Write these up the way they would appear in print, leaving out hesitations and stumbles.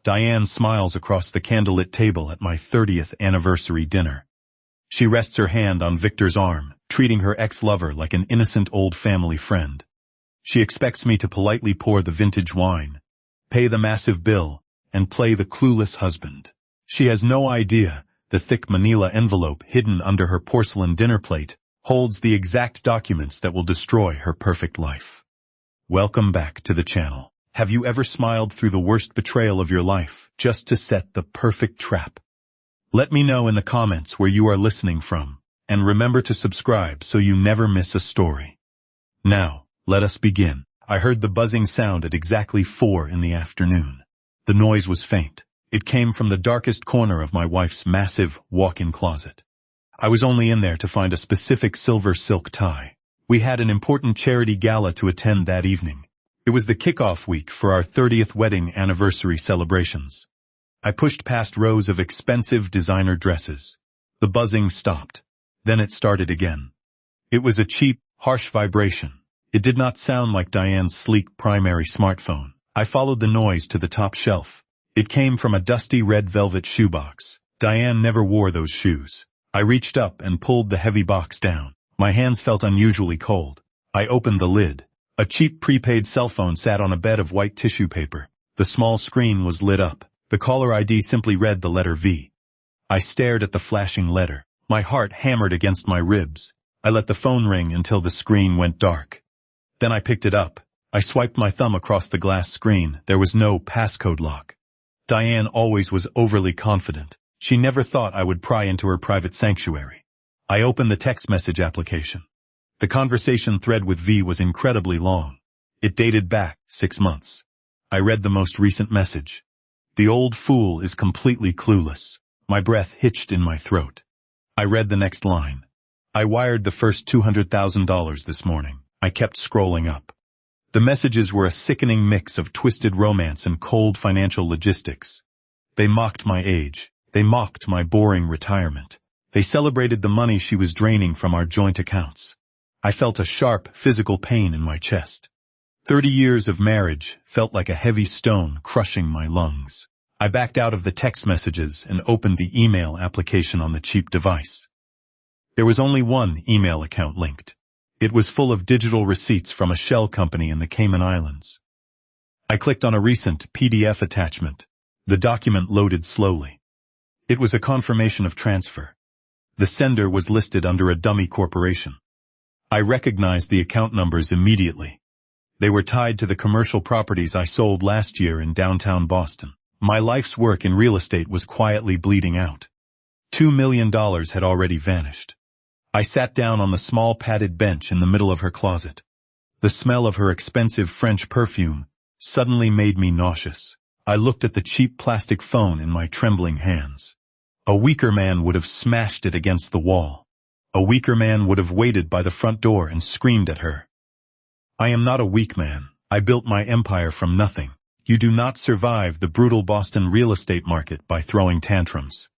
Diane smiles across the candlelit table at my 30th anniversary dinner. She rests her hand on Victor's arm, treating her ex-lover like an innocent old family friend. She expects me to politely pour the vintage wine, pay the massive bill, and play the clueless husband. She has no idea the thick manila envelope hidden under her porcelain dinner plate holds the exact documents that will destroy her perfect life. Welcome back to the channel. Have you ever smiled through the worst betrayal of your life just to set the perfect trap? Let me know in the comments where you are listening from, and remember to subscribe so you never miss a story. Now, let us begin. I heard the buzzing sound at exactly 4 in the afternoon. The noise was faint. It came from the darkest corner of my wife's massive walk-in closet. I was only in there to find a specific silver silk tie. We had an important charity gala to attend that evening. It was the kickoff week for our 30th wedding anniversary celebrations. I pushed past rows of expensive designer dresses. The buzzing stopped. Then it started again. It was a cheap, harsh vibration. It did not sound like Diane's sleek primary smartphone. I followed the noise to the top shelf. It came from a dusty red velvet shoebox. Diane never wore those shoes. I reached up and pulled the heavy box down. My hands felt unusually cold. I opened the lid. A cheap prepaid cell phone sat on a bed of white tissue paper. The small screen was lit up. The caller ID simply read the letter V. I stared at the flashing letter. My heart hammered against my ribs. I let the phone ring until the screen went dark. Then I picked it up. I swiped my thumb across the glass screen. There was no passcode lock. Diane always was overly confident. She never thought I would pry into her private sanctuary. I opened the text message application. The conversation thread with V was incredibly long. It dated back 6 months. I read the most recent message. The old fool is completely clueless. My breath hitched in my throat. I read the next line. I wired the first $200,000 this morning. I kept scrolling up. The messages were a sickening mix of twisted romance and cold financial logistics. They mocked my age. They mocked my boring retirement. They celebrated the money she was draining from our joint accounts. I felt a sharp physical pain in my chest. 30 years of marriage felt like a heavy stone crushing my lungs. I backed out of the text messages and opened the email application on the cheap device. There was only one email account linked. It was full of digital receipts from a shell company in the Cayman Islands. I clicked on a recent PDF attachment. The document loaded slowly. It was a confirmation of transfer. The sender was listed under a dummy corporation. I recognized the account numbers immediately. They were tied to the commercial properties I sold last year in downtown Boston. My life's work in real estate was quietly bleeding out. $2 million had already vanished. I sat down on the small padded bench in the middle of her closet. The smell of her expensive French perfume suddenly made me nauseous. I looked at the cheap plastic phone in my trembling hands. A weaker man would have smashed it against the wall. A weaker man would have waited by the front door and screamed at her. I am not a weak man. I built my empire from nothing. You do not survive the brutal Boston real estate market by throwing tantrums.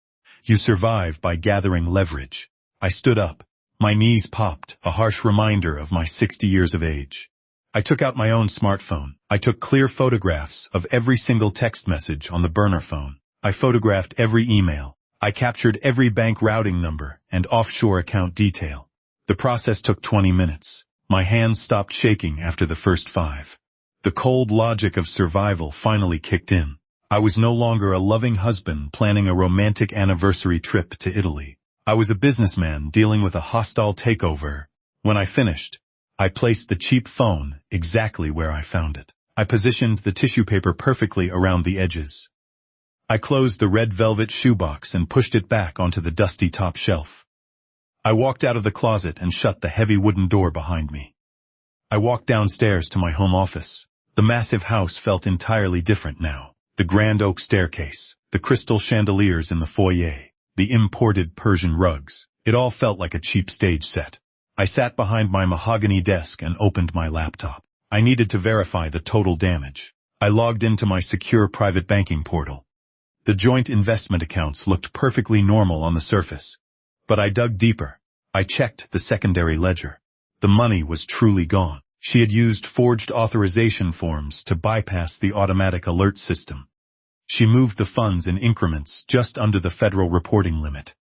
You survive by gathering leverage. I stood up. My knees popped, a harsh reminder of my 60 years of age. I took out my own smartphone. I took clear photographs of every single text message on the burner phone. I photographed every email. I captured every bank routing number and offshore account detail. The process took 20 minutes. My hands stopped shaking after the first 5. The cold logic of survival finally kicked in. I was no longer a loving husband planning a romantic anniversary trip to Italy. I was a businessman dealing with a hostile takeover. When I finished, I placed the cheap phone exactly where I found it. I positioned the tissue paper perfectly around the edges. I closed the red velvet shoebox and pushed it back onto the dusty top shelf. I walked out of the closet and shut the heavy wooden door behind me. I walked downstairs to my home office. The massive house felt entirely different now. The grand oak staircase, the crystal chandeliers in the foyer, the imported Persian rugs. It all felt like a cheap stage set. I sat behind my mahogany desk and opened my laptop. I needed to verify the total damage. I logged into my secure private banking portal. The joint investment accounts looked perfectly normal on the surface. But I dug deeper. I checked the secondary ledger. The money was truly gone. She had used forged authorization forms to bypass the automatic alert system. She moved the funds in increments just under the federal reporting limit.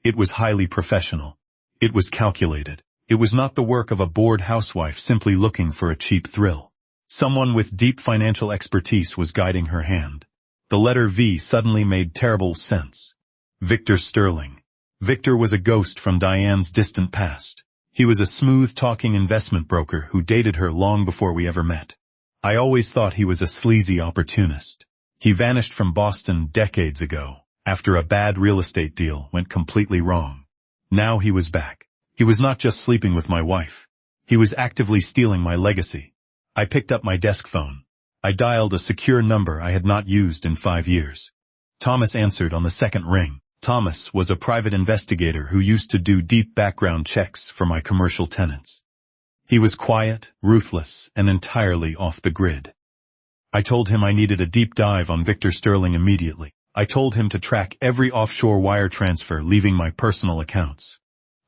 It was highly professional. It was calculated. It was not the work of a bored housewife simply looking for a cheap thrill. Someone with deep financial expertise was guiding her hand. The letter V suddenly made terrible sense. Victor Sterling. Victor was a ghost from Diane's distant past. He was a smooth-talking investment broker who dated her long before we ever met. I always thought he was a sleazy opportunist. He vanished from Boston decades ago, after a bad real estate deal went completely wrong. Now he was back. He was not just sleeping with my wife. He was actively stealing my legacy. I picked up my desk phone. I dialed a secure number I had not used in 5 years. Thomas answered on the second ring. Thomas was a private investigator who used to do deep background checks for my commercial tenants. He was quiet, ruthless, and entirely off the grid. I told him I needed a deep dive on Victor Sterling immediately. I told him to track every offshore wire transfer leaving my personal accounts.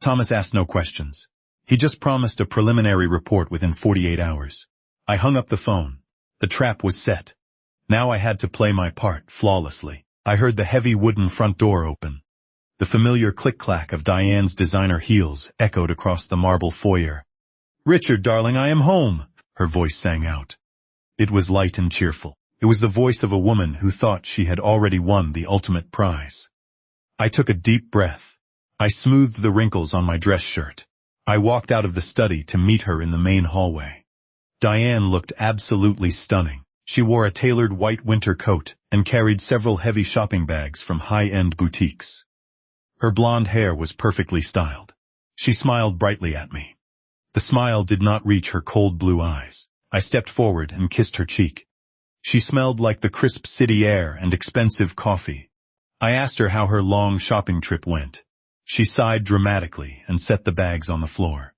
Thomas asked no questions. He just promised a preliminary report within 48 hours. I hung up the phone. The trap was set. Now I had to play my part flawlessly. I heard the heavy wooden front door open. The familiar click-clack of Diane's designer heels echoed across the marble foyer. "Richard, darling, I am home," her voice sang out. It was light and cheerful. It was the voice of a woman who thought she had already won the ultimate prize. I took a deep breath. I smoothed the wrinkles on my dress shirt. I walked out of the study to meet her in the main hallway. Diane looked absolutely stunning. She wore a tailored white winter coat and carried several heavy shopping bags from high-end boutiques. Her blonde hair was perfectly styled. She smiled brightly at me. The smile did not reach her cold blue eyes. I stepped forward and kissed her cheek. She smelled like the crisp city air and expensive coffee. I asked her how her long shopping trip went. She sighed dramatically and set the bags on the floor.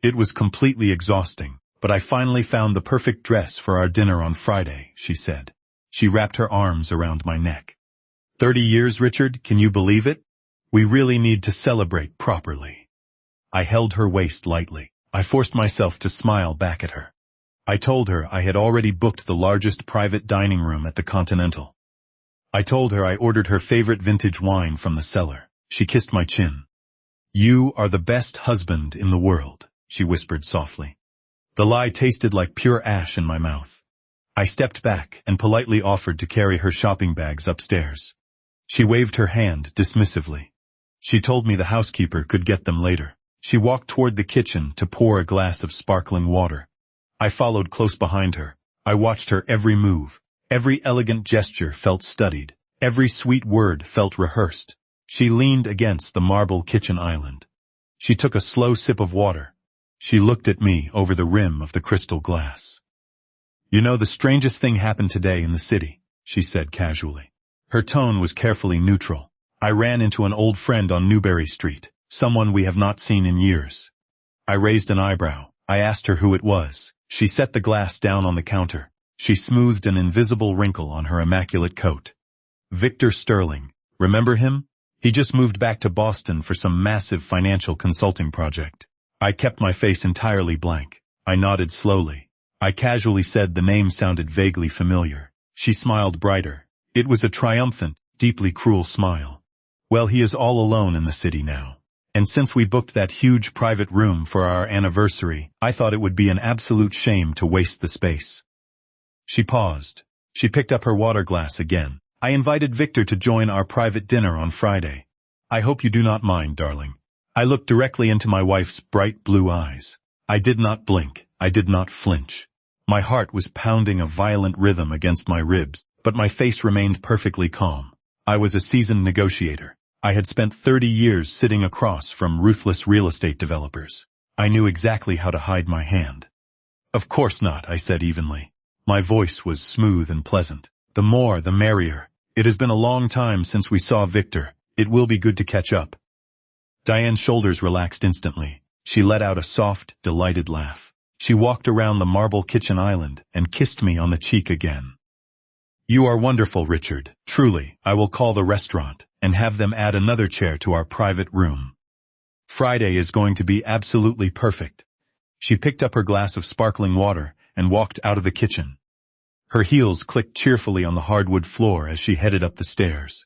It was completely exhausting, but I finally found the perfect dress for our dinner on Friday, she said. She wrapped her arms around my neck. 30 years, Richard, can you believe it? We really need to celebrate properly. I held her waist lightly. I forced myself to smile back at her. I told her I had already booked the largest private dining room at the Continental. I told her I ordered her favorite vintage wine from the cellar. She kissed my chin. "You are the best husband in the world," she whispered softly. The lie tasted like pure ash in my mouth. I stepped back and politely offered to carry her shopping bags upstairs. She waved her hand dismissively. She told me the housekeeper could get them later. She walked toward the kitchen to pour a glass of sparkling water. I followed close behind her. I watched her every move. Every elegant gesture felt studied. Every sweet word felt rehearsed. She leaned against the marble kitchen island. She took a slow sip of water. She looked at me over the rim of the crystal glass. "You know, the strangest thing happened today in the city," she said casually. Her tone was carefully neutral. "I ran into an old friend on Newberry Street, someone we have not seen in years." I raised an eyebrow. I asked her who it was. She set the glass down on the counter. She smoothed an invisible wrinkle on her immaculate coat. "Victor Sterling. Remember him? He just moved back to Boston for some massive financial consulting project." I kept my face entirely blank. I nodded slowly. I casually said the name sounded vaguely familiar. She smiled brighter. It was a triumphant, deeply cruel smile. "Well, he is all alone in the city now. And since we booked that huge private room for our anniversary, I thought it would be an absolute shame to waste the space." She paused. She picked up her water glass again. "I invited Victor to join our private dinner on Friday. I hope you do not mind, darling." I looked directly into my wife's bright blue eyes. I did not blink. I did not flinch. My heart was pounding a violent rhythm against my ribs, but my face remained perfectly calm. I was a seasoned negotiator. I had spent 30 years sitting across from ruthless real estate developers. I knew exactly how to hide my hand. "Of course not," I said evenly. My voice was smooth and pleasant. "The more, the merrier. It has been a long time since we saw Victor. It will be good to catch up." Diane's shoulders relaxed instantly. She let out a soft, delighted laugh. She walked around the marble kitchen island and kissed me on the cheek again. "You are wonderful, Richard. Truly, I will call the restaurant and have them add another chair to our private room. Friday is going to be absolutely perfect." She picked up her glass of sparkling water and walked out of the kitchen. Her heels clicked cheerfully on the hardwood floor as she headed up the stairs.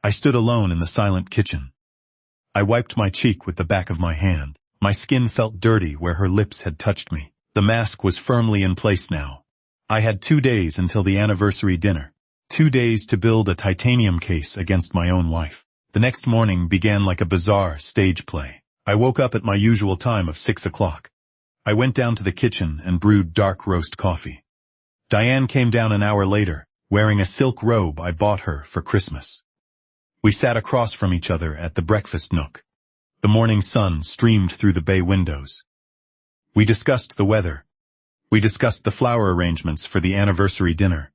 I stood alone in the silent kitchen. I wiped my cheek with the back of my hand. My skin felt dirty where her lips had touched me. The mask was firmly in place now. I had 2 days until the anniversary dinner. 2 days to build a titanium case against my own wife. The next morning began like a bizarre stage play. I woke up at my usual time of 6 o'clock. I went down to the kitchen and brewed dark roast coffee. Diane came down an hour later, wearing a silk robe I bought her for Christmas. We sat across from each other at the breakfast nook. The morning sun streamed through the bay windows. We discussed the weather. We discussed the flower arrangements for the anniversary dinner.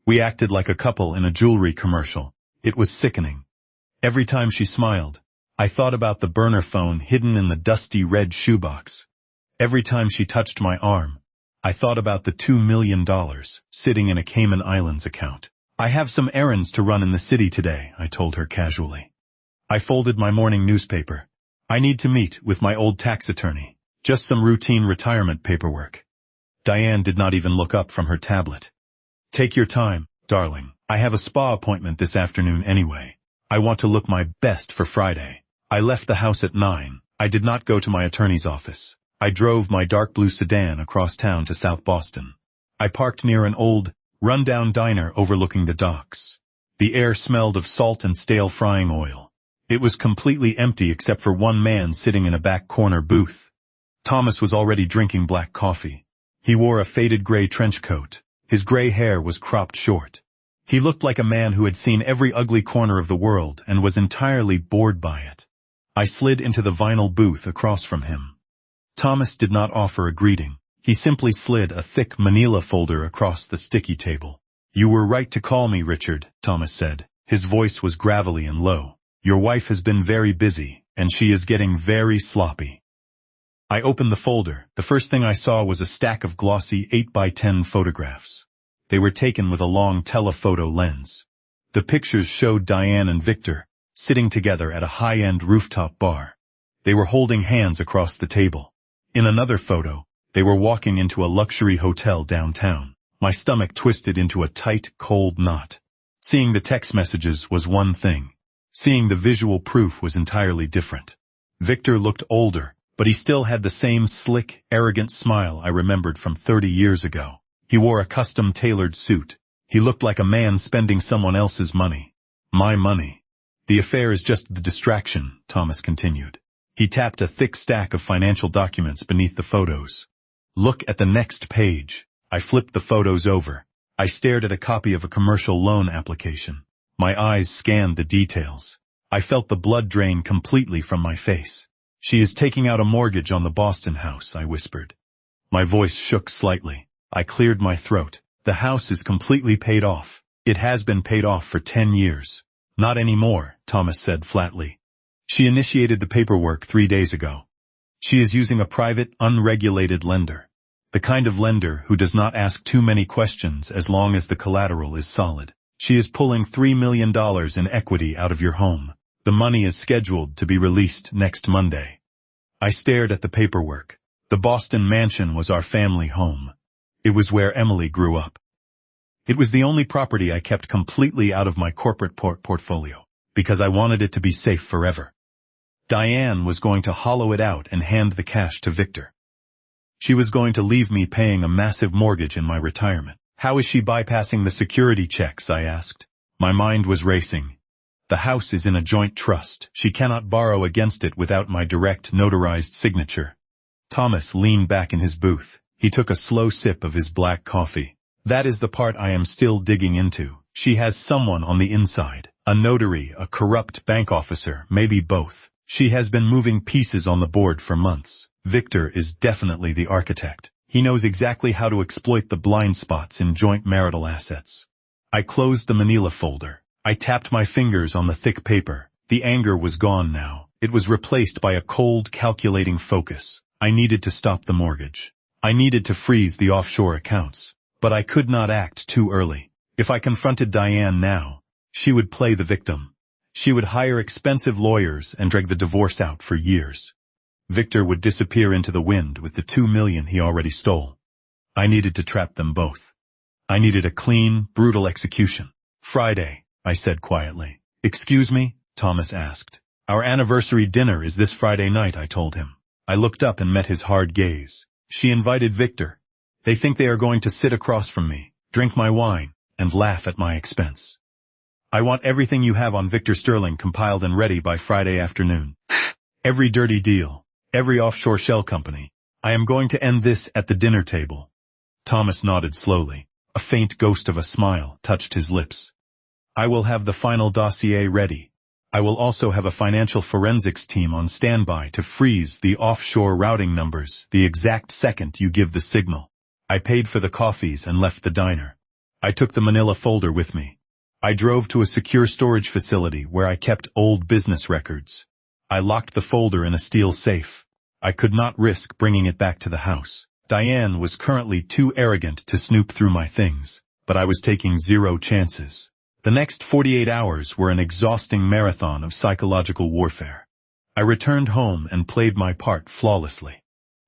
We acted like a couple in a jewelry commercial. It was sickening. Every time she smiled, I thought about the burner phone hidden in the dusty red shoebox. Every time she touched my arm, I thought about the $2 million sitting in a Cayman Islands account. I have some errands to run in the city today, I told her casually. I folded my morning newspaper. I need to meet with my old tax attorney. Just some routine retirement paperwork. Diane did not even look up from her tablet. Take your time, darling. I have a spa appointment this afternoon anyway. I want to look my best for Friday. I left the house at 9. I did not go to my attorney's office. I drove my dark blue sedan across town to South Boston. I parked near an old, run-down diner overlooking the docks. The air smelled of salt and stale frying oil. It was completely empty except for one man sitting in a back corner booth. Thomas was already drinking black coffee. He wore a faded gray trench coat. His gray hair was cropped short. He looked like a man who had seen every ugly corner of the world and was entirely bored by it. I slid into the vinyl booth across from him. Thomas did not offer a greeting. He simply slid a thick manila folder across the sticky table. You were right to call me, Richard, Thomas said. His voice was gravelly and low. Your wife has been very busy, and she is getting very sloppy. I opened the folder. The first thing I saw was a stack of glossy 8x10 photographs. They were taken with a long telephoto lens. The pictures showed Diane and Victor sitting together at a high-end rooftop bar. They were holding hands across the table. In another photo, they were walking into a luxury hotel downtown. My stomach twisted into a tight, cold knot. Seeing the text messages was one thing. Seeing the visual proof was entirely different. Victor looked older, but he still had the same slick, arrogant smile I remembered from 30 years ago. He wore a custom-tailored suit. He looked like a man spending someone else's money. My money. The affair is just the distraction, Thomas continued. He tapped a thick stack of financial documents beneath the photos. Look at the next page. I flipped the photos over. I stared at a copy of a commercial loan application. My eyes scanned the details. I felt the blood drain completely from my face. She is taking out a mortgage on the Boston house, I whispered. My voice shook slightly. I cleared my throat. The house is completely paid off. It has been paid off for 10 years. Not anymore, Thomas said flatly. She initiated the paperwork 3 days ago. She is using a private, unregulated lender. The kind of lender who does not ask too many questions as long as the collateral is solid. She is pulling $3 million in equity out of your home. The money is scheduled to be released next Monday. I stared at the paperwork. The Boston mansion was our family home. It was where Emily grew up. It was the only property I kept completely out of my corporate portfolio, because I wanted it to be safe forever. Diane was going to hollow it out and hand the cash to Victor. She was going to leave me paying a massive mortgage in my retirement. How is she bypassing the security checks, I asked. My mind was racing. The house is in a joint trust. She cannot borrow against it without my direct notarized signature. Thomas leaned back in his booth. He took a slow sip of his black coffee. That is the part I am still digging into. She has someone on the inside. A notary, a corrupt bank officer, maybe both. She has been moving pieces on the board for months. Victor is definitely the architect. He knows exactly how to exploit the blind spots in joint marital assets. I closed the manila folder. I tapped my fingers on the thick paper. The anger was gone now. It was replaced by a cold, calculating focus. I needed to stop the mortgage. I needed to freeze the offshore accounts. But I could not act too early. If I confronted Diane now, she would play the victim. She would hire expensive lawyers and drag the divorce out for years. Victor would disappear into the wind with the $2 million he already stole. I needed to trap them both. I needed a clean, brutal execution. Friday, I said quietly. Excuse me? Thomas asked. Our anniversary dinner is this Friday night, I told him. I looked up and met his hard gaze. She invited Victor. They think they are going to sit across from me, drink my wine, and laugh at my expense. I want everything you have on Victor Sterling compiled and ready by Friday afternoon. Every dirty deal, every offshore shell company. I am going to end this at the dinner table. Thomas nodded slowly. A faint ghost of a smile touched his lips. I will have the final dossier ready. I will also have a financial forensics team on standby to freeze the offshore routing numbers the exact second you give the signal. I paid for the coffees and left the diner. I took the manila folder with me. I drove to a secure storage facility where I kept old business records. I locked the folder in a steel safe. I could not risk bringing it back to the house. Diane was currently too arrogant to snoop through my things, but I was taking zero chances. The next 48 hours were an exhausting marathon of psychological warfare. I returned home and played my part flawlessly.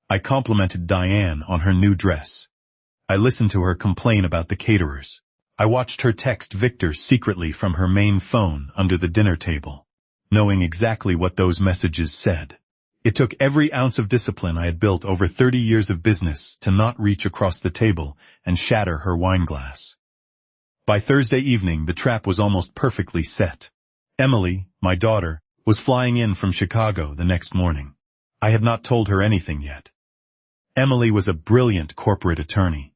I complimented Diane on her new dress. I listened to her complain about the caterers. I watched her text Victor secretly from her main phone under the dinner table, knowing exactly what those messages said. It took every ounce of discipline I had built over 30 years of business to not reach across the table and shatter her wine glass. By Thursday evening, the trap was almost perfectly set. Emily, my daughter, was flying in from Chicago the next morning. I had not told her anything yet. Emily was a brilliant corporate attorney.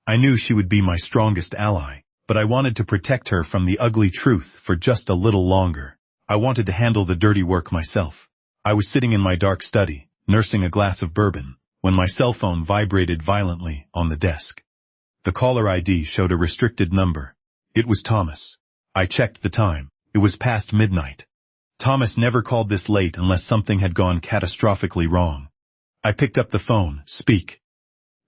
I knew she would be my strongest ally, but I wanted to protect her from the ugly truth for just a little longer. I wanted to handle the dirty work myself. I was sitting in my dark study, nursing a glass of bourbon, when my cell phone vibrated violently on the desk. The caller ID showed a restricted number. It was Thomas. I checked the time. It was past midnight. Thomas never called this late unless something had gone catastrophically wrong. I picked up the phone. Speak.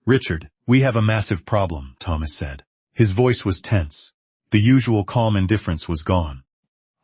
Richard, we have a massive problem, Thomas said. His voice was tense. The usual calm indifference was gone.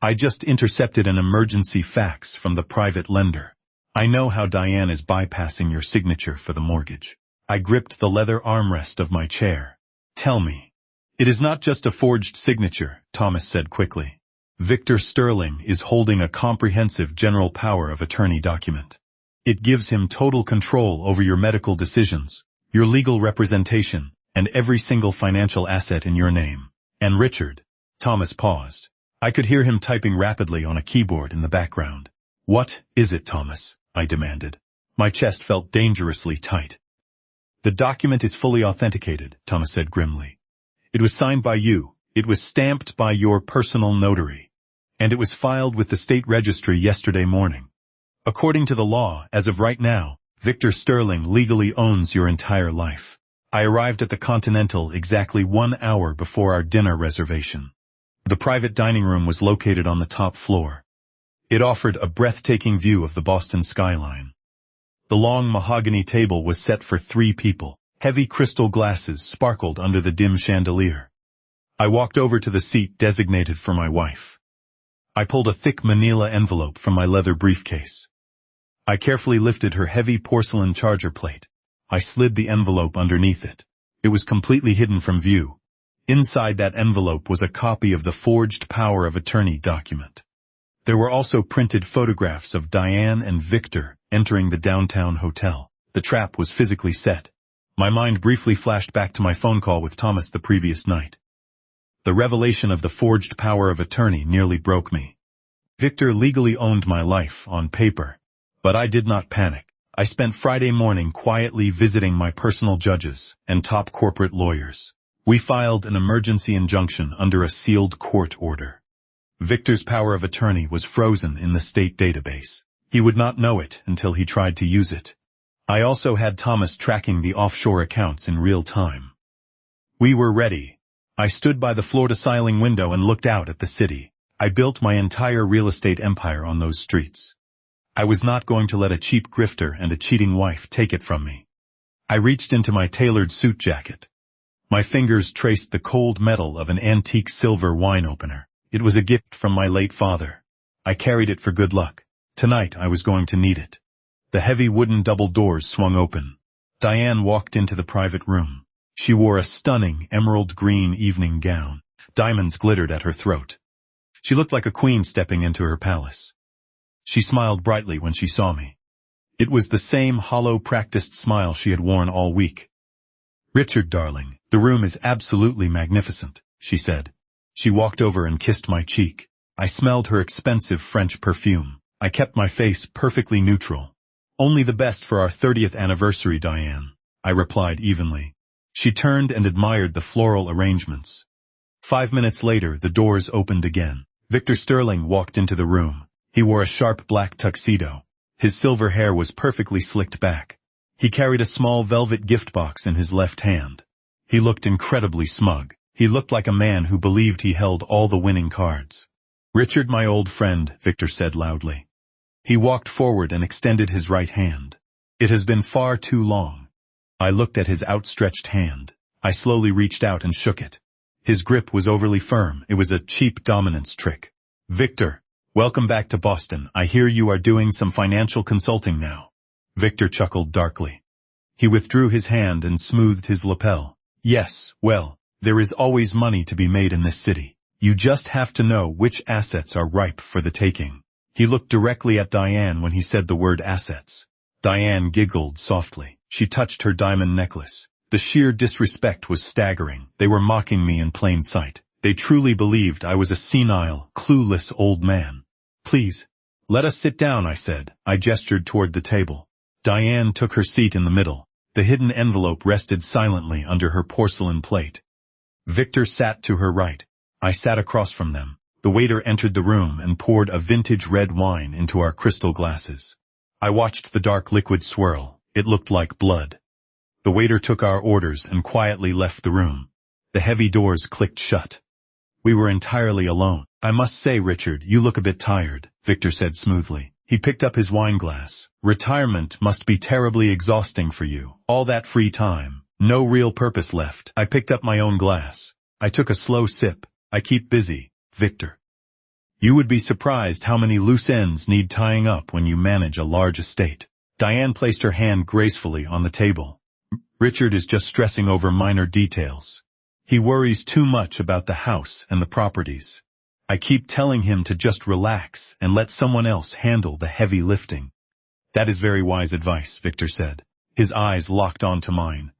I just intercepted an emergency fax from the private lender. I know how Diane is bypassing your signature for the mortgage. I gripped the leather armrest of my chair. Tell me. It is not just a forged signature, Thomas said quickly. Victor Sterling is holding a comprehensive general power of attorney document. It gives him total control over your medical decisions, your legal representation, and every single financial asset in your name. And Richard. Thomas paused. I could hear him typing rapidly on a keyboard in the background. What is it, Thomas? I demanded. My chest felt dangerously tight. The document is fully authenticated, Thomas said grimly. It was signed by you. It was stamped by your personal notary. And it was filed with the state registry yesterday morning. According to the law, as of right now, Victor Sterling legally owns your entire life. I arrived at the Continental exactly 1 hour before our dinner reservation. The private dining room was located on the top floor. It offered a breathtaking view of the Boston skyline. The long mahogany table was set for 3 people. Heavy crystal glasses sparkled under the dim chandelier. I walked over to the seat designated for my wife. I pulled a thick manila envelope from my leather briefcase. I carefully lifted her heavy porcelain charger plate. I slid the envelope underneath it. It was completely hidden from view. Inside that envelope was a copy of the forged power of attorney document. There were also printed photographs of Diane and Victor entering the downtown hotel. The trap was physically set. My mind briefly flashed back to my phone call with Thomas the previous night. The revelation of the forged power of attorney nearly broke me. Victor legally owned my life on paper. But I did not panic. I spent Friday morning quietly visiting my personal judges and top corporate lawyers. We filed an emergency injunction under a sealed court order. Victor's power of attorney was frozen in the state database. He would not know it until he tried to use it. I also had Thomas tracking the offshore accounts in real time. We were ready. I stood by the floor-to-ceiling window and looked out at the city. I built my entire real estate empire on those streets. I was not going to let a cheap grifter and a cheating wife take it from me. I reached into my tailored suit jacket. My fingers traced the cold metal of an antique silver wine opener. It was a gift from my late father. I carried it for good luck. Tonight I was going to need it. The heavy wooden double doors swung open. Diane walked into the private room. She wore a stunning emerald green evening gown. Diamonds glittered at her throat. She looked like a queen stepping into her palace. She smiled brightly when she saw me. It was the same hollow, practiced smile she had worn all week. "Richard, darling, the room is absolutely magnificent," she said. She walked over and kissed my cheek. I smelled her expensive French perfume. I kept my face perfectly neutral. "Only the best for our 30th anniversary, Diane," I replied evenly. She turned and admired the floral arrangements. 5 minutes later, the doors opened again. Victor Sterling walked into the room. He wore a sharp black tuxedo. His silver hair was perfectly slicked back. He carried a small velvet gift box in his left hand. He looked incredibly smug. He looked like a man who believed he held all the winning cards. "Richard, my old friend," Victor said loudly. He walked forward and extended his right hand. "It has been far too long." I looked at his outstretched hand. I slowly reached out and shook it. His grip was overly firm. It was a cheap dominance trick. "Victor, welcome back to Boston. I hear you are doing some financial consulting now." Victor chuckled darkly. He withdrew his hand and smoothed his lapel. "Yes, well, there is always money to be made in this city. You just have to know which assets are ripe for the taking." He looked directly at Diane when he said the word assets. Diane giggled softly. She touched her diamond necklace. The sheer disrespect was staggering. They were mocking me in plain sight. They truly believed I was a senile, clueless old man. "Please, let us sit down," I said. I gestured toward the table. Diane took her seat in the middle. The hidden envelope rested silently under her porcelain plate. Victor sat to her right. I sat across from them. The waiter entered the room and poured a vintage red wine into our crystal glasses. I watched the dark liquid swirl. It looked like blood. The waiter took our orders and quietly left the room. The heavy doors clicked shut. We were entirely alone. "I must say, Richard, you look a bit tired," Victor said smoothly. He picked up his wine glass. "Retirement must be terribly exhausting for you. All that free time. No real purpose left." I picked up my own glass. I took a slow sip. "I keep busy, Victor. You would be surprised how many loose ends need tying up when you manage a large estate." Diane placed her hand gracefully on the table. "Richard is just stressing over minor details. He worries too much about the house and the properties. I keep telling him to just relax and let someone else handle the heavy lifting." "That is very wise advice," Victor said. His eyes locked onto mine.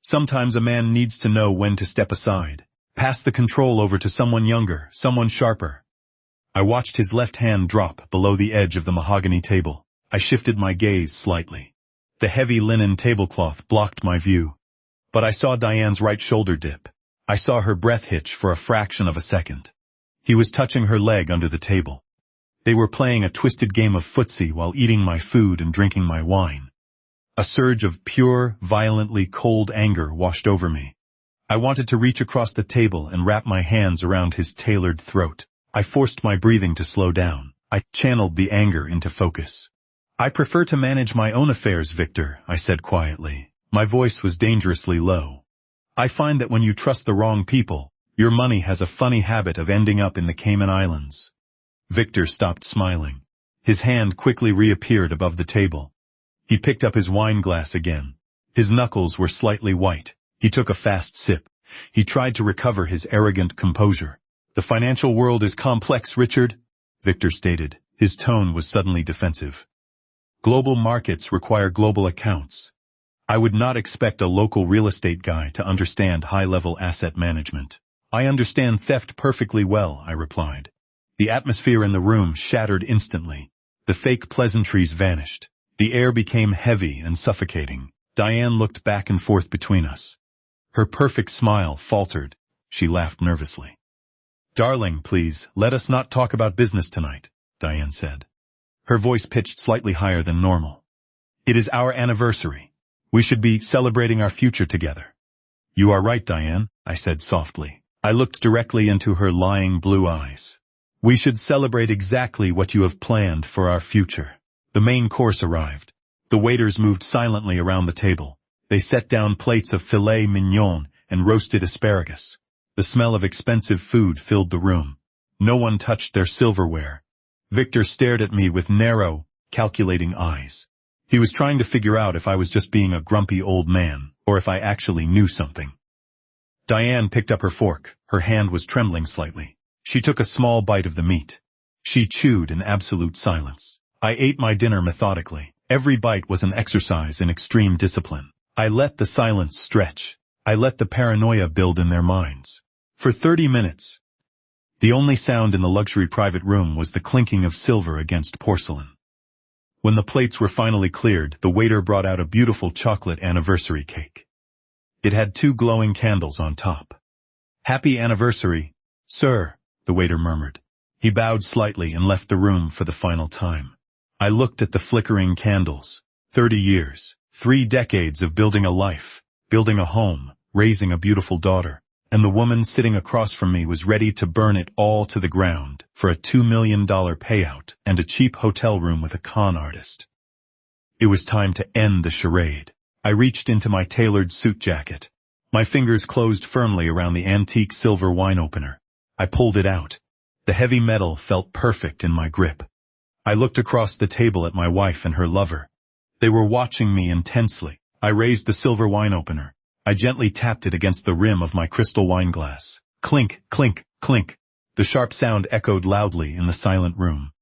"Sometimes a man needs to know when to step aside. Pass the control over to someone younger, someone sharper." I watched his left hand drop below the edge of the mahogany table. I shifted my gaze slightly. The heavy linen tablecloth blocked my view. But I saw Diane's right shoulder dip. I saw her breath hitch for a fraction of a second. He was touching her leg under the table. They were playing a twisted game of footsie while eating my food and drinking my wine. A surge of pure, violently cold anger washed over me. I wanted to reach across the table and wrap my hands around his tailored throat. I forced my breathing to slow down. I channeled the anger into focus. "I prefer to manage my own affairs, Victor," I said quietly. My voice was dangerously low. "I find that when you trust the wrong people, your money has a funny habit of ending up in the Cayman Islands." Victor stopped smiling. His hand quickly reappeared above the table. He picked up his wine glass again. His knuckles were slightly white. He took a fast sip. He tried to recover his arrogant composure. "The financial world is complex, Richard," Victor stated. His tone was suddenly defensive. "Global markets require global accounts. I would not expect a local real estate guy to understand high-level asset management." "I understand theft perfectly well," I replied. The atmosphere in the room shattered instantly. The fake pleasantries vanished. The air became heavy and suffocating. Diane looked back and forth between us. Her perfect smile faltered. She laughed nervously. "Darling, please, let us not talk about business tonight," Diane said. Her voice pitched slightly higher than normal. "It is our anniversary. We should be celebrating our future together." "You are right, Diane," I said softly. I looked directly into her lying blue eyes. "We should celebrate exactly what you have planned for our future." The main course arrived. The waiters moved silently around the table. They set down plates of filet mignon and roasted asparagus. The smell of expensive food filled the room. No one touched their silverware. Victor stared at me with narrow, calculating eyes. He was trying to figure out if I was just being a grumpy old man, or if I actually knew something. Diane picked up her fork. Her hand was trembling slightly. She took a small bite of the meat. She chewed in absolute silence. I ate my dinner methodically. Every bite was an exercise in extreme discipline. I let the silence stretch. I let the paranoia build in their minds. For 30 minutes, the only sound in the luxury private room was the clinking of silver against porcelain. When the plates were finally cleared, the waiter brought out a beautiful chocolate anniversary cake. It had 2 glowing candles on top. "Happy anniversary, sir," the waiter murmured. He bowed slightly and left the room for the final time. I looked at the flickering candles. 30 years, 3 decades of building a life, building a home, raising a beautiful daughter, and the woman sitting across from me was ready to burn it all to the ground for a $2 million payout and a cheap hotel room with a con artist. It was time to end the charade. I reached into my tailored suit jacket. My fingers closed firmly around the antique silver wine opener. I pulled it out. The heavy metal felt perfect in my grip. I looked across the table at my wife and her lover. They were watching me intensely. I raised the silver wine opener. I gently tapped it against the rim of my crystal wine glass. Clink, clink, clink. The sharp sound echoed loudly in the silent room.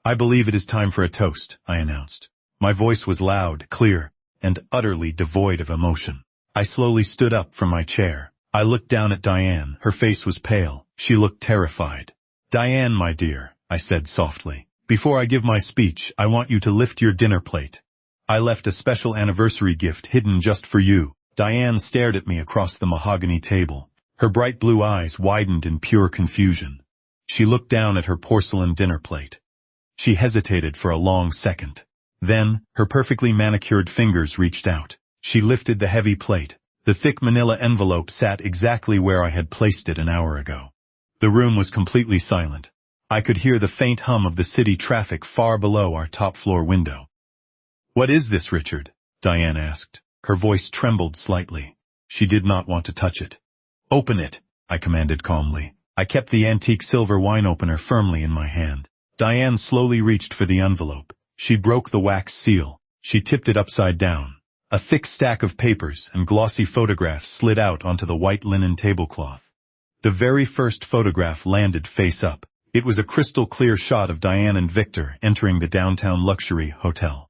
"I believe it is time for a toast," I announced. My voice was loud, clear, and utterly devoid of emotion. I slowly stood up from my chair. I looked down at Diane. Her face was pale. She looked terrified. "Diane, my dear," I said softly, "before I give my speech, I want you to lift your dinner plate. I left a special anniversary gift hidden just for you." Diane stared at me across the mahogany table. Her bright blue eyes widened in pure confusion. She looked down at her porcelain dinner plate. She hesitated for a long second. Then, her perfectly manicured fingers reached out. She lifted the heavy plate. The thick manila envelope sat exactly where I had placed it an hour ago. The room was completely silent. I could hear the faint hum of the city traffic far below our top-floor window. "What is this, Richard?" Diane asked. Her voice trembled slightly. She did not want to touch it. "Open it," I commanded calmly. I kept the antique silver wine opener firmly in my hand. Diane slowly reached for the envelope. She broke the wax seal. She tipped it upside down. A thick stack of papers and glossy photographs slid out onto the white linen tablecloth. The very first photograph landed face up. It was a crystal-clear shot of Diane and Victor entering the downtown luxury hotel.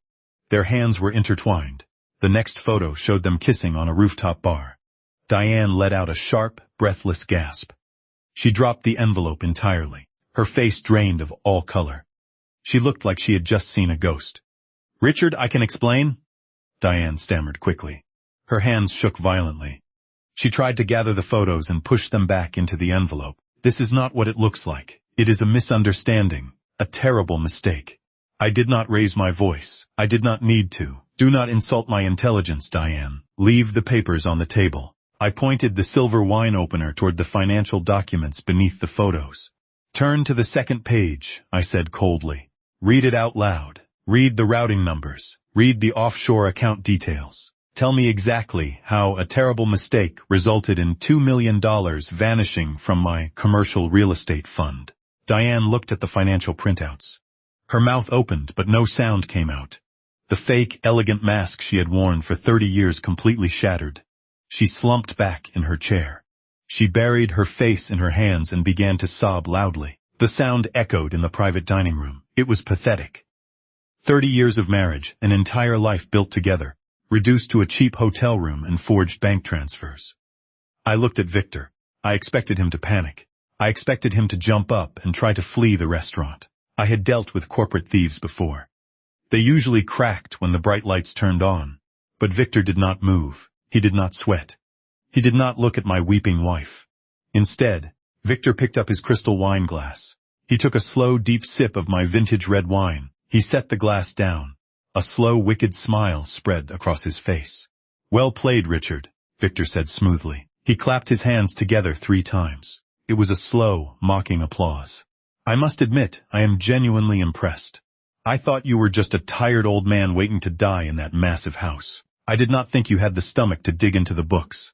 Their hands were intertwined. The next photo showed them kissing on a rooftop bar. Diane let out a sharp, breathless gasp. She dropped the envelope entirely. Her face drained of all color. She looked like she had just seen a ghost. "Richard, I can explain?" Diane stammered quickly. Her hands shook violently. She tried to gather the photos and push them back into the envelope. "This is not what it looks like. It is a misunderstanding, a terrible mistake. I did not raise my voice. I did not need to. Do not insult my intelligence, Diane. Leave the papers on the table." I pointed the silver wine opener toward the financial documents beneath the photos. "Turn to the second page," I said coldly. "Read it out loud. Read the routing numbers. Read the offshore account details. Tell me exactly how a terrible mistake resulted in $2 million vanishing from my commercial real estate fund." Diane looked at the financial printouts. Her mouth opened, but no sound came out. The fake, elegant mask she had worn for 30 years completely shattered. She slumped back in her chair. She buried her face in her hands and began to sob loudly. The sound echoed in the private dining room. It was pathetic. 30 years of marriage, an entire life built together, reduced to a cheap hotel room and forged bank transfers. I looked at Victor. I expected him to panic. I expected him to jump up and try to flee the restaurant. I had dealt with corporate thieves before. They usually cracked when the bright lights turned on. But Victor did not move. He did not sweat. He did not look at my weeping wife. Instead, Victor picked up his crystal wine glass. He took a slow, deep sip of my vintage red wine. He set the glass down. A slow, wicked smile spread across his face. "Well played, Richard," Victor said smoothly. He clapped his hands together 3 times. It was a slow, mocking applause. "I must admit, I am genuinely impressed. I thought you were just a tired old man waiting to die in that massive house. I did not think you had the stomach to dig into the books."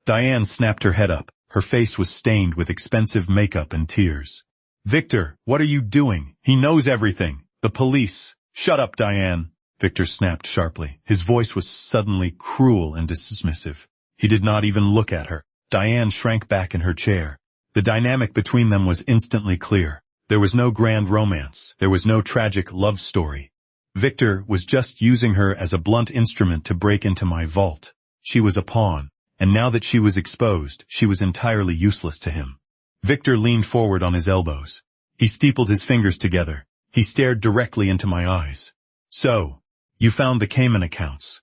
Diane snapped her head up. Her face was stained with expensive makeup and tears. "Victor, what are you doing? He knows everything. The police." "Shut up, Diane," Victor snapped sharply. His voice was suddenly cruel and dismissive. He did not even look at her. Diane shrank back in her chair. The dynamic between them was instantly clear. There was no grand romance. There was no tragic love story. Victor was just using her as a blunt instrument to break into my vault. She was a pawn, and now that she was exposed, she was entirely useless to him. Victor leaned forward on his elbows. He steepled his fingers together. He stared directly into my eyes. So, you found the Cayman accounts.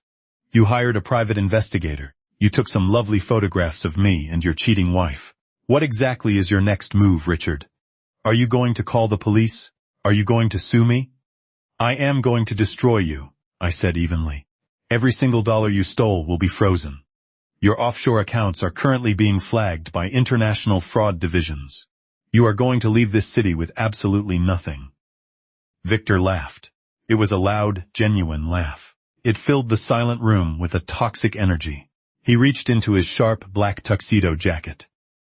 You hired a private investigator. You took some lovely photographs of me and your cheating wife. What exactly is your next move, Richard? Are you going to call the police? Are you going to sue me? I am going to destroy you, I said evenly. Every single dollar you stole will be frozen. Your offshore accounts are currently being flagged by international fraud divisions. You are going to leave this city with absolutely nothing. Victor laughed. It was a loud, genuine laugh. It filled the silent room with a toxic energy. He reached into his sharp black tuxedo jacket.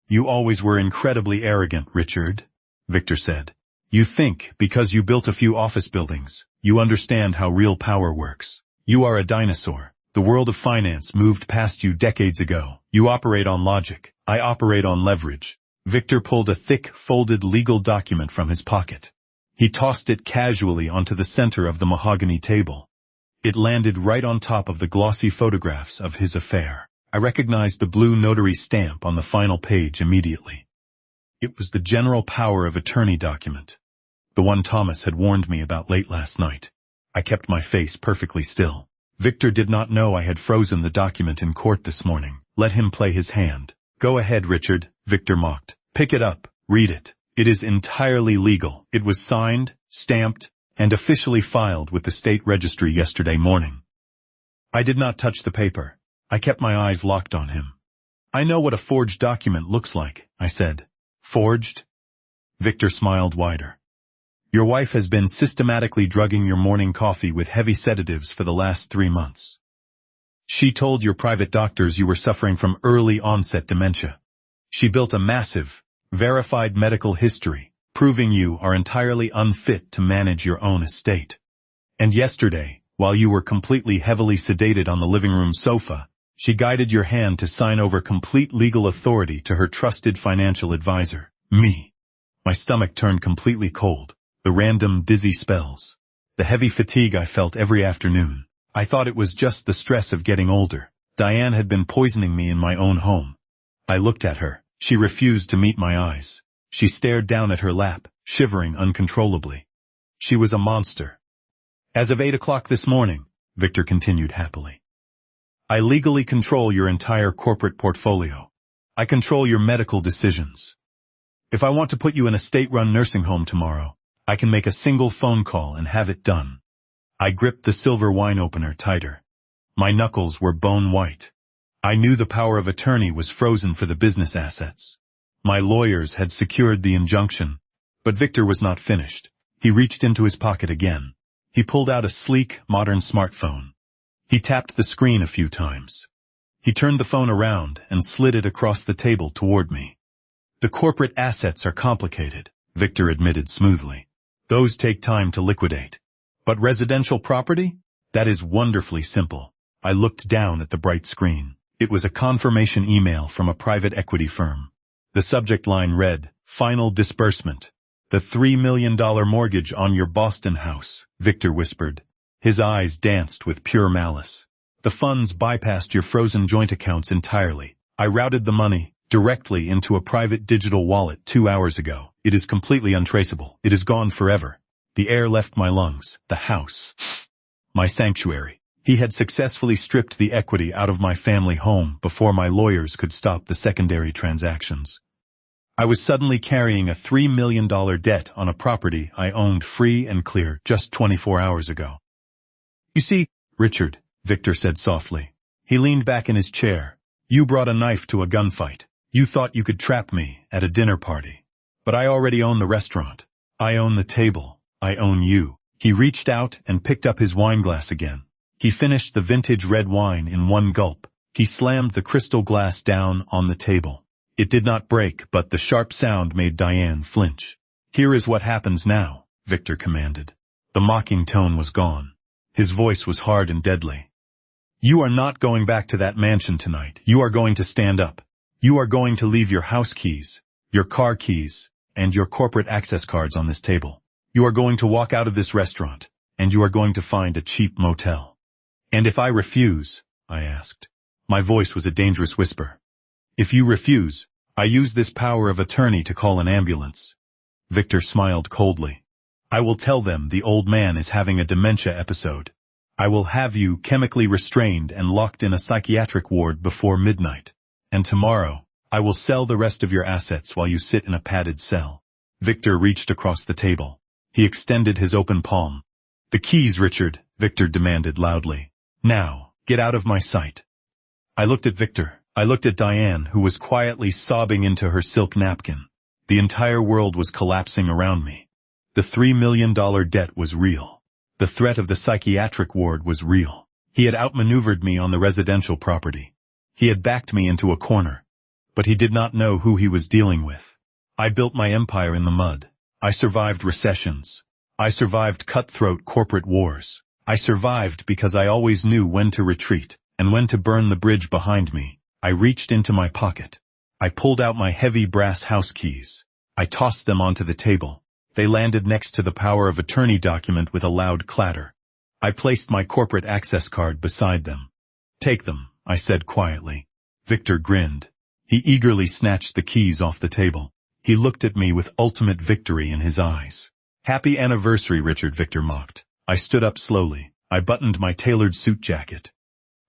You always were incredibly arrogant, Richard, Victor said. You think, because you built a few office buildings, you understand how real power works. You are a dinosaur. The world of finance moved past you decades ago. You operate on logic. I operate on leverage. Victor pulled a thick, folded legal document from his pocket. He tossed it casually onto the center of the mahogany table. It landed right on top of the glossy photographs of his affair. I recognized the blue notary stamp on the final page immediately. It was the General Power of Attorney document. The one Thomas had warned me about late last night. I kept my face perfectly still. Victor did not know I had frozen the document in court this morning. Let him play his hand. Go ahead, Richard, Victor mocked. Pick it up, read it. It is entirely legal. It was signed, stamped, and officially filed with the state registry yesterday morning. I did not touch the paper. I kept my eyes locked on him. I know what a forged document looks like, I said. Forged? Victor smiled wider. Your wife has been systematically drugging your morning coffee with heavy sedatives for the last 3 months. She told your private doctors you were suffering from early onset dementia. She built a massive, verified medical history, proving you are entirely unfit to manage your own estate. And yesterday, while you were completely heavily sedated on the living room sofa, she guided your hand to sign over complete legal authority to her trusted financial advisor, me. My stomach turned completely cold. The random dizzy spells. The heavy fatigue I felt every afternoon. I thought it was just the stress of getting older. Diane had been poisoning me in my own home. I looked at her. She refused to meet my eyes. She stared down at her lap, shivering uncontrollably. She was a monster. As of 8 o'clock this morning, Victor continued happily. I legally control your entire corporate portfolio. I control your medical decisions. If I want to put you in a state-run nursing home tomorrow, I can make a single phone call and have it done. I gripped the silver wine opener tighter. My knuckles were bone white. I knew the power of attorney was frozen for the business assets. My lawyers had secured the injunction, but Victor was not finished. He reached into his pocket again. He pulled out a sleek, modern smartphone. He tapped the screen a few times. He turned the phone around and slid it across the table toward me. The corporate assets are complicated, Victor admitted smoothly. Those take time to liquidate. But residential property? That is wonderfully simple. I looked down at the bright screen. It was a confirmation email from a private equity firm. The subject line read, Final Disbursement. The $3 million mortgage on your Boston house, Victor whispered. His eyes danced with pure malice. The funds bypassed your frozen joint accounts entirely. I routed the money directly into a private digital wallet 2 hours ago. It is completely untraceable. It is gone forever. The air left my lungs, the house, my sanctuary. He had successfully stripped the equity out of my family home before my lawyers could stop the secondary transactions. I was suddenly carrying a $3 million debt on a property I owned free and clear just 24 hours ago. You see, Richard, Victor said softly. He leaned back in his chair. You brought a knife to a gunfight. You thought you could trap me at a dinner party. But I already own the restaurant. I own the table. I own you. He reached out and picked up his wineglass again. He finished the vintage red wine in one gulp. He slammed the crystal glass down on the table. It did not break, but the sharp sound made Diane flinch. Here is what happens now, Victor commanded. The mocking tone was gone. His voice was hard and deadly. You are not going back to that mansion tonight. You are going to stand up. You are going to leave your house keys, your car keys, and your corporate access cards on this table. You are going to walk out of this restaurant, and you are going to find a cheap motel. And if I refuse, I asked. My voice was a dangerous whisper. If you refuse, I use this power of attorney to call an ambulance. Victor smiled coldly. I will tell them the old man is having a dementia episode. I will have you chemically restrained and locked in a psychiatric ward before midnight. And tomorrow, I will sell the rest of your assets while you sit in a padded cell. Victor reached across the table. He extended his open palm. The keys, Richard, Victor demanded loudly. Now, get out of my sight. I looked at Victor. I looked at Diane, who was quietly sobbing into her silk napkin. The entire world was collapsing around me. The $3 million debt was real. The threat of the psychiatric ward was real. He had outmaneuvered me on the residential property. He had backed me into a corner. But he did not know who he was dealing with. I built my empire in the mud. I survived recessions. I survived cutthroat corporate wars. I survived because I always knew when to retreat and when to burn the bridge behind me. I reached into my pocket. I pulled out my heavy brass house keys. I tossed them onto the table. They landed next to the power of attorney document with a loud clatter. I placed my corporate access card beside them. Take them, I said quietly. Victor grinned. He eagerly snatched the keys off the table. He looked at me with ultimate victory in his eyes. Happy anniversary, Richard, Victor mocked. I stood up slowly. I buttoned my tailored suit jacket.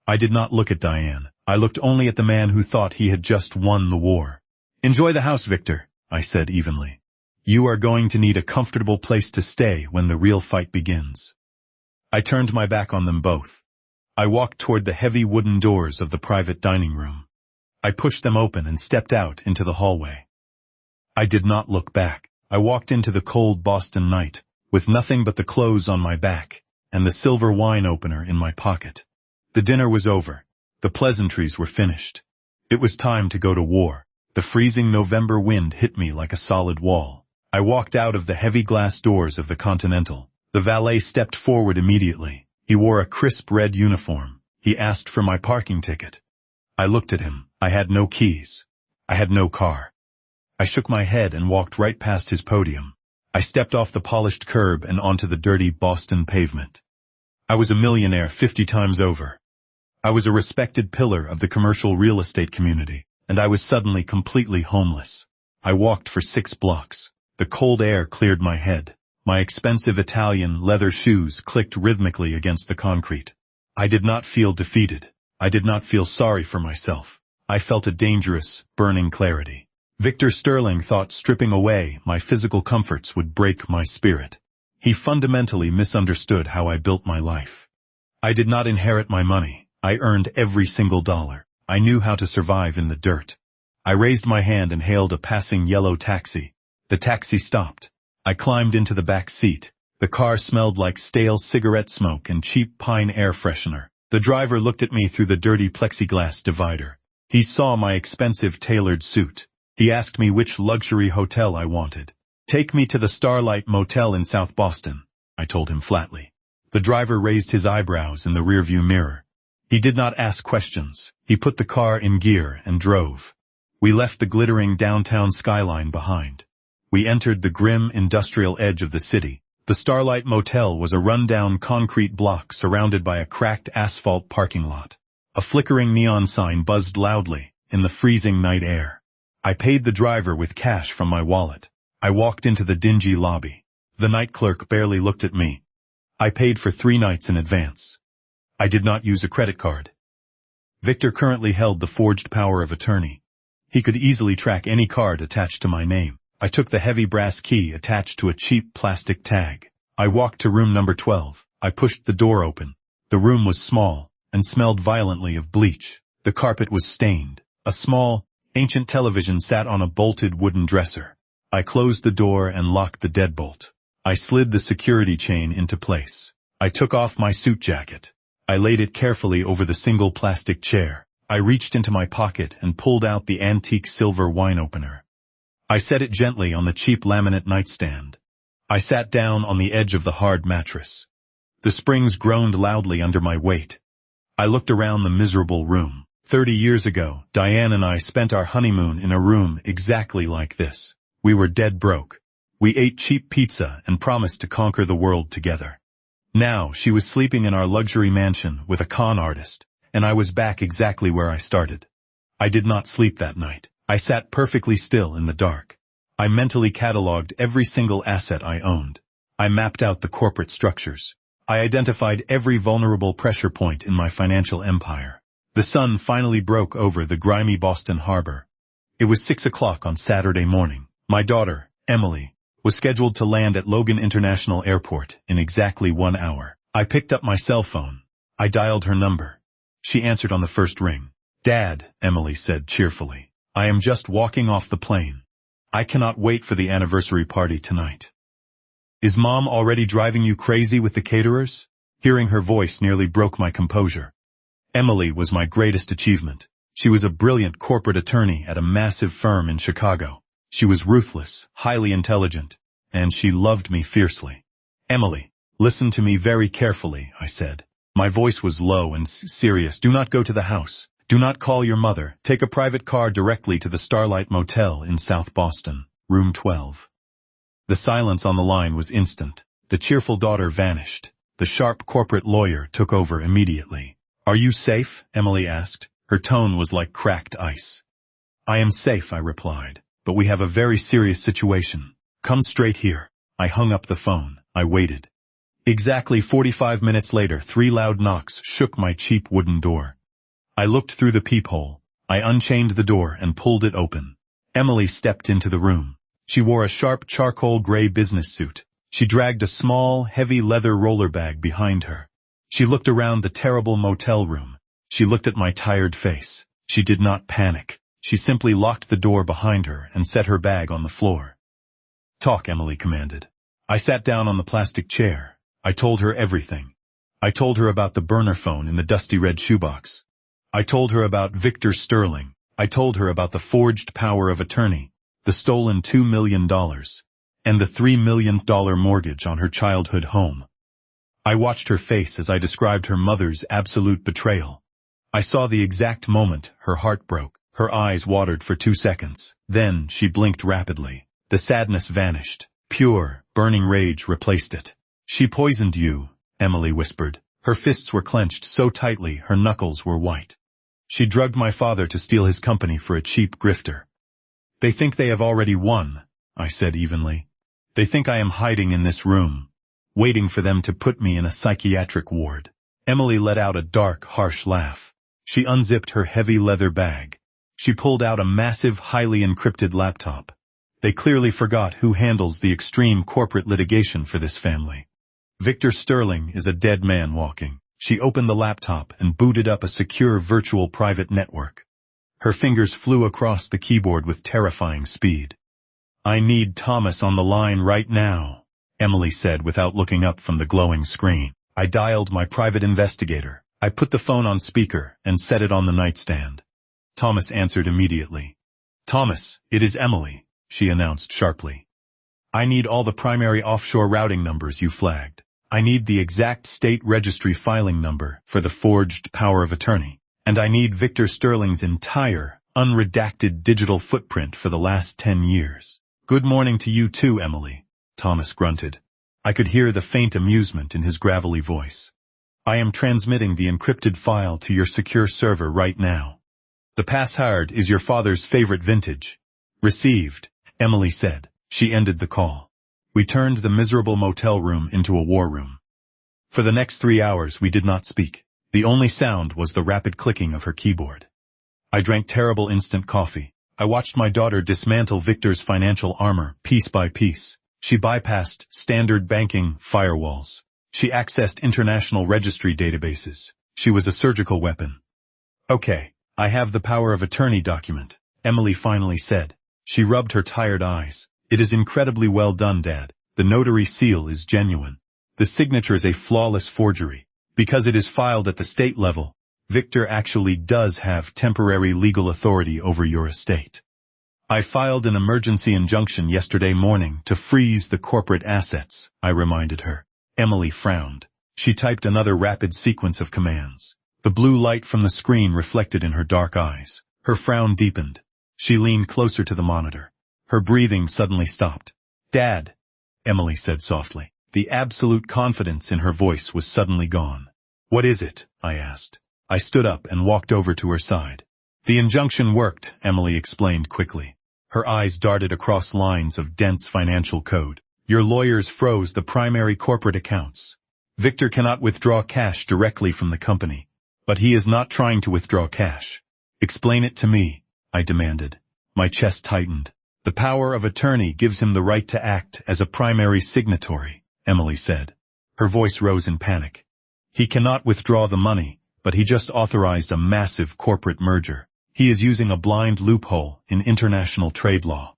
I did not look at Diane. I looked only at the man who thought he had just won the war. Enjoy the house, Victor, I said evenly. You are going to need a comfortable place to stay when the real fight begins. I turned my back on them both. I walked toward the heavy wooden doors of the private dining room. I pushed them open and stepped out into the hallway. I did not look back. I walked into the cold Boston night, with nothing but the clothes on my back, and the silver wine opener in my pocket. The dinner was over. The pleasantries were finished. It was time to go to war. The freezing November wind hit me like a solid wall. I walked out of the heavy glass doors of the Continental. The valet stepped forward immediately. He wore a crisp red uniform. He asked for my parking ticket. I looked at him. I had no keys. I had no car. I shook my head and walked right past his podium. I stepped off the polished curb and onto the dirty Boston pavement. I was a millionaire 50 times over. I was a respected pillar of the commercial real estate community, and I was suddenly completely homeless. I walked for 6 blocks. The cold air cleared my head. My expensive Italian leather shoes clicked rhythmically against the concrete. I did not feel defeated. I did not feel sorry for myself. I felt a dangerous, burning clarity. Victor Sterling thought stripping away my physical comforts would break my spirit. He fundamentally misunderstood how I built my life. I did not inherit my money. I earned every single dollar. I knew how to survive in the dirt. I raised my hand and hailed a passing yellow taxi. The taxi stopped. I climbed into the back seat. The car smelled like stale cigarette smoke and cheap pine air freshener. The driver looked at me through the dirty plexiglass divider. He saw my expensive tailored suit. He asked me which luxury hotel I wanted. Take me to the Starlight Motel in South Boston, I told him flatly. The driver raised his eyebrows in the rearview mirror. He did not ask questions. He put the car in gear and drove. We left the glittering downtown skyline behind. We entered the grim industrial edge of the city. The Starlight Motel was a rundown concrete block surrounded by a cracked asphalt parking lot. A flickering neon sign buzzed loudly in the freezing night air. I paid the driver with cash from my wallet. I walked into the dingy lobby. The night clerk barely looked at me. I paid for 3 nights in advance. I did not use a credit card. Victor currently held the forged power of attorney. He could easily track any card attached to my name. I took the heavy brass key attached to a cheap plastic tag. I walked to room number 12. I pushed the door open. The room was small and smelled violently of bleach. The carpet was stained. A small, ancient television sat on a bolted wooden dresser. I closed the door and locked the deadbolt. I slid the security chain into place. I took off my suit jacket. I laid it carefully over the single plastic chair. I reached into my pocket and pulled out the antique silver wine opener. I set it gently on the cheap laminate nightstand. I sat down on the edge of the hard mattress. The springs groaned loudly under my weight. I looked around the miserable room. 30 years ago, Diane and I spent our honeymoon in a room exactly like this. We were dead broke. We ate cheap pizza and promised to conquer the world together. Now, she was sleeping in our luxury mansion with a con artist, and I was back exactly where I started. I did not sleep that night. I sat perfectly still in the dark. I mentally cataloged every single asset I owned. I mapped out the corporate structures. I identified every vulnerable pressure point in my financial empire. The sun finally broke over the grimy Boston harbor. It was 6 o'clock on Saturday morning. My daughter, Emily, was scheduled to land at Logan International Airport in exactly 1 hour. I picked up my cell phone. I dialed her number. She answered on the first ring. "Dad," Emily said cheerfully, "I am just walking off the plane. I cannot wait for the anniversary party tonight." "Is Mom already driving you crazy with the caterers?" Hearing her voice nearly broke my composure. Emily was my greatest achievement. She was a brilliant corporate attorney at a massive firm in Chicago. She was ruthless, highly intelligent, and she loved me fiercely. "Emily, listen to me very carefully," I said. My voice was low and serious. "Do not go to the house. Do not call your mother. Take a private car directly to the Starlight Motel in South Boston, room 12. The silence on the line was instant. The cheerful daughter vanished. The sharp corporate lawyer took over immediately. "Are you safe?" Emily asked. Her tone was like cracked ice. "I am safe," I replied, "but we have a very serious situation. Come straight here." I hung up the phone. I waited. Exactly 45 minutes later, 3 loud knocks shook my cheap wooden door. I looked through the peephole. I unchained the door and pulled it open. Emily stepped into the room. She wore a sharp charcoal gray business suit. She dragged a small, heavy leather roller bag behind her. She looked around the terrible motel room. She looked at my tired face. She did not panic. She simply locked the door behind her and set her bag on the floor. "Talk," Emily commanded. I sat down on the plastic chair. I told her everything. I told her about the burner phone in the dusty red shoebox. I told her about Victor Sterling. I told her about the forged power of attorney, the stolen $2 million, and the $3 million mortgage on her childhood home. I watched her face as I described her mother's absolute betrayal. I saw the exact moment her heart broke. Her eyes watered for 2 seconds. Then she blinked rapidly. The sadness vanished. Pure, burning rage replaced it. "She poisoned you," Emily whispered. Her fists were clenched so tightly her knuckles were white. "She drugged my father to steal his company for a cheap grifter." "They think they have already won," I said evenly. "They think I am hiding in this room, waiting for them to put me in a psychiatric ward." Emily let out a dark, harsh laugh. She unzipped her heavy leather bag. She pulled out a massive, highly encrypted laptop. "They clearly forgot who handles the extreme corporate litigation for this family. Victor Sterling is a dead man walking." She opened the laptop and booted up a secure virtual private network. Her fingers flew across the keyboard with terrifying speed. "I need Thomas on the line right now," Emily said without looking up from the glowing screen. I dialed my private investigator. I put the phone on speaker and set it on the nightstand. Thomas answered immediately. "Thomas, it is Emily," she announced sharply. "I need all the primary offshore routing numbers you flagged. I need the exact state registry filing number for the forged power of attorney. And I need Victor Sterling's entire, unredacted digital footprint for the last 10 years. "Good morning to you too, Emily," Thomas grunted. I could hear the faint amusement in his gravelly voice. "I am transmitting the encrypted file to your secure server right now. The password is your father's favorite vintage." "Received," Emily said. She ended the call. We turned the miserable motel room into a war room. For the next 3 hours we did not speak. The only sound was the rapid clicking of her keyboard. I drank terrible instant coffee. I watched my daughter dismantle Victor's financial armor piece by piece. She bypassed standard banking firewalls. She accessed international registry databases. She was a surgical weapon. "Okay, I have the power of attorney document," Emily finally said. She rubbed her tired eyes. "It is incredibly well done, Dad. The notary seal is genuine. The signature is a flawless forgery. Because it is filed at the state level, Victor actually does have temporary legal authority over your estate. I filed an emergency injunction yesterday morning to freeze the corporate assets," I reminded her. Emily frowned. She typed another rapid sequence of commands. The blue light from the screen reflected in her dark eyes. Her frown deepened. She leaned closer to the monitor. Her breathing suddenly stopped. "Dad," Emily said softly. The absolute confidence in her voice was suddenly gone. "What is it?" I asked. I stood up and walked over to her side. "The injunction worked," Emily explained quickly. Her eyes darted across lines of dense financial code. "Your lawyers froze the primary corporate accounts. Victor cannot withdraw cash directly from the company. But he is not trying to withdraw cash." "Explain it to me," I demanded. My chest tightened. "The power of attorney gives him the right to act as a primary signatory," Emily said. Her voice rose in panic. "He cannot withdraw the money, but he just authorized a massive corporate merger. He is using a blind loophole in international trade law."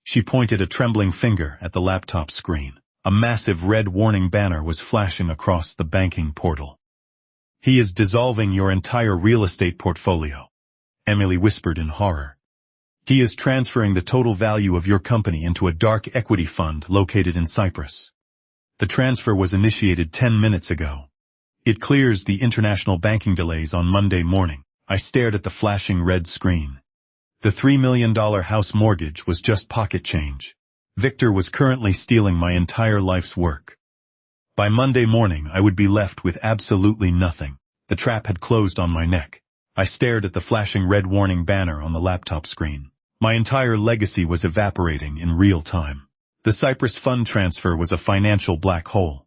She pointed a trembling finger at the laptop screen. A massive red warning banner was flashing across the banking portal. "He is dissolving your entire real estate portfolio," Emily whispered in horror. "He is transferring the total value of your company into a dark equity fund located in Cyprus. The transfer was initiated 10 minutes ago. It clears the international banking delays on Monday morning." I stared at the flashing red screen. The $3 million house mortgage was just pocket change. Victor was currently stealing my entire life's work. By Monday morning I would be left with absolutely nothing. The trap had closed on my neck. I stared at the flashing red warning banner on the laptop screen. My entire legacy was evaporating in real time. The Cyprus fund transfer was a financial black hole.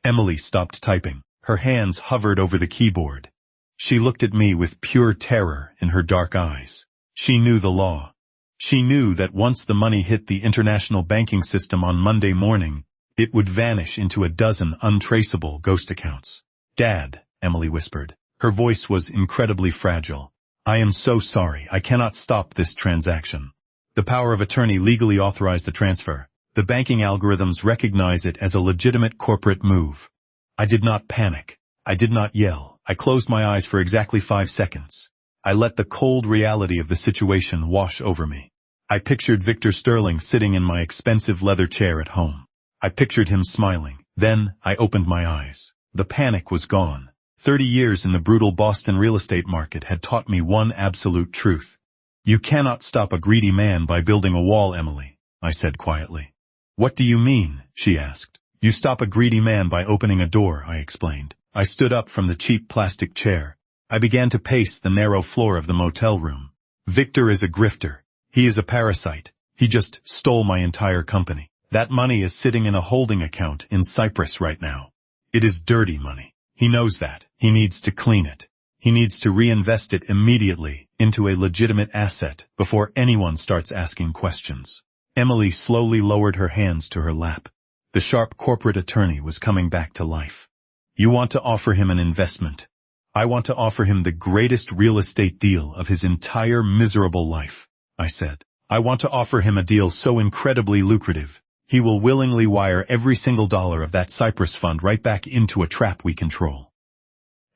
Emily stopped typing. Her hands hovered over the keyboard. She looked at me with pure terror in her dark eyes. She knew the law. She knew that once the money hit the international banking system on Monday morning, it would vanish into a dozen untraceable ghost accounts. "Dad," Emily whispered. Her voice was incredibly fragile. "I am so sorry. I cannot stop this transaction. The power of attorney legally authorized the transfer. The banking algorithms recognize it as a legitimate corporate move." I did not panic. I did not yell. I closed my eyes for exactly 5 seconds. I let the cold reality of the situation wash over me. I pictured Victor Sterling sitting in my expensive leather chair at home. I pictured him smiling. Then I opened my eyes. The panic was gone. 30 years in the brutal Boston real estate market had taught me one absolute truth. "You cannot stop a greedy man by building a wall, Emily," I said quietly. "What do you mean?" she asked. "You stop a greedy man by opening a door," I explained. I stood up from the cheap plastic chair. I began to pace the narrow floor of the motel room. "Victor is a grifter. He is a parasite. He just stole my entire company. That money is sitting in a holding account in Cyprus right now. It is dirty money. He knows that. He needs to clean it. He needs to reinvest it immediately into a legitimate asset before anyone starts asking questions." Emily slowly lowered her hands to her lap. The sharp corporate attorney was coming back to life. "You want to offer him an investment. I want to offer him the greatest real estate deal of his entire miserable life," I said. "I want to offer him a deal so incredibly lucrative, he will willingly wire every single dollar of that Cyprus fund right back into a trap we control."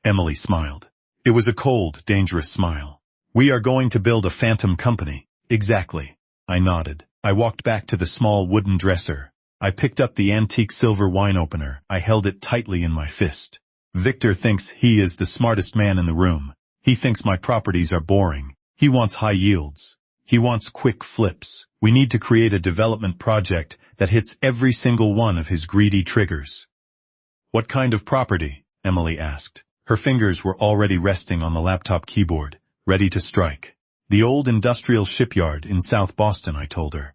Emily smiled. It was a cold, dangerous smile. "We are going to build a phantom company." "Exactly." I nodded. I walked back to the small wooden dresser. I picked up the antique silver wine opener. I held it tightly in my fist. "Victor thinks he is the smartest man in the room. He thinks my properties are boring. He wants high yields. He wants quick flips. We need to create a development project that hits every single one of his greedy triggers." "What kind of property?" Emily asked. Her fingers were already resting on the laptop keyboard, ready to strike. "The old industrial shipyard in South Boston," I told her.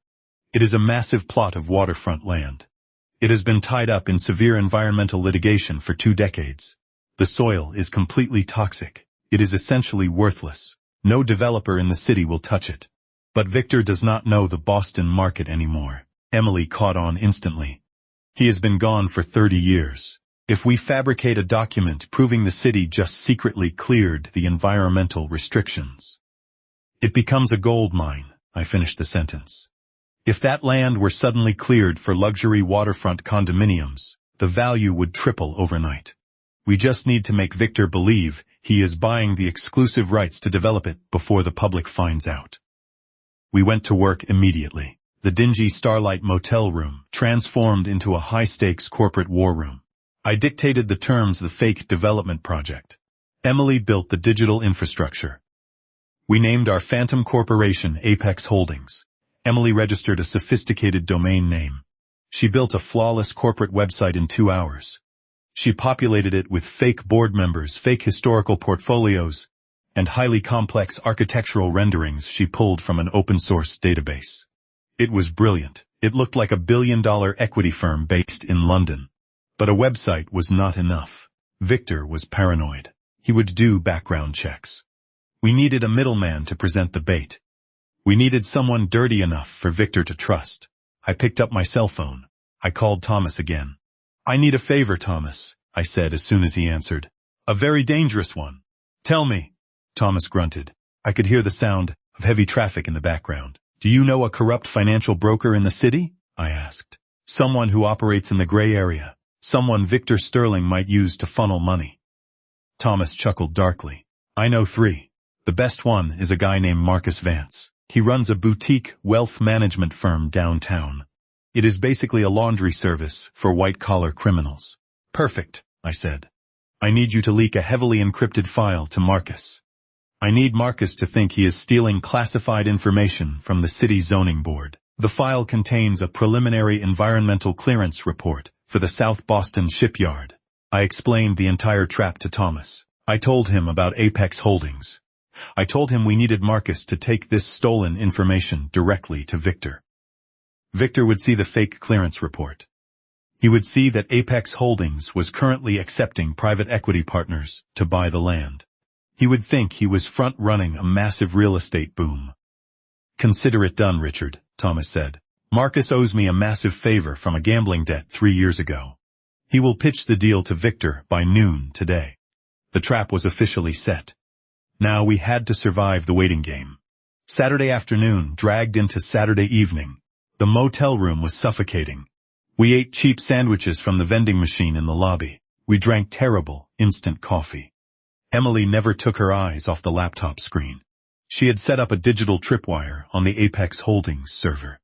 "It is a massive plot of waterfront land. It has been tied up in severe environmental litigation for 2 decades. The soil is completely toxic. It is essentially worthless. No developer in the city will touch it. But Victor does not know the Boston market anymore." Emily caught on instantly. "He has been gone for 30 years. If we fabricate a document proving the city just secretly cleared the environmental restrictions, it becomes a gold mine," I finished the sentence. "If that land were suddenly cleared for luxury waterfront condominiums, the value would triple overnight. We just need to make Victor believe he is buying the exclusive rights to develop it before the public finds out." We went to work immediately. The dingy Starlight motel room transformed into a high-stakes corporate war room. I dictated the terms of the fake development project. Emily built the digital infrastructure. We named our phantom corporation Apex Holdings. Emily registered a sophisticated domain name. She built a flawless corporate website in 2 hours. She populated it with fake board members, fake historical portfolios, and highly complex architectural renderings she pulled from an open-source database. It was brilliant. It looked like a billion-dollar equity firm based in London. But a website was not enough. Victor was paranoid. He would do background checks. We needed a middleman to present the bait. We needed someone dirty enough for Victor to trust. I picked up my cell phone. I called Thomas again. "I need a favor, Thomas," I said as soon as he answered. "A very dangerous one." "Tell me." Thomas grunted. I could hear the sound of heavy traffic in the background. "Do you know a corrupt financial broker in the city?" I asked. "Someone who operates in the gray area. Someone Victor Sterling might use to funnel money." Thomas chuckled darkly. "I know 3. The best one is a guy named Marcus Vance. He runs a boutique wealth management firm downtown. It is basically a laundry service for white-collar criminals." "Perfect," I said. "I need you to leak a heavily encrypted file to Marcus. I need Marcus to think he is stealing classified information from the city zoning board. The file contains a preliminary environmental clearance report for the South Boston shipyard." I explained the entire trap to Thomas. I told him about Apex Holdings. I told him we needed Marcus to take this stolen information directly to Victor. Victor would see the fake clearance report. He would see that Apex Holdings was currently accepting private equity partners to buy the land. He would think he was front-running a massive real estate boom. "Consider it done, Richard," Thomas said. "Marcus owes me a massive favor from a gambling debt 3 years ago. He will pitch the deal to Victor by noon today." The trap was officially set. Now we had to survive the waiting game. Saturday afternoon dragged into Saturday evening. The motel room was suffocating. We ate cheap sandwiches from the vending machine in the lobby. We drank terrible, instant coffee. Emily never took her eyes off the laptop screen. She had set up a digital tripwire on the Apex Holdings server.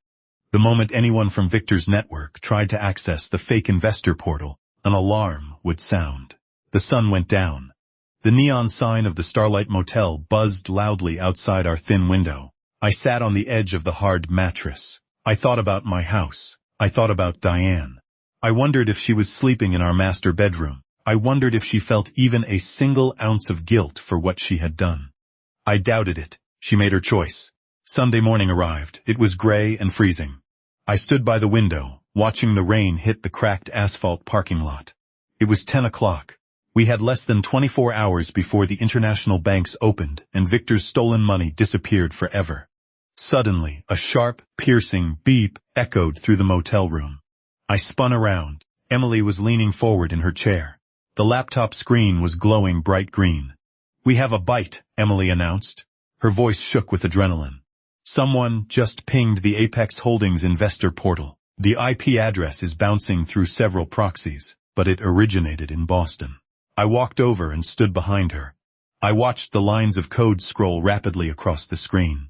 The moment anyone from Victor's network tried to access the fake investor portal, an alarm would sound. The sun went down. The neon sign of the Starlight Motel buzzed loudly outside our thin window. I sat on the edge of the hard mattress. I thought about my house. I thought about Diane. I wondered if she was sleeping in our master bedroom. I wondered if she felt even a single ounce of guilt for what she had done. I doubted it. She made her choice. Sunday morning arrived. It was gray and freezing. I stood by the window, watching the rain hit the cracked asphalt parking lot. It was 10 o'clock. We had less than 24 hours before the international banks opened and Victor's stolen money disappeared forever. Suddenly, a sharp, piercing beep echoed through the motel room. I spun around. Emily was leaning forward in her chair. The laptop screen was glowing bright green. "We have a bite," Emily announced. Her voice shook with adrenaline. "Someone just pinged the Apex Holdings investor portal. The IP address is bouncing through several proxies, but it originated in Boston." I walked over and stood behind her. I watched the lines of code scroll rapidly across the screen.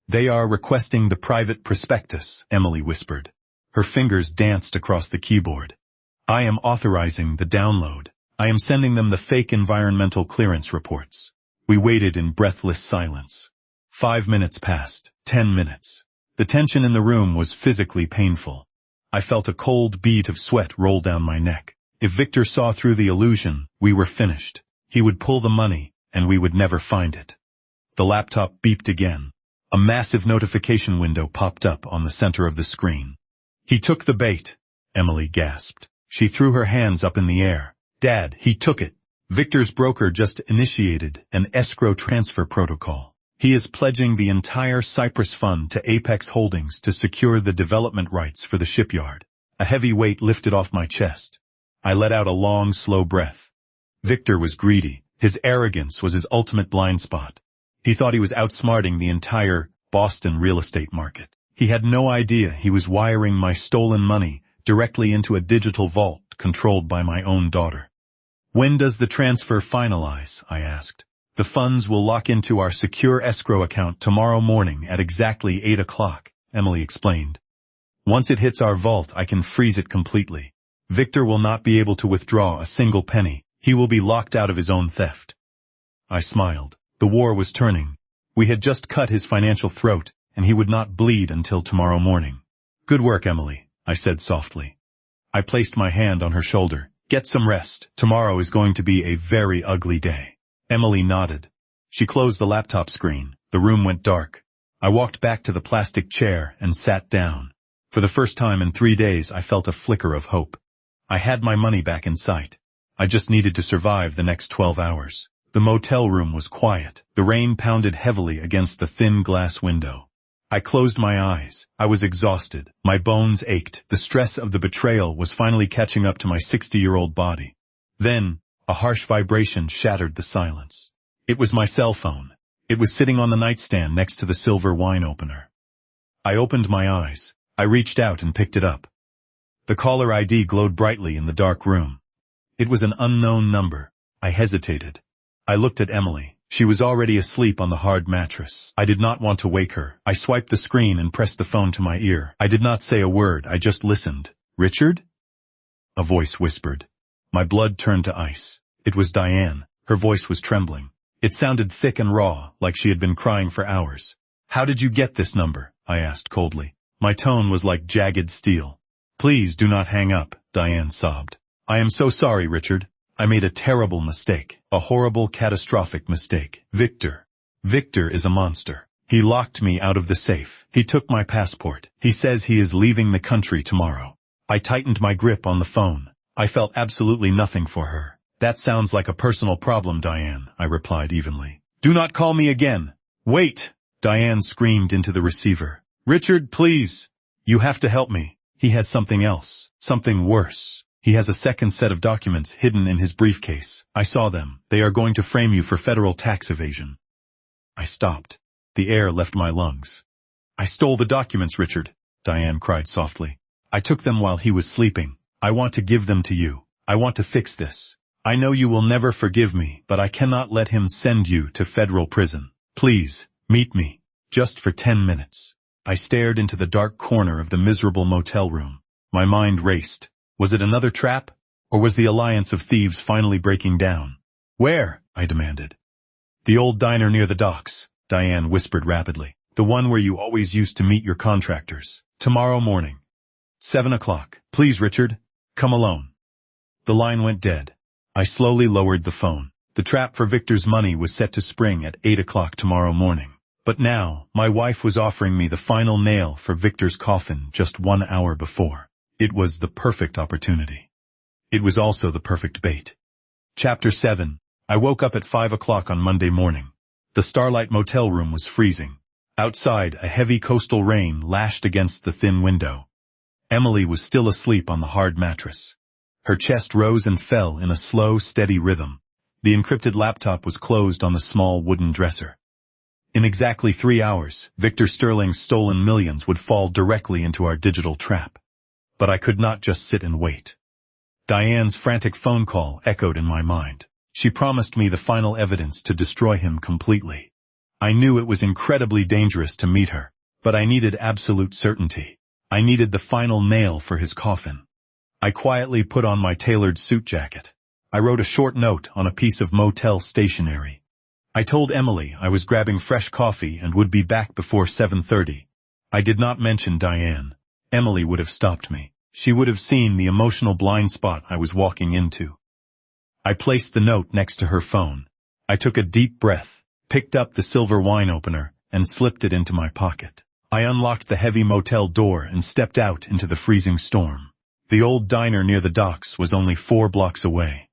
"They are requesting the private prospectus," Emily whispered. Her fingers danced across the keyboard. "I am authorizing the download. I am sending them the fake environmental clearance reports." We waited in breathless silence. 5 minutes passed, 10 minutes. The tension in the room was physically painful. I felt a cold bead of sweat roll down my neck. If Victor saw through the illusion, we were finished. He would pull the money, and we would never find it. The laptop beeped again. A massive notification window popped up on the center of the screen. "He took the bait," Emily gasped. She threw her hands up in the air. "Dad, he took it. Victor's broker just initiated an escrow transfer protocol. He is pledging the entire Cyprus fund to Apex Holdings to secure the development rights for the shipyard." A heavy weight lifted off my chest. I let out a long, slow breath. Victor was greedy. His arrogance was his ultimate blind spot. He thought he was outsmarting the entire Boston real estate market. He had no idea he was wiring my stolen money directly into a digital vault controlled by my own daughter. "When does the transfer finalize?" I asked. "The funds will lock into our secure escrow account tomorrow morning at exactly 8 o'clock, Emily explained. "Once it hits our vault, I can freeze it completely. Victor will not be able to withdraw a single penny. He will be locked out of his own theft." I smiled. The war was turning. We had just cut his financial throat, and he would not bleed until tomorrow morning. Good work, Emily, I said softly. I placed my hand on her shoulder. Get some rest. Tomorrow is going to be a very ugly day. Emily nodded. She closed the laptop screen. The room went dark. I walked back to the plastic chair and sat down. For the first time in 3 days, I felt a flicker of hope. I had my money back in sight. I just needed to survive the next 12 hours. The motel room was quiet. The rain pounded heavily against the thin glass window. I closed my eyes. I was exhausted. My bones ached. The stress of the betrayal was finally catching up to my 60-year-old body. Then, a harsh vibration shattered the silence. It was my cell phone. It was sitting on the nightstand next to the silver wine opener. I opened my eyes. I reached out and picked it up. The caller ID glowed brightly in the dark room. It was an unknown number. I hesitated. I looked at Emily. She was already asleep on the hard mattress. I did not want to wake her. I swiped the screen and pressed the phone to my ear. I did not say a word. I just listened. Richard? A voice whispered. My blood turned to ice. It was Diane. Her voice was trembling. It sounded thick and raw, like she had been crying for hours. How did you get this number? I asked coldly. My tone was like jagged steel. Please do not hang up, Diane sobbed. I am so sorry, Richard. I made a terrible mistake. A horrible, catastrophic mistake. Victor is a monster. He locked me out of the safe. He took my passport. He says he is leaving the country tomorrow. I tightened my grip on the phone. I felt absolutely nothing for her. That sounds like a personal problem, Diane, I replied evenly. Do not call me again. Wait! Diane screamed into the receiver. Richard, please. You have to help me. He has something else. Something worse. He has a second set of documents hidden in his briefcase. I saw them. They are going to frame you for federal tax evasion. I stopped. The air left my lungs. I stole the documents, Richard, Diane cried softly. I took them while he was sleeping. I want to give them to you. I want to fix this. I know you will never forgive me, but I cannot let him send you to federal prison. Please, meet me. Just for 10 minutes. I stared into the dark corner of the miserable motel room. My mind raced. Was it another trap? Or was the alliance of thieves finally breaking down? Where? I demanded. The old diner near the docks, Diane whispered rapidly. The one where you always used to meet your contractors. Tomorrow morning. 7 o'clock. Please, Richard. Come alone. The line went dead. I slowly lowered the phone. The trap for Victor's money was set to spring at 8 o'clock tomorrow morning. But now, my wife was offering me the final nail for Victor's coffin just 1 hour before. It was the perfect opportunity. It was also the perfect bait. Chapter 7. I woke up at 5 o'clock on Monday morning. The Starlight motel room was freezing. Outside, a heavy coastal rain lashed against the thin window. Emily was still asleep on the hard mattress. Her chest rose and fell in a slow, steady rhythm. The encrypted laptop was closed on the small wooden dresser. In exactly 3 hours, Victor Sterling's stolen millions would fall directly into our digital trap. But I could not just sit and wait. Diane's frantic phone call echoed in my mind. She promised me the final evidence to destroy him completely. I knew it was incredibly dangerous to meet her, but I needed absolute certainty. I needed the final nail for his coffin. I quietly put on my tailored suit jacket. I wrote a short note on a piece of motel stationery. I told Emily I was grabbing fresh coffee and would be back before 7:30. I did not mention Diane. Emily would have stopped me. She would have seen the emotional blind spot I was walking into. I placed the note next to her phone. I took a deep breath, picked up the silver wine opener, and slipped it into my pocket. I unlocked the heavy motel door and stepped out into the freezing storm. The old diner near the docks was only 4 blocks away.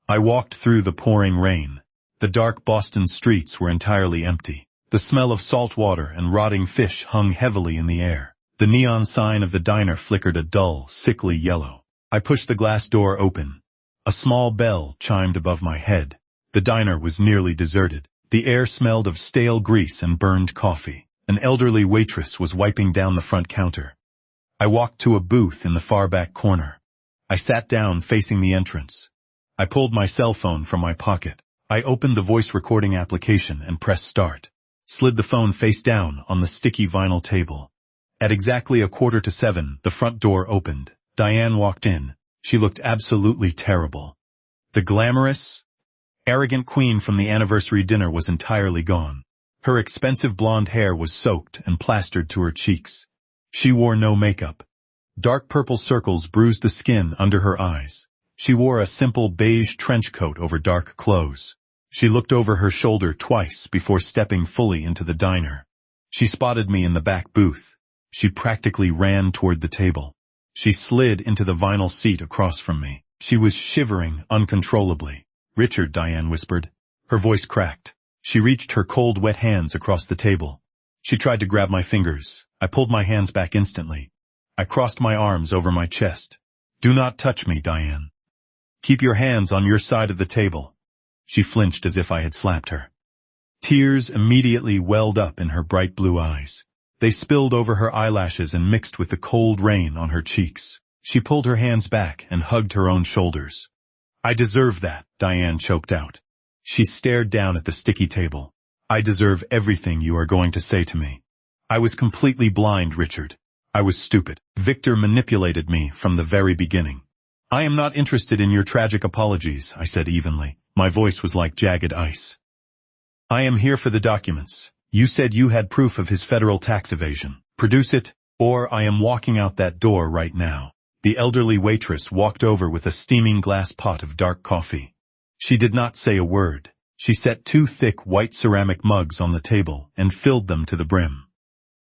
I walked through the pouring rain. The dark Boston streets were entirely empty. The smell of salt water and rotting fish hung heavily in the air. The neon sign of the diner flickered a dull, sickly yellow. I pushed the glass door open. A small bell chimed above my head. The diner was nearly deserted. The air smelled of stale grease and burned coffee. An elderly waitress was wiping down the front counter. I walked to a booth in the far back corner. I sat down facing the entrance. I pulled my cell phone from my pocket. I opened the voice recording application and pressed start. Slid the phone face down on the sticky vinyl table. At exactly 6:45, the front door opened. Diane walked in. She looked absolutely terrible. The glamorous, arrogant queen from the anniversary dinner was entirely gone. Her expensive blonde hair was soaked and plastered to her cheeks. She wore no makeup. Dark purple circles bruised the skin under her eyes. She wore a simple beige trench coat over dark clothes. She looked over her shoulder twice before stepping fully into the diner. She spotted me in the back booth. She practically ran toward the table. She slid into the vinyl seat across from me. She was shivering uncontrollably. "Richard," Diane whispered. Her voice cracked. She reached her cold, wet hands across the table. She tried to grab my fingers. I pulled my hands back instantly. I crossed my arms over my chest. "Do not touch me, Diane. Keep your hands on your side of the table." She flinched as if I had slapped her. Tears immediately welled up in her bright blue eyes. They spilled over her eyelashes and mixed with the cold rain on her cheeks. She pulled her hands back and hugged her own shoulders. "I deserve that," Diane choked out. She stared down at the sticky table. "I deserve everything you are going to say to me. I was completely blind, Richard. I was stupid. Victor manipulated me from the very beginning." "I am not interested in your tragic apologies," I said evenly. My voice was like jagged ice. "I am here for the documents. You said you had proof of his federal tax evasion. Produce it, or I am walking out that door right now." The elderly waitress walked over with a steaming glass pot of dark coffee. She did not say a word. She set 2 thick white ceramic mugs on the table and filled them to the brim.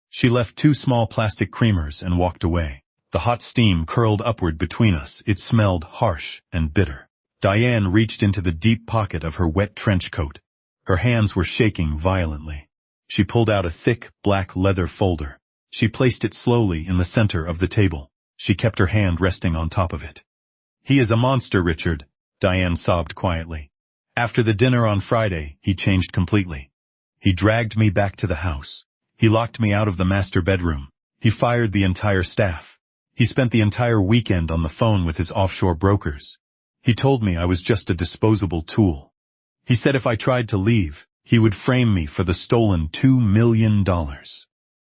She left 2 small plastic creamers and walked away. The hot steam curled upward between us. It smelled harsh and bitter. Diane reached into the deep pocket of her wet trench coat. Her hands were shaking violently. She pulled out a thick, black leather folder. She placed it slowly in the center of the table. She kept her hand resting on top of it. "He is a monster, Richard," Diane sobbed quietly. "After the dinner on Friday, he changed completely. He dragged me back to the house. He locked me out of the master bedroom. He fired the entire staff. He spent the entire weekend on the phone with his offshore brokers. He told me I was just a disposable tool. He said if I tried to leave, he would frame me for the stolen $2 million.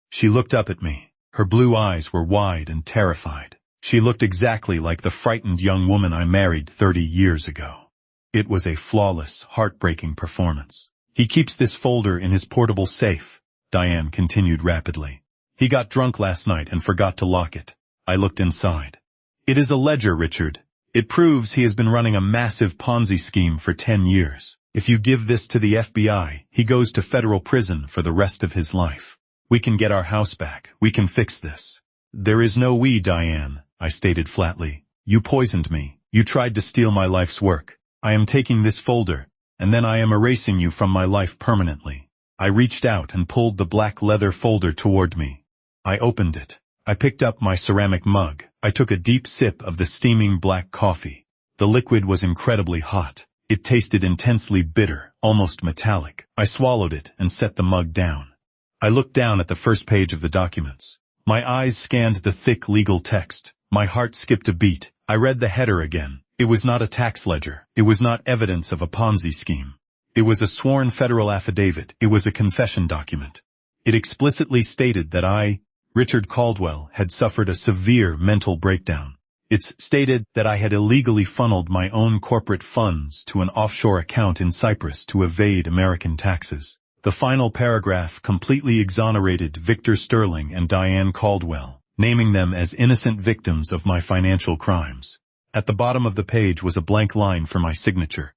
She looked up at me. Her blue eyes were wide and terrified. She looked exactly like the frightened young woman I married 30 years ago. It was a flawless, heartbreaking performance. "He keeps this folder in his portable safe," Diane continued rapidly. "He got drunk last night and forgot to lock it." I looked inside. "It is a ledger, Richard. It proves he has been running a massive Ponzi scheme for 10 years. If you give this to the FBI, he goes to federal prison for the rest of his life. We can get our house back. We can fix this." "There is no we, Diane," I stated flatly. "You poisoned me. You tried to steal my life's work. I am taking this folder, and then I am erasing you from my life permanently." I reached out and pulled the black leather folder toward me. I opened it. I picked up my ceramic mug. I took a deep sip of the steaming black coffee. The liquid was incredibly hot. It tasted intensely bitter, almost metallic. I swallowed it and set the mug down. I looked down at the first page of the documents. My eyes scanned the thick legal text. My heart skipped a beat. I read the header again. It was not a tax ledger. It was not evidence of a Ponzi scheme. It was a sworn federal affidavit. It was a confession document. It explicitly stated that I, Richard Caldwell, had suffered a severe mental breakdown. It stated that I had illegally funneled my own corporate funds to an offshore account in Cyprus to evade American taxes. The final paragraph completely exonerated Victor Sterling and Diane Caldwell, naming them as innocent victims of my financial crimes. At the bottom of the page was a blank line for my signature.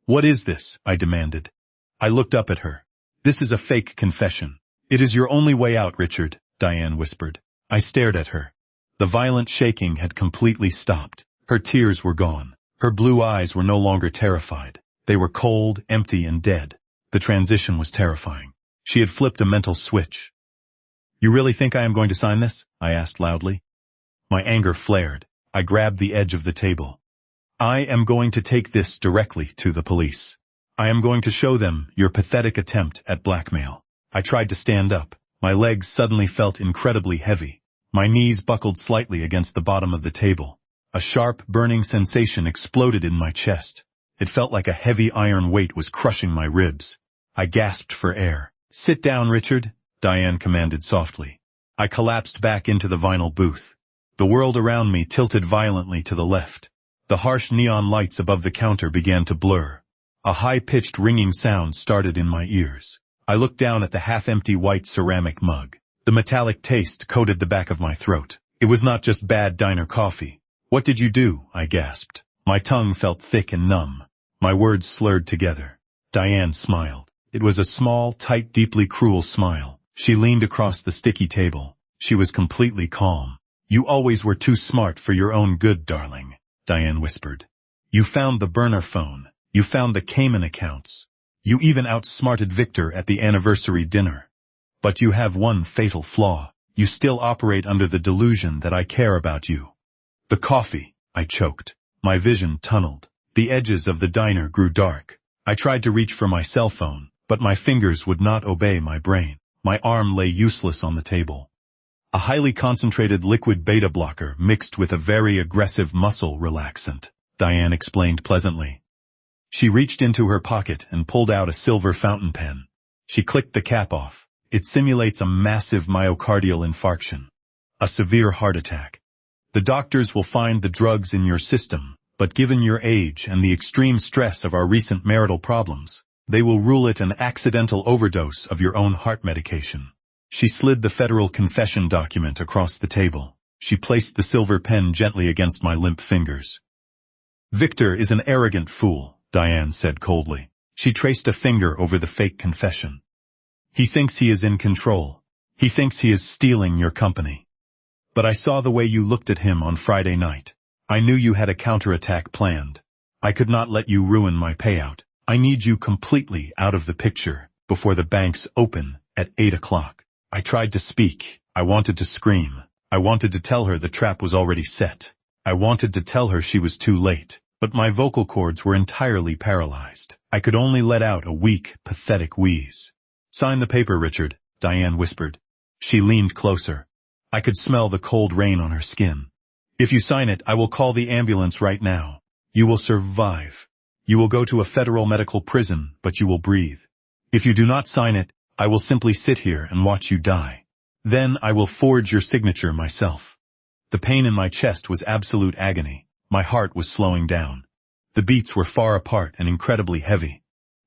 "What is this?" I demanded. I looked up at her. "This is a fake confession." "It is your only way out, Richard," Diane whispered. I stared at her. The violent shaking had completely stopped. Her tears were gone. Her blue eyes were no longer terrified. They were cold, empty, and dead. The transition was terrifying. She had flipped a mental switch. "You really think I am going to sign this?" I asked loudly. My anger flared. I grabbed the edge of the table. "I am going to take this directly to the police. I am going to show them your pathetic attempt at blackmail." I tried to stand up. My legs suddenly felt incredibly heavy. My knees buckled slightly against the bottom of the table. A sharp, burning sensation exploded in my chest. It felt like a heavy iron weight was crushing my ribs. I gasped for air. "Sit down, Richard," Diane commanded softly. I collapsed back into the vinyl booth. The world around me tilted violently to the left. The harsh neon lights above the counter began to blur. A high-pitched ringing sound started in my ears. I looked down at the half-empty white ceramic mug. The metallic taste coated the back of my throat. It was not just bad diner coffee. "What did you do?" I gasped. My tongue felt thick and numb. My words slurred together. Diane smiled. It was a small, tight, deeply cruel smile. She leaned across the sticky table. She was completely calm. "You always were too smart for your own good, darling," Diane whispered. "You found the burner phone. You found the Cayman accounts. You even outsmarted Victor at the anniversary dinner. But you have one fatal flaw. You still operate under the delusion that I care about you." "The coffee," I choked. My vision tunneled. The edges of the diner grew dark. I tried to reach for my cell phone, but my fingers would not obey my brain. My arm lay useless on the table. A highly concentrated liquid beta blocker mixed with a very aggressive muscle relaxant, Diane explained pleasantly. She reached into her pocket and pulled out a silver fountain pen. She clicked the cap off. "It simulates a massive myocardial infarction, a severe heart attack. The doctors will find the drugs in your system, but given your age and the extreme stress of our recent marital problems, they will rule it an accidental overdose of your own heart medication." She slid the federal confession document across the table. She placed the silver pen gently against my limp fingers. "Victor is an arrogant fool," Diane said coldly. She traced a finger over the fake confession. "He thinks he is in control. He thinks he is stealing your company. But I saw the way you looked at him on Friday night. I knew you had a counterattack planned. I could not let you ruin my payout. I need you completely out of the picture before the banks open at 8 o'clock. I tried to speak. I wanted to scream. I wanted to tell her the trap was already set. I wanted to tell her she was too late, but my vocal cords were entirely paralyzed. I could only let out a weak, pathetic wheeze. "Sign the paper, Richard," Diane whispered. She leaned closer. I could smell the cold rain on her skin. "If you sign it, I will call the ambulance right now. You will survive. You will go to a federal medical prison, but you will breathe. If you do not sign it, I will simply sit here and watch you die. Then I will forge your signature myself." The pain in my chest was absolute agony. My heart was slowing down. The beats were far apart and incredibly heavy.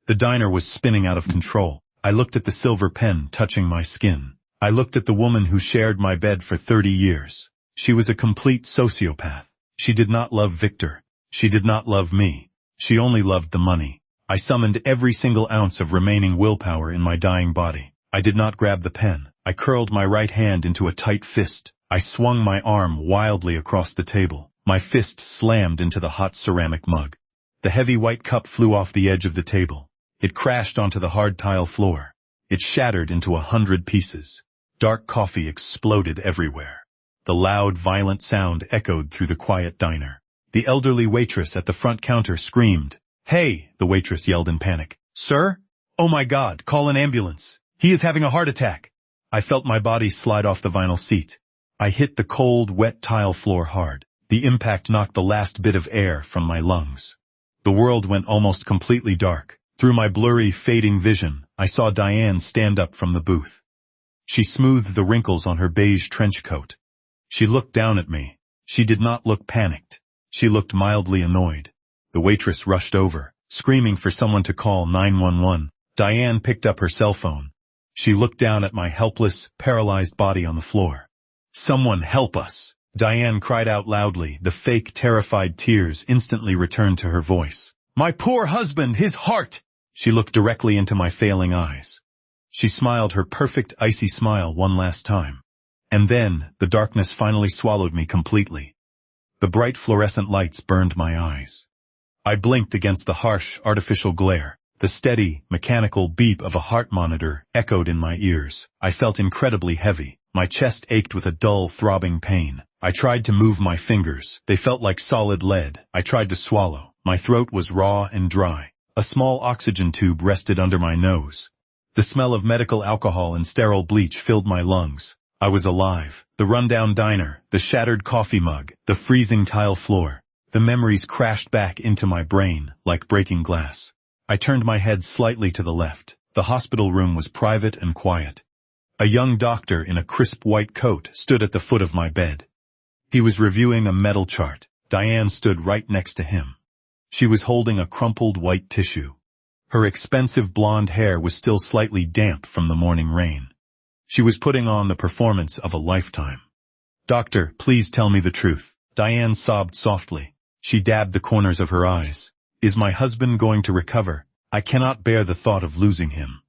The diner was spinning out of control. I looked at the silver pen touching my skin. I looked at the woman who shared my bed for 30 years. She was a complete sociopath. She did not love Victor. She did not love me. She only loved the money. I summoned every single ounce of remaining willpower in my dying body. I did not grab the pen. I curled my right hand into a tight fist. I swung my arm wildly across the table. My fist slammed into the hot ceramic mug. The heavy white cup flew off the edge of the table. It crashed onto the hard tile floor. It shattered into 100 pieces. Dark coffee exploded everywhere. The loud, violent sound echoed through the quiet diner. The elderly waitress at the front counter screamed. "Hey!" the waitress yelled in panic. "Sir? Oh my God, call an ambulance. He is having a heart attack." I felt my body slide off the vinyl seat. I hit the cold, wet tile floor hard. The impact knocked the last bit of air from my lungs. The world went almost completely dark. Through my blurry, fading vision, I saw Diane stand up from the booth. She smoothed the wrinkles on her beige trench coat. She looked down at me. She did not look panicked. She looked mildly annoyed. The waitress rushed over, screaming for someone to call 911. Diane picked up her cell phone. She looked down at my helpless, paralyzed body on the floor. "Someone help us!" Diane cried out loudly. The fake, terrified tears instantly returned to her voice. "My poor husband, his heart!" She looked directly into my failing eyes. She smiled her perfect, icy smile one last time. And then, the darkness finally swallowed me completely. The bright fluorescent lights burned my eyes. I blinked against the harsh, artificial glare. The steady, mechanical beep of a heart monitor echoed in my ears. I felt incredibly heavy. My chest ached with a dull, throbbing pain. I tried to move my fingers. They felt like solid lead. I tried to swallow. My throat was raw and dry. A small oxygen tube rested under my nose. The smell of medical alcohol and sterile bleach filled my lungs. I was alive. The rundown diner, the shattered coffee mug, the freezing tile floor. The memories crashed back into my brain like breaking glass. I turned my head slightly to the left. The hospital room was private and quiet. A young doctor in a crisp white coat stood at the foot of my bed. He was reviewing a metal chart. Diane stood right next to him. She was holding a crumpled white tissue. Her expensive blonde hair was still slightly damp from the morning rain. She was putting on the performance of a lifetime. "Doctor, please tell me the truth." Diane sobbed softly. She dabbed the corners of her eyes. "Is my husband going to recover? I cannot bear the thought of losing him."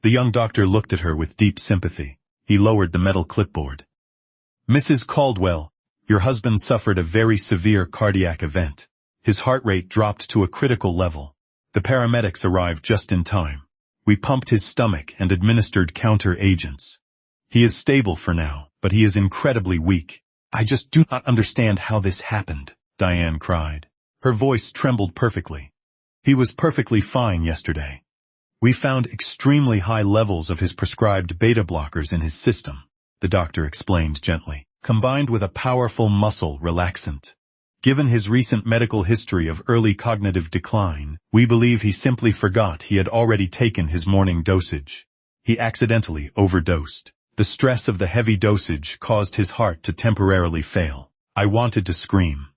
The young doctor looked at her with deep sympathy. He lowered the metal clipboard. "Mrs. Caldwell, your husband suffered a very severe cardiac event. His heart rate dropped to a critical level. The paramedics arrived just in time. We pumped his stomach and administered counter-agents. He is stable for now, but he is incredibly weak. I just do not understand how this happened," Diane cried. Her voice trembled perfectly. "He was perfectly fine yesterday. We found extremely high levels of his prescribed beta blockers in his system," the doctor explained gently, "combined with a powerful muscle relaxant. Given his recent medical history of early cognitive decline, we believe he simply forgot he had already taken his morning dosage. He accidentally overdosed. The stress of the heavy dosage caused his heart to temporarily fail. I wanted to scream.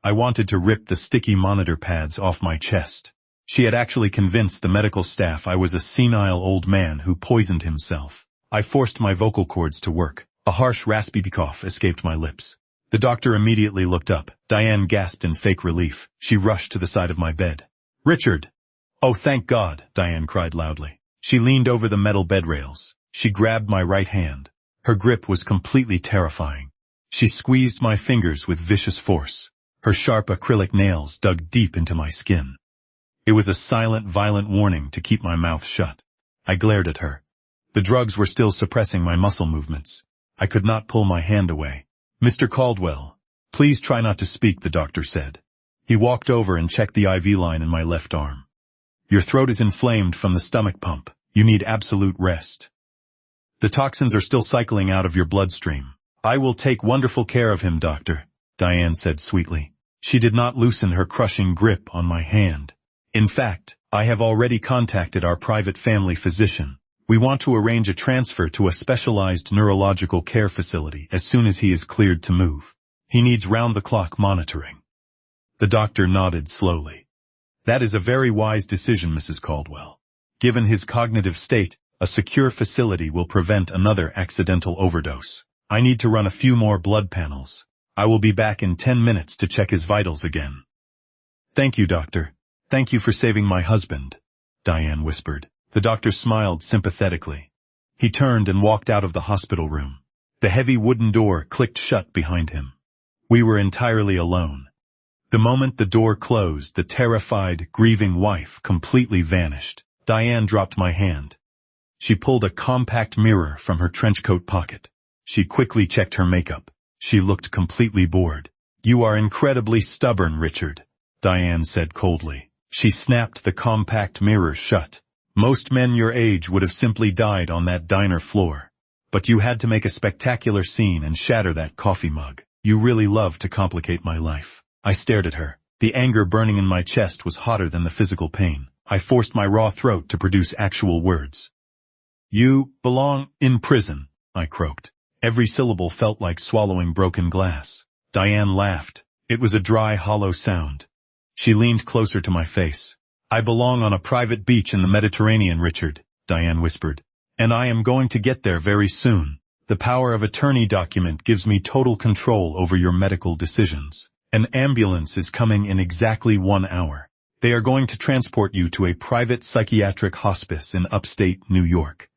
I wanted to rip the sticky monitor pads off my chest. She had actually convinced the medical staff I was a senile old man who poisoned himself. I forced my vocal cords to work. A harsh raspy cough escaped my lips. The doctor immediately looked up. Diane gasped in fake relief. She rushed to the side of my bed. "Richard!" "Oh, thank God!" Diane cried loudly. She leaned over the metal bed rails. She grabbed my right hand. Her grip was completely terrifying. She squeezed my fingers with vicious force. Her sharp acrylic nails dug deep into my skin. It was a silent, violent warning to keep my mouth shut. I glared at her. The drugs were still suppressing my muscle movements. I could not pull my hand away. "Mr. Caldwell, please try not to speak," the doctor said. He walked over and checked the IV line in my left arm. "Your throat is inflamed from the stomach pump. You need absolute rest. The toxins are still cycling out of your bloodstream." "I will take wonderful care of him, doctor," Diane said sweetly. She did not loosen her crushing grip on my hand. "In fact, I have already contacted our private family physician. We want to arrange a transfer to a specialized neurological care facility as soon as he is cleared to move. He needs round-the-clock monitoring." The doctor nodded slowly. "That is a very wise decision, Mrs. Caldwell. Given his cognitive state, a secure facility will prevent another accidental overdose. I need to run a few more blood panels. I will be back in 10 minutes to check his vitals again." "Thank you, doctor. Thank you for saving my husband," Diane whispered. The doctor smiled sympathetically. He turned and walked out of the hospital room. The heavy wooden door clicked shut behind him. We were entirely alone. The moment the door closed, the terrified, grieving wife completely vanished. Diane dropped my hand. She pulled a compact mirror from her trenchcoat pocket. She quickly checked her makeup. She looked completely bored. "You are incredibly stubborn, Richard," Diane said coldly. She snapped the compact mirror shut. "Most men your age would have simply died on that diner floor. But you had to make a spectacular scene and shatter that coffee mug. You really love to complicate my life." I stared at her. The anger burning in my chest was hotter than the physical pain. I forced my raw throat to produce actual words. "You belong in prison," I croaked. Every syllable felt like swallowing broken glass. Diane laughed. It was a dry, hollow sound. She leaned closer to my face. "I belong on a private beach in the Mediterranean, Richard," Diane whispered. "And I am going to get there very soon. The power of attorney document gives me total control over your medical decisions. An ambulance is coming in exactly 1 hour. They are going to transport you to a private psychiatric hospice in upstate New York.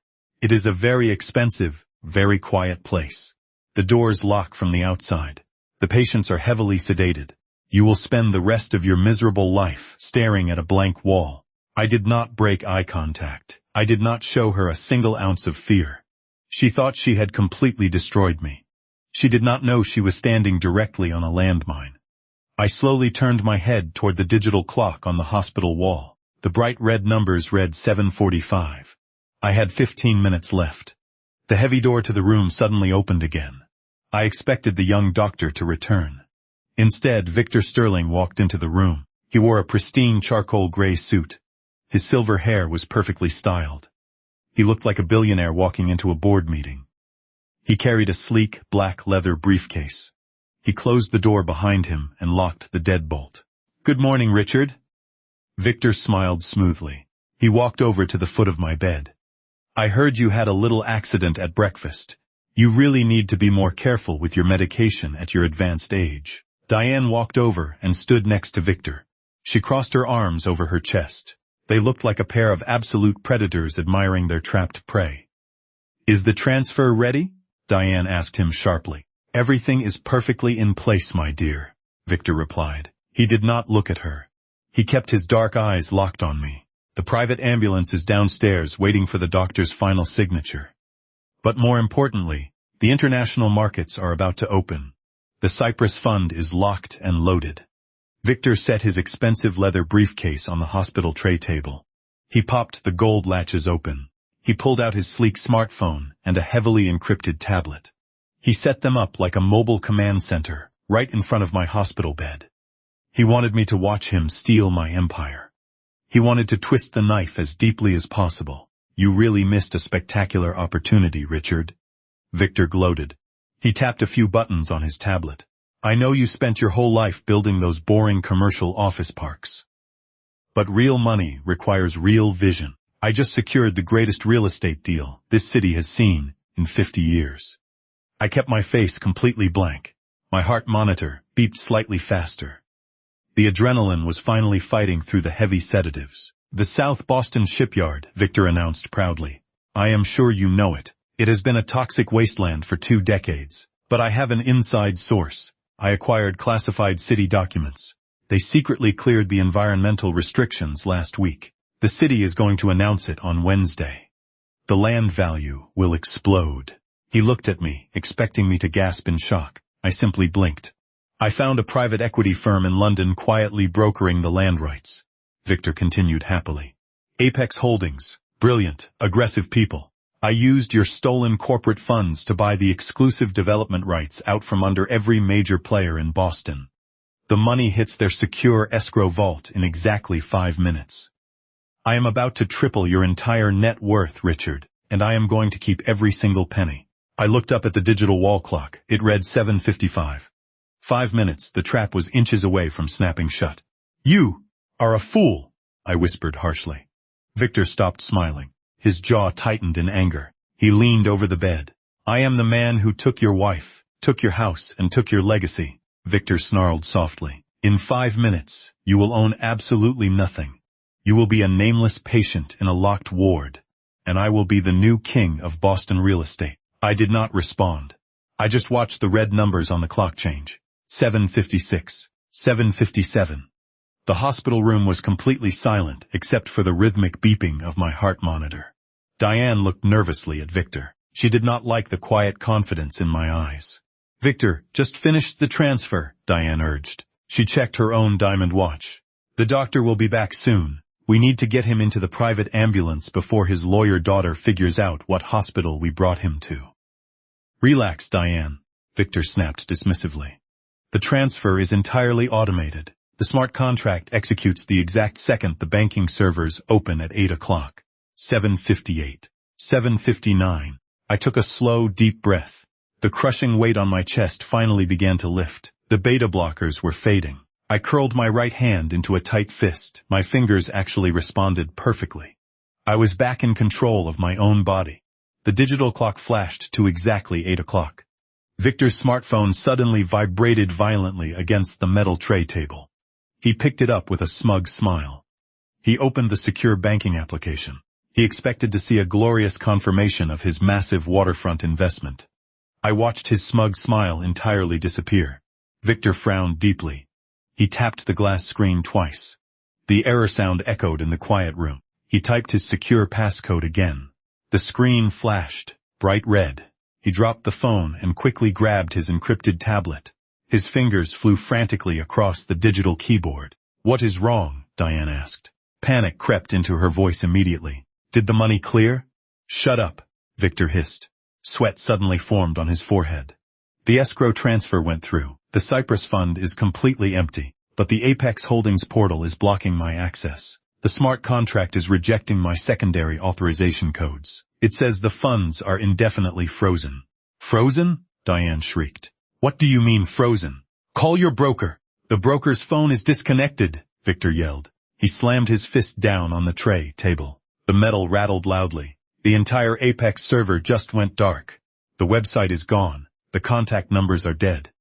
It is a very expensive, very quiet place. The doors lock from the outside. The patients are heavily sedated. You will spend the rest of your miserable life staring at a blank wall." I did not break eye contact. I did not show her a single ounce of fear. She thought she had completely destroyed me. She did not know she was standing directly on a landmine. I slowly turned my head toward the digital clock on the hospital wall. The bright red numbers read 7:45. I had 15 minutes left. The heavy door to the room suddenly opened again. I expected the young doctor to return. Instead, Victor Sterling walked into the room. He wore a pristine charcoal gray suit. His silver hair was perfectly styled. He looked like a billionaire walking into a board meeting. He carried a sleek, black leather briefcase. He closed the door behind him and locked the deadbolt. "Good morning, Richard." Victor smiled smoothly. He walked over to the foot of my bed. I heard you had a little accident at breakfast. You really need to be more careful with your medication at your advanced age. Diane walked over and stood next to Victor. She crossed her arms over her chest. They looked like a pair of absolute predators admiring their trapped prey. Is the transfer ready? Diane asked him sharply. Everything is perfectly in place, my dear, Victor replied. He did not look at her. He kept his dark eyes locked on me. The private ambulance is downstairs waiting for the doctor's final signature. But more importantly, the international markets are about to open. The Cyprus fund is locked and loaded. Victor set his expensive leather briefcase on the hospital tray table. He popped the gold latches open. He pulled out his sleek smartphone and a heavily encrypted tablet. He set them up like a mobile command center, right in front of my hospital bed. He wanted me to watch him steal my empire. He wanted to twist the knife as deeply as possible. You really missed a spectacular opportunity, Richard. Victor gloated. He tapped a few buttons on his tablet. I know you spent your whole life building those boring commercial office parks. But real money requires real vision. I just secured the greatest real estate deal this city has seen in 50 years. I kept my face completely blank. My heart monitor beeped slightly faster. The adrenaline was finally fighting through the heavy sedatives. The South Boston shipyard, Victor announced proudly. I am sure you know it. It has been a toxic wasteland for 2 decades. But I have an inside source. I acquired classified city documents. They secretly cleared the environmental restrictions last week. The city is going to announce it on Wednesday. The land value will explode. He looked at me, expecting me to gasp in shock. I simply blinked. I found a private equity firm in London quietly brokering the land rights. Victor continued happily. Apex Holdings, brilliant, aggressive people. I used your stolen corporate funds to buy the exclusive development rights out from under every major player in Boston. The money hits their secure escrow vault in exactly 5 minutes. I am about to triple your entire net worth, Richard, and I am going to keep every single penny. I looked up at the digital wall clock. It read 7:55. 5 minutes, the trap was inches away from snapping shut. You are a fool, I whispered harshly. Victor stopped smiling. His jaw tightened in anger. He leaned over the bed. I am the man who took your wife, took your house, and took your legacy, Victor snarled softly. In 5 minutes, you will own absolutely nothing. You will be a nameless patient in a locked ward, and I will be the new king of Boston real estate. I did not respond. I just watched the red numbers on the clock change. 7:56, 7:57. The hospital room was completely silent except for the rhythmic beeping of my heart monitor. Diane looked nervously at Victor. She did not like the quiet confidence in my eyes. Victor, just finished the transfer, Diane urged. She checked her own diamond watch. The doctor will be back soon. We need to get him into the private ambulance before his lawyer daughter figures out what hospital we brought him to. Relax, Diane, Victor snapped dismissively. The transfer is entirely automated. The smart contract executes the exact second the banking servers open at 8 o'clock. 7:58. 7:59. I took a slow, deep breath. The crushing weight on my chest finally began to lift. The beta blockers were fading. I curled my right hand into a tight fist. My fingers actually responded perfectly. I was back in control of my own body. The digital clock flashed to exactly 8 o'clock. Victor's smartphone suddenly vibrated violently against the metal tray table. He picked it up with a smug smile. He opened the secure banking application. He expected to see a glorious confirmation of his massive waterfront investment. I watched his smug smile entirely disappear. Victor frowned deeply. He tapped the glass screen twice. The error sound echoed in the quiet room. He typed his secure passcode again. The screen flashed, bright red. He dropped the phone and quickly grabbed his encrypted tablet. His fingers flew frantically across the digital keyboard. What is wrong? Diane asked. Panic crept into her voice immediately. Did the money clear? Shut up, Victor hissed. Sweat suddenly formed on his forehead. The escrow transfer went through. The Cyprus fund is completely empty, but the Apex Holdings portal is blocking my access. The smart contract is rejecting my secondary authorization codes. It says the funds are indefinitely frozen. Frozen? Diane shrieked. What do you mean frozen? Call your broker. The broker's phone is disconnected, Victor yelled. He slammed his fist down on the tray table. The metal rattled loudly. The entire Apex server just went dark. The website is gone. The contact numbers are dead.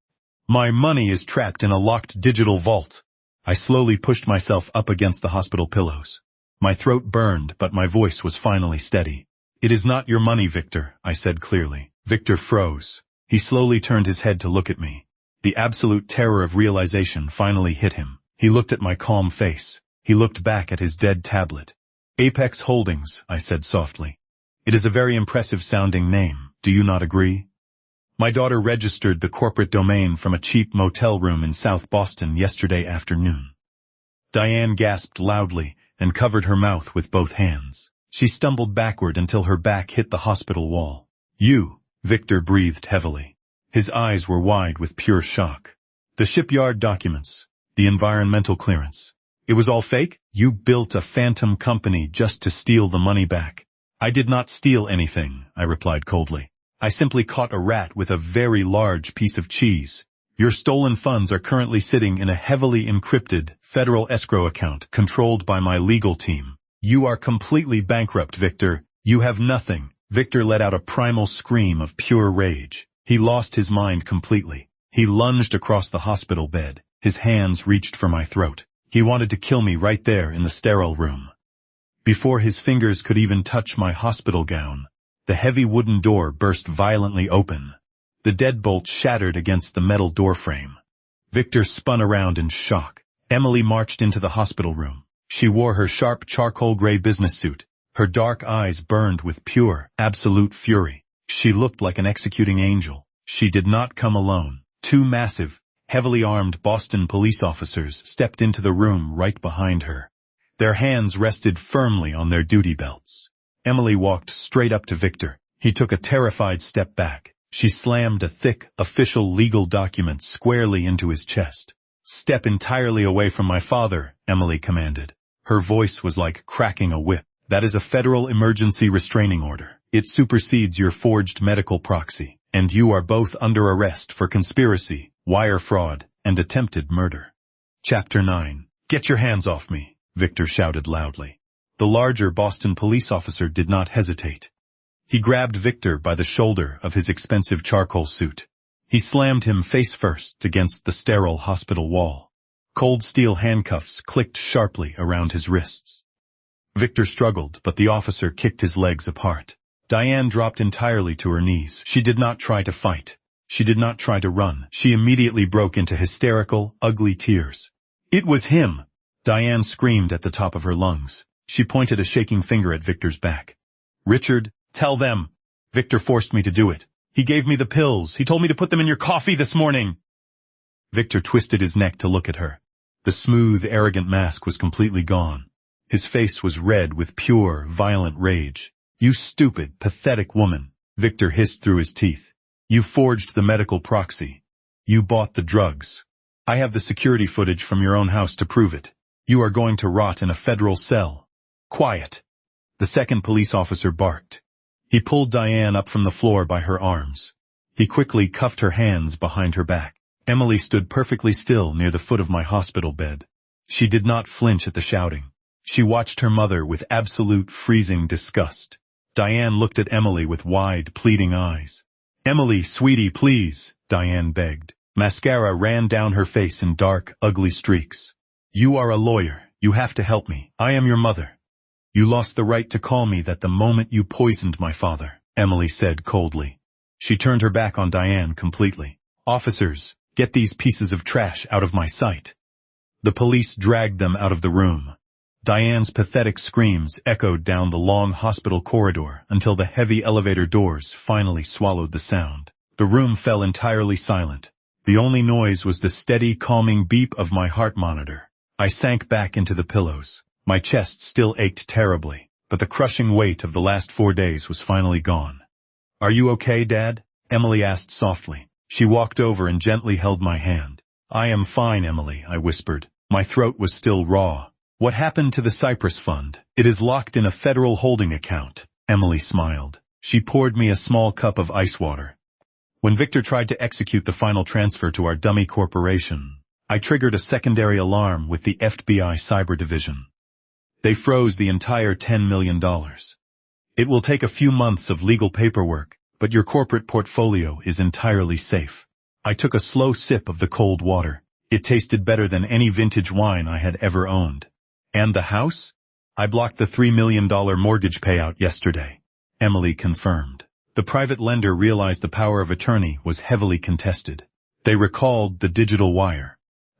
My money is trapped in a locked digital vault. I slowly pushed myself up against the hospital pillows. My throat burned, but my voice was finally steady. It is not your money, Victor, I said clearly. Victor froze. He slowly turned his head to look at me. The absolute terror of realization finally hit him. He looked at my calm face. He looked back at his dead tablet. Apex Holdings, I said softly. It is a very impressive sounding name. Do you not agree? My daughter registered the corporate domain from a cheap motel room in South Boston yesterday afternoon. Diane gasped loudly and covered her mouth with both hands. She stumbled backward until her back hit the hospital wall. You, Victor breathed heavily. His eyes were wide with pure shock. The shipyard documents, the environmental clearance. It was all fake? You built a phantom company just to steal the money back. I did not steal anything, I replied coldly. I simply caught a rat with a very large piece of cheese. Your stolen funds are currently sitting in a heavily encrypted federal escrow account controlled by my legal team. You are completely bankrupt, Victor. You have nothing. Victor let out a primal scream of pure rage. He lost his mind completely. He lunged across the hospital bed. His hands reached for my throat. He wanted to kill me right there in the sterile room. Before his fingers could even touch my hospital gown, the heavy wooden door burst violently open. The deadbolt shattered against the metal doorframe. Victor spun around in shock. Emily marched into the hospital room. She wore her sharp charcoal gray business suit. Her dark eyes burned with pure, absolute fury. She looked like an executing angel. She did not come alone. Two massive, heavily armed Boston police officers stepped into the room right behind her. Their hands rested firmly on their duty belts. Emily walked straight up to Victor. He took a terrified step back. She slammed a thick, official legal document squarely into his chest. Step entirely away from my father, Emily commanded. Her voice was like cracking a whip. That is a federal emergency restraining order. It supersedes your forged medical proxy, and you are both under arrest for conspiracy, wire fraud, and attempted murder. Chapter 9. Get your hands off me, Victor shouted loudly. The larger Boston police officer did not hesitate. He grabbed Victor by the shoulder of his expensive charcoal suit. He slammed him face first against the sterile hospital wall. Cold steel handcuffs clicked sharply around his wrists. Victor struggled, but the officer kicked his legs apart. Diane dropped entirely to her knees. She did not try to fight. She did not try to run. She immediately broke into hysterical, ugly tears. It was him! Diane screamed at the top of her lungs. She pointed a shaking finger at Victor's back. Richard, tell them. Victor forced me to do it. He gave me the pills. He told me to put them in your coffee this morning. Victor twisted his neck to look at her. The smooth, arrogant mask was completely gone. His face was red with pure, violent rage. You stupid, pathetic woman, Victor hissed through his teeth. You forged the medical proxy. You bought the drugs. I have the security footage from your own house to prove it. You are going to rot in a federal cell. Quiet. The second police officer barked. He pulled Diane up from the floor by her arms. He quickly cuffed her hands behind her back. Emily stood perfectly still near the foot of my hospital bed. She did not flinch at the shouting. She watched her mother with absolute freezing disgust. Diane looked at Emily with wide, pleading eyes. Emily, sweetie, please, Diane begged. Mascara ran down her face in dark, ugly streaks. You are a lawyer. You have to help me. I am your mother. You lost the right to call me that the moment you poisoned my father, Emily said coldly. She turned her back on Diane completely. Officers, get these pieces of trash out of my sight. The police dragged them out of the room. Diane's pathetic screams echoed down the long hospital corridor until the heavy elevator doors finally swallowed the sound. The room fell entirely silent. The only noise was the steady, calming beep of my heart monitor. I sank back into the pillows. My chest still ached terribly, but the crushing weight of the last 4 days was finally gone. Are you okay, Dad? Emily asked softly. She walked over and gently held my hand. I am fine, Emily, I whispered. My throat was still raw. What happened to the Cyprus Fund? It is locked in a federal holding account. Emily smiled. She poured me a small cup of ice water. When Victor tried to execute the final transfer to our dummy corporation, I triggered a secondary alarm with the FBI Cyber Division. They froze the entire $10 million. It will take a few months of legal paperwork, but your corporate portfolio is entirely safe. I took a slow sip of the cold water. It tasted better than any vintage wine I had ever owned. And the house? I blocked the $3 million mortgage payout yesterday, Emily confirmed. The private lender realized the power of attorney was heavily contested. They recalled the digital wire.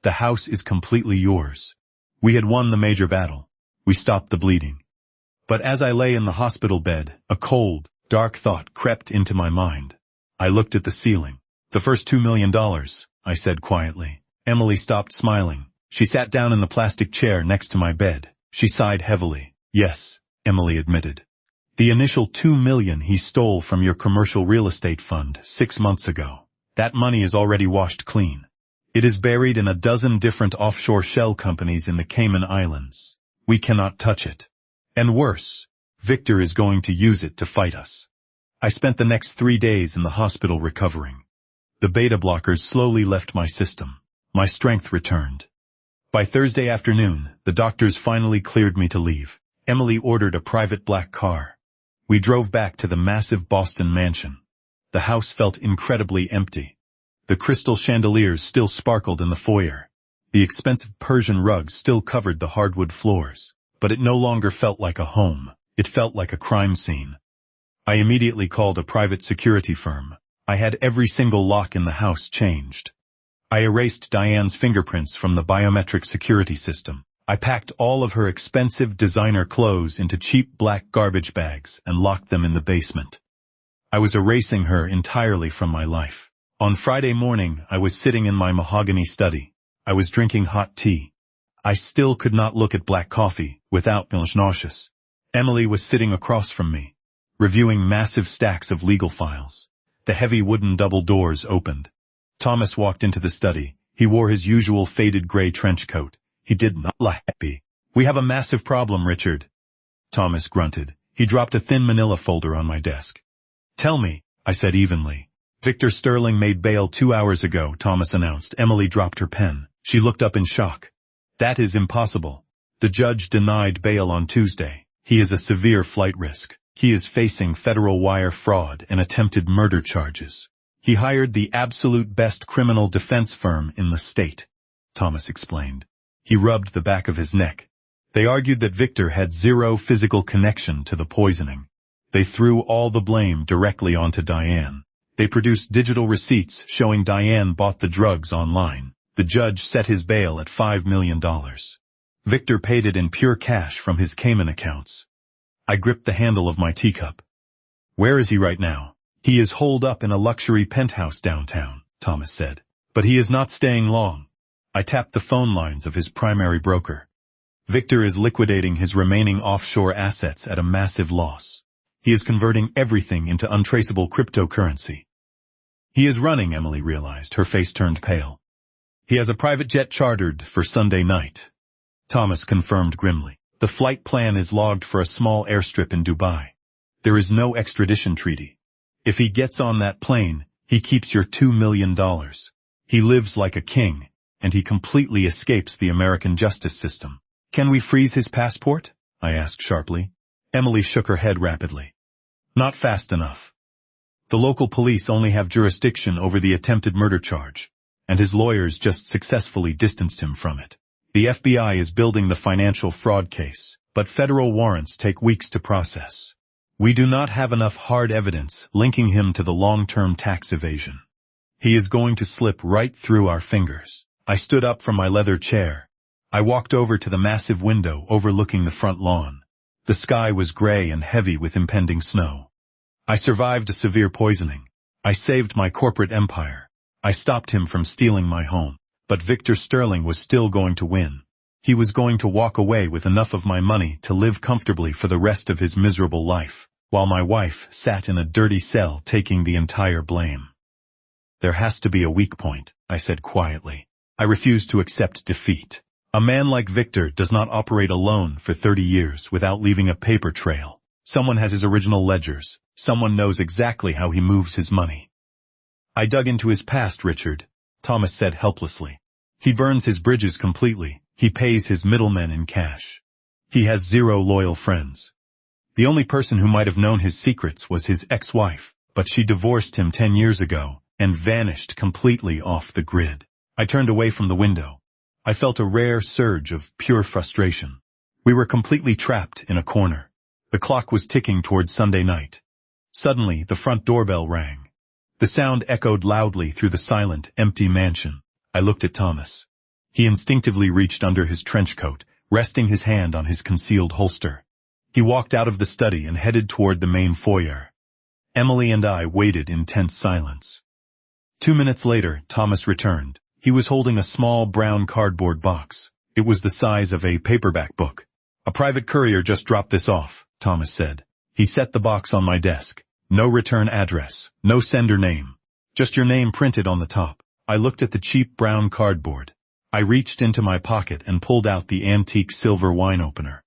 The house is completely yours. We had won the major battle. We stopped the bleeding. But as I lay in the hospital bed, a cold, dark thought crept into my mind. I looked at the ceiling. The first $2 million, I said quietly. Emily stopped smiling. She sat down in the plastic chair next to my bed. She sighed heavily. Yes, Emily admitted. The initial $2 million he stole from your commercial real estate fund 6 months ago. That money is already washed clean. It is buried in a dozen different offshore shell companies in the Cayman Islands. We cannot touch it. And worse, Victor is going to use it to fight us. I spent the next 3 days in the hospital recovering. The beta blockers slowly left my system. My strength returned. By Thursday afternoon, the doctors finally cleared me to leave. Emily ordered a private black car. We drove back to the massive Boston mansion. The house felt incredibly empty. The crystal chandeliers still sparkled in the foyer. The expensive Persian rugs still covered the hardwood floors. But it no longer felt like a home. It felt like a crime scene. I immediately called a private security firm. I had every single lock in the house changed. I erased Diane's fingerprints from the biometric security system. I packed all of her expensive designer clothes into cheap black garbage bags and locked them in the basement. I was erasing her entirely from my life. On Friday morning, I was sitting in my mahogany study. I was drinking hot tea. I still could not look at black coffee without feeling nauseous. Emily was sitting across from me, reviewing massive stacks of legal files. The heavy wooden double doors opened. Thomas walked into the study. He wore his usual faded gray trench coat. He did not look happy. "We have a massive problem, Richard," Thomas grunted. He dropped a thin manila folder on my desk. "Tell me," I said evenly. "Victor Sterling made bail 2 hours ago," Thomas announced. Emily dropped her pen. She looked up in shock. "That is impossible. The judge denied bail on Tuesday. He is a severe flight risk. He is facing federal wire fraud and attempted murder charges. He hired the absolute best criminal defense firm in the state," Thomas explained. He rubbed the back of his neck. "They argued that Victor had zero physical connection to the poisoning. They threw all the blame directly onto Diane. They produced digital receipts showing Diane bought the drugs online. The judge set his bail at $5 million. Victor paid it in pure cash from his Cayman accounts." I gripped the handle of my teacup. "Where is he right now?" "He is holed up in a luxury penthouse downtown," Thomas said. "But he is not staying long." I tapped the phone lines of his primary broker. "Victor is liquidating his remaining offshore assets at a massive loss. He is converting everything into untraceable cryptocurrency." "He is running," Emily realized. Her face turned pale. "He has a private jet chartered for Sunday night," Thomas confirmed grimly. "The flight plan is logged for a small airstrip in Dubai. There is no extradition treaty. If he gets on that plane, he keeps your $2 million. He lives like a king, and he completely escapes the American justice system." "Can we freeze his passport?" I asked sharply. Emily shook her head rapidly. "Not fast enough. The local police only have jurisdiction over the attempted murder charge, and his lawyers just successfully distanced him from it. The FBI is building the financial fraud case, but federal warrants take weeks to process. We do not have enough hard evidence linking him to the long-term tax evasion. He is going to slip right through our fingers." I stood up from my leather chair. I walked over to the massive window overlooking the front lawn. The sky was gray and heavy with impending snow. I survived a severe poisoning. I saved my corporate empire. I stopped him from stealing my home. But Victor Sterling was still going to win. He was going to walk away with enough of my money to live comfortably for the rest of his miserable life, while my wife sat in a dirty cell taking the entire blame. "There has to be a weak point," I said quietly. I refused to accept defeat. A man like Victor does not operate alone for 30 years without leaving a paper trail. Someone has his original ledgers. Someone knows exactly how he moves his money. "I dug into his past, Richard," Thomas said helplessly. He burns his bridges completely. He pays his middlemen in cash. He has 0 loyal friends. The only person who might have known his secrets was his ex-wife, but she divorced him 10 years ago and vanished completely off the grid. I turned away from the window. I felt a rare surge of pure frustration. We were completely trapped in a corner. The clock was ticking toward Sunday night. Suddenly, the front doorbell rang. The sound echoed loudly through the silent, empty mansion. I looked at Thomas. He instinctively reached under his trench coat, resting his hand on his concealed holster. He walked out of the study and headed toward the main foyer. Emily and I waited in tense silence. 2 minutes later, Thomas returned. He was holding a small brown cardboard box. It was the size of a paperback book. "A private courier just dropped this off," Thomas said. He set the box on my desk. "No return address, no sender name. Just your name printed on the top." I looked at the cheap brown cardboard. I reached into my pocket and pulled out the antique silver wine opener.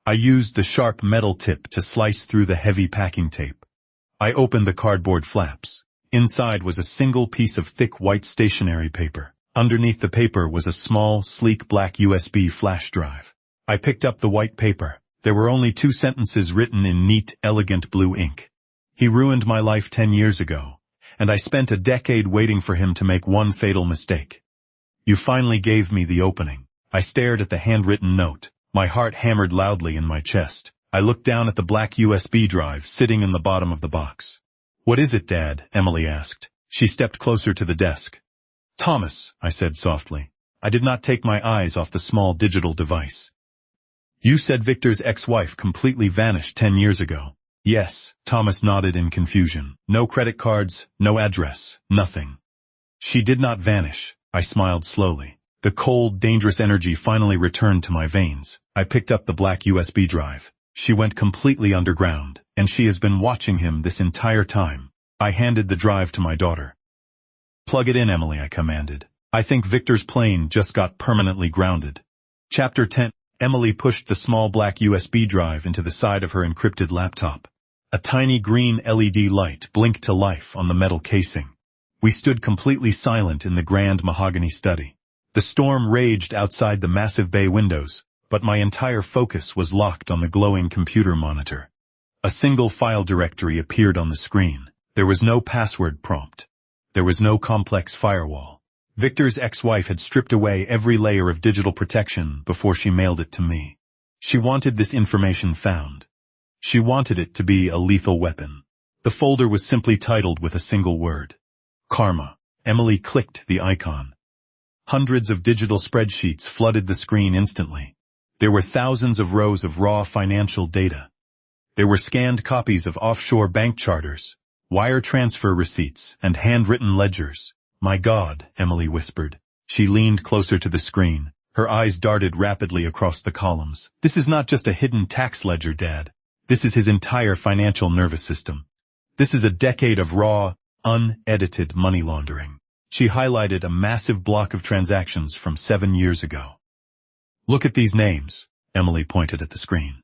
I used the sharp metal tip to slice through the heavy packing tape. I opened the cardboard flaps. Inside was a single piece of thick white stationery paper. Underneath the paper was a small, sleek black USB flash drive. I picked up the white paper. There were only 2 sentences written in neat, elegant blue ink. "He ruined my life 10 years ago, and I spent a decade waiting for him to make one fatal mistake. You finally gave me the opening." I stared at the handwritten note. My heart hammered loudly in my chest. I looked down at the black USB drive sitting in the bottom of the box. "What is it, Dad?" Emily asked. She stepped closer to the desk. "Thomas," I said softly. I did not take my eyes off the small digital device. "You said Victor's ex-wife completely vanished 10 years ago." "Yes," Thomas nodded in confusion. "No credit cards, no address, nothing." "She did not vanish." I smiled slowly. The cold, dangerous energy finally returned to my veins. I picked up the black USB drive. "She went completely underground, and she has been watching him this entire time." I handed the drive to my daughter. "Plug it in, Emily," I commanded. "I think Victor's plane just got permanently grounded." Chapter 10. Emily pushed the small black USB drive into the side of her encrypted laptop. A tiny green LED light blinked to life on the metal casing. We stood completely silent in the grand mahogany study. The storm raged outside the massive bay windows, but my entire focus was locked on the glowing computer monitor. A single file directory appeared on the screen. There was no password prompt. There was no complex firewall. Victor's ex-wife had stripped away every layer of digital protection before she mailed it to me. She wanted this information found. She wanted it to be a lethal weapon. The folder was simply titled with a single word: Karma. Emily clicked the icon. Hundreds of digital spreadsheets flooded the screen instantly. There were thousands of rows of raw financial data. There were scanned copies of offshore bank charters, wire transfer receipts, and handwritten ledgers. "My God," Emily whispered. She leaned closer to the screen. Her eyes darted rapidly across the columns. "This is not just a hidden tax ledger, Dad. This is his entire financial nervous system. This is a decade of raw, unedited money laundering." She highlighted a massive block of transactions from 7 years ago. "Look at these names," Emily pointed at the screen.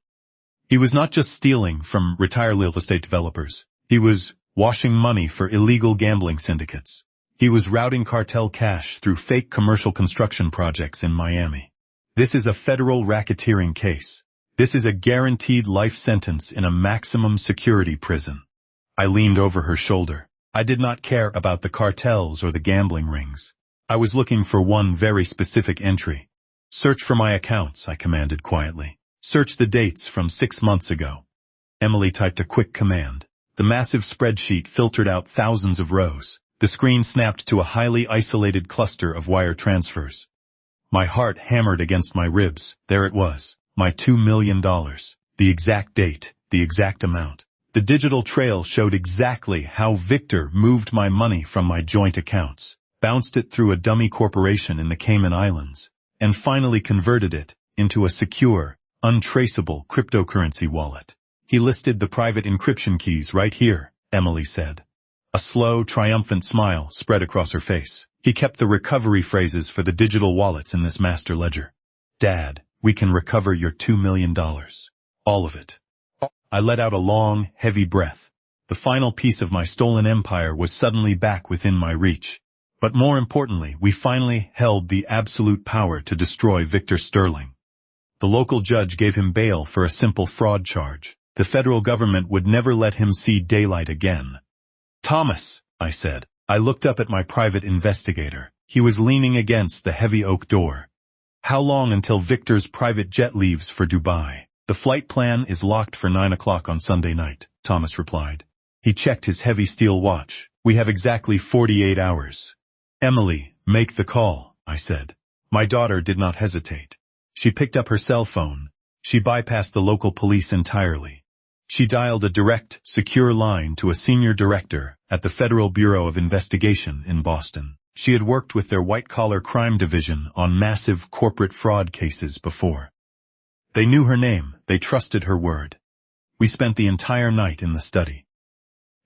He was not just stealing from retired real estate developers. He was washing money for illegal gambling syndicates. He was routing cartel cash through fake commercial construction projects in Miami. This is a federal racketeering case. This is a guaranteed life sentence in a maximum security prison. I leaned over her shoulder. I did not care about the cartels or the gambling rings. I was looking for one very specific entry. "Search for my accounts," I commanded quietly. "Search the dates from 6 months ago." Emily typed a quick command. The massive spreadsheet filtered out thousands of rows. The screen snapped to a highly isolated cluster of wire transfers. My heart hammered against my ribs. There it was, my $2 million. The exact date, the exact amount. The digital trail showed exactly how Victor moved my money from my joint accounts, bounced it through a dummy corporation in the Cayman Islands, and finally converted it into a secure, untraceable cryptocurrency wallet. "He listed the private encryption keys right here," Emily said. A slow, triumphant smile spread across her face. "He kept the recovery phrases for the digital wallets in this master ledger. Dad, we can recover your $2 million. All of it." I let out a long, heavy breath. The final piece of my stolen empire was suddenly back within my reach. But more importantly, we finally held the absolute power to destroy Victor Sterling. The local judge gave him bail for a simple fraud charge. The federal government would never let him see daylight again. "Thomas," I said. I looked up at my private investigator. He was leaning against the heavy oak door. "How long until Victor's private jet leaves for Dubai?" "The flight plan is locked for 9 o'clock on Sunday night," Thomas replied. He checked his heavy steel watch. "We have exactly 48 hours. "Emily, make the call," I said. My daughter did not hesitate. She picked up her cell phone. She bypassed the local police entirely. She dialed a direct, secure line to a senior director at the Federal Bureau of Investigation in Boston. She had worked with their white-collar crime division on massive corporate fraud cases before. They knew her name. They trusted her word. We spent the entire night in the study.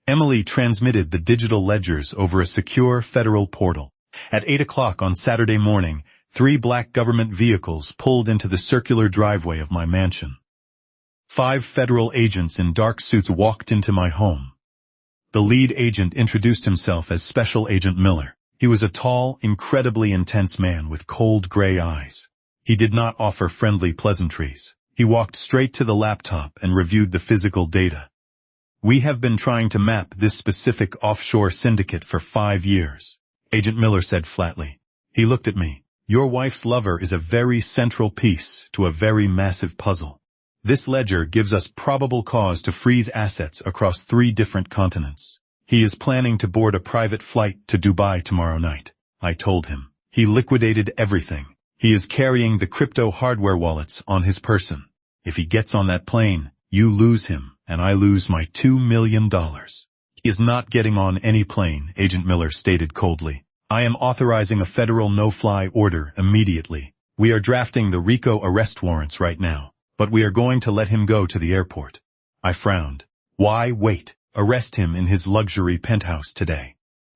Emily transmitted the digital ledgers over a secure federal portal. At 8 o'clock on Saturday morning, 3 black government vehicles pulled into the circular driveway of my mansion. 5 federal agents in dark suits walked into my home. The lead agent introduced himself as Special Agent Miller. He was a tall, incredibly intense man with cold gray eyes. He did not offer friendly pleasantries. He walked straight to the laptop and reviewed the physical data. "We have been trying to map this specific offshore syndicate for 5 years," Agent Miller said flatly. He looked at me. "Your wife's lover is a very central piece to a very massive puzzle. This ledger gives us probable cause to freeze assets across 3 different continents. He is planning to board a private flight to Dubai tomorrow night," I told him. "He liquidated everything. He is carrying the crypto hardware wallets on his person. If he gets on that plane, you lose him, and I lose my $2 million. "He is not getting on any plane," Agent Miller stated coldly. "I am authorizing a federal no-fly order immediately. We are drafting the RICO arrest warrants right now, but we are going to let him go to the airport." I frowned. "Why wait? Arrest him in his luxury penthouse today."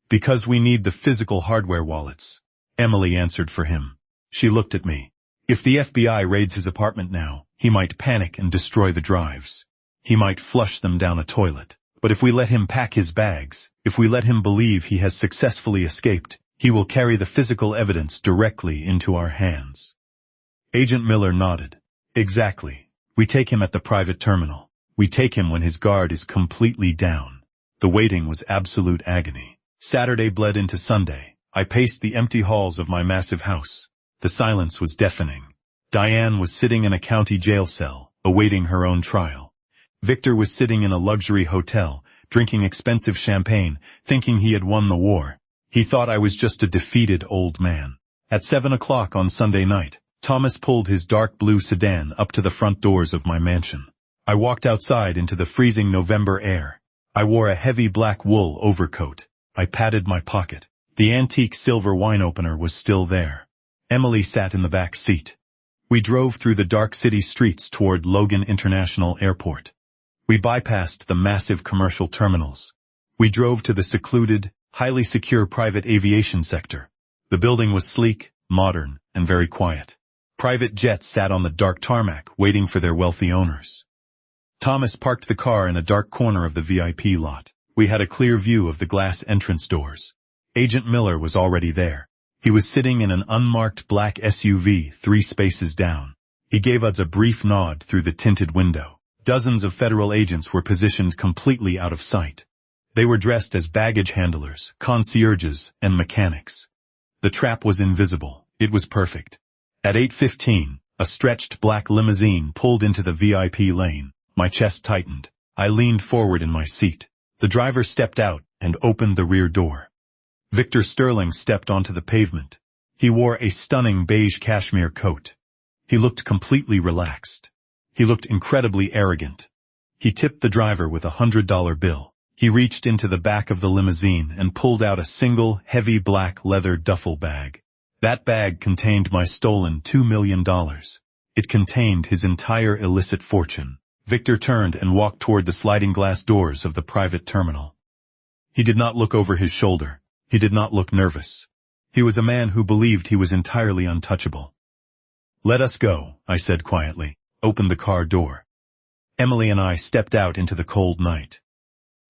"Because we need the physical hardware wallets," Emily answered for him. She looked at me. "If the FBI raids his apartment now, he might panic and destroy the drives. He might flush them down a toilet. But if we let him pack his bags, if we let him believe he has successfully escaped, he will carry the physical evidence directly into our hands." Agent Miller nodded. "Exactly. We take him at the private terminal. We take him when his guard is completely down." The waiting was absolute agony. Saturday bled into Sunday. I paced the empty halls of my massive house. The silence was deafening. Diane was sitting in a county jail cell, awaiting her own trial. Victor was sitting in a luxury hotel, drinking expensive champagne, thinking he had won the war. He thought I was just a defeated old man. At 7 o'clock on Sunday night, Thomas pulled his dark blue sedan up to the front doors of my mansion. I walked outside into the freezing November air. I wore a heavy black wool overcoat. I patted my pocket. The antique silver wine opener was still there. Emily sat in the back seat. We drove through the dark city streets toward Logan International Airport. We bypassed the massive commercial terminals. We drove to the secluded, highly secure private aviation sector. The building was sleek, modern, and very quiet. Private jets sat on the dark tarmac, waiting for their wealthy owners. Thomas parked the car in a dark corner of the VIP lot. We had a clear view of the glass entrance doors. Agent Miller was already there. He was sitting in an unmarked black SUV 3 spaces down. He gave us a brief nod through the tinted window. Dozens of federal agents were positioned completely out of sight. They were dressed as baggage handlers, concierges, and mechanics. The trap was invisible. It was perfect. At 8:15, a stretched black limousine pulled into the VIP lane. My chest tightened. I leaned forward in my seat. The driver stepped out and opened the rear door. Victor Sterling stepped onto the pavement. He wore a stunning beige cashmere coat. He looked completely relaxed. He looked incredibly arrogant. He tipped the driver with a $100 bill. He reached into the back of the limousine and pulled out a single, heavy black leather duffel bag. That bag contained my stolen $2 million. It contained his entire illicit fortune. Victor turned and walked toward the sliding glass doors of the private terminal. He did not look over his shoulder. He did not look nervous. He was a man who believed he was entirely untouchable. "Let us go," I said quietly. Opened the car door. Emily and I stepped out into the cold night.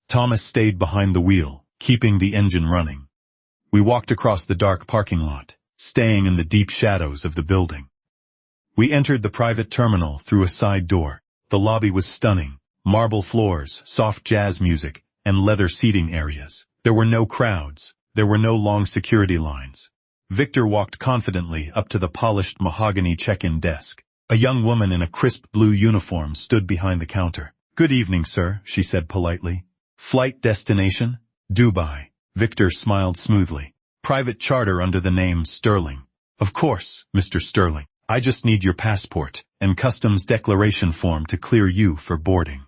Thomas stayed behind the wheel, keeping the engine running. We walked across the dark parking lot, staying in the deep shadows of the building. We entered the private terminal through a side door. The lobby was stunning. Marble floors, soft jazz music, and leather seating areas. There were no crowds. There were no long security lines. Victor walked confidently up to the polished mahogany check-in desk. A young woman in a crisp blue uniform stood behind the counter. "Good evening, sir," she said politely. "Flight destination? Dubai." Victor smiled smoothly. "Private charter under the name Sterling." "Of course, Mr. Sterling. I just need your passport and customs declaration form to clear you for boarding."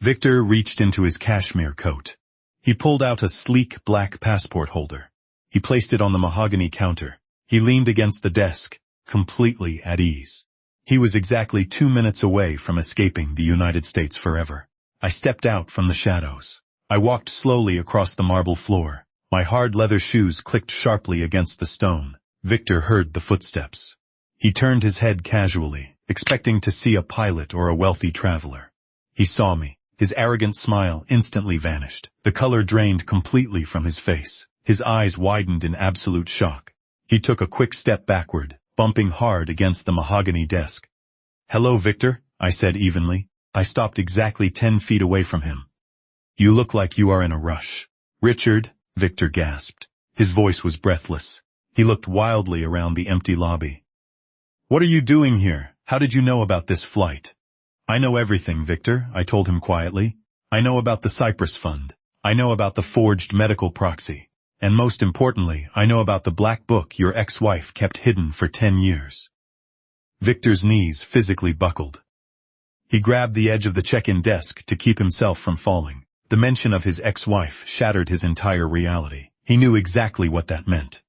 Victor reached into his cashmere coat. He pulled out a sleek black passport holder. He placed it on the mahogany counter. He leaned against the desk, completely at ease. He was exactly 2 minutes away from escaping the United States forever. I stepped out from the shadows. I walked slowly across the marble floor. My hard leather shoes clicked sharply against the stone. Victor heard the footsteps. He turned his head casually, expecting to see a pilot or a wealthy traveler. He saw me. His arrogant smile instantly vanished. The color drained completely from his face. His eyes widened in absolute shock. He took a quick step backward, bumping hard against the mahogany desk. "Hello, Victor," I said evenly. I stopped exactly 10 feet away from him. "You look like you are in a rush." "Richard," Victor gasped. His voice was breathless. He looked wildly around the empty lobby. "What are you doing here? How did you know about this flight?" "I know everything, Victor," I told him quietly. "I know about the Cyprus Fund. I know about the forged medical proxy. And most importantly, I know about the black book your ex-wife kept hidden for 10 years. Victor's knees physically buckled. He grabbed the edge of the check-in desk to keep himself from falling. The mention of his ex-wife shattered his entire reality. He knew exactly what that meant.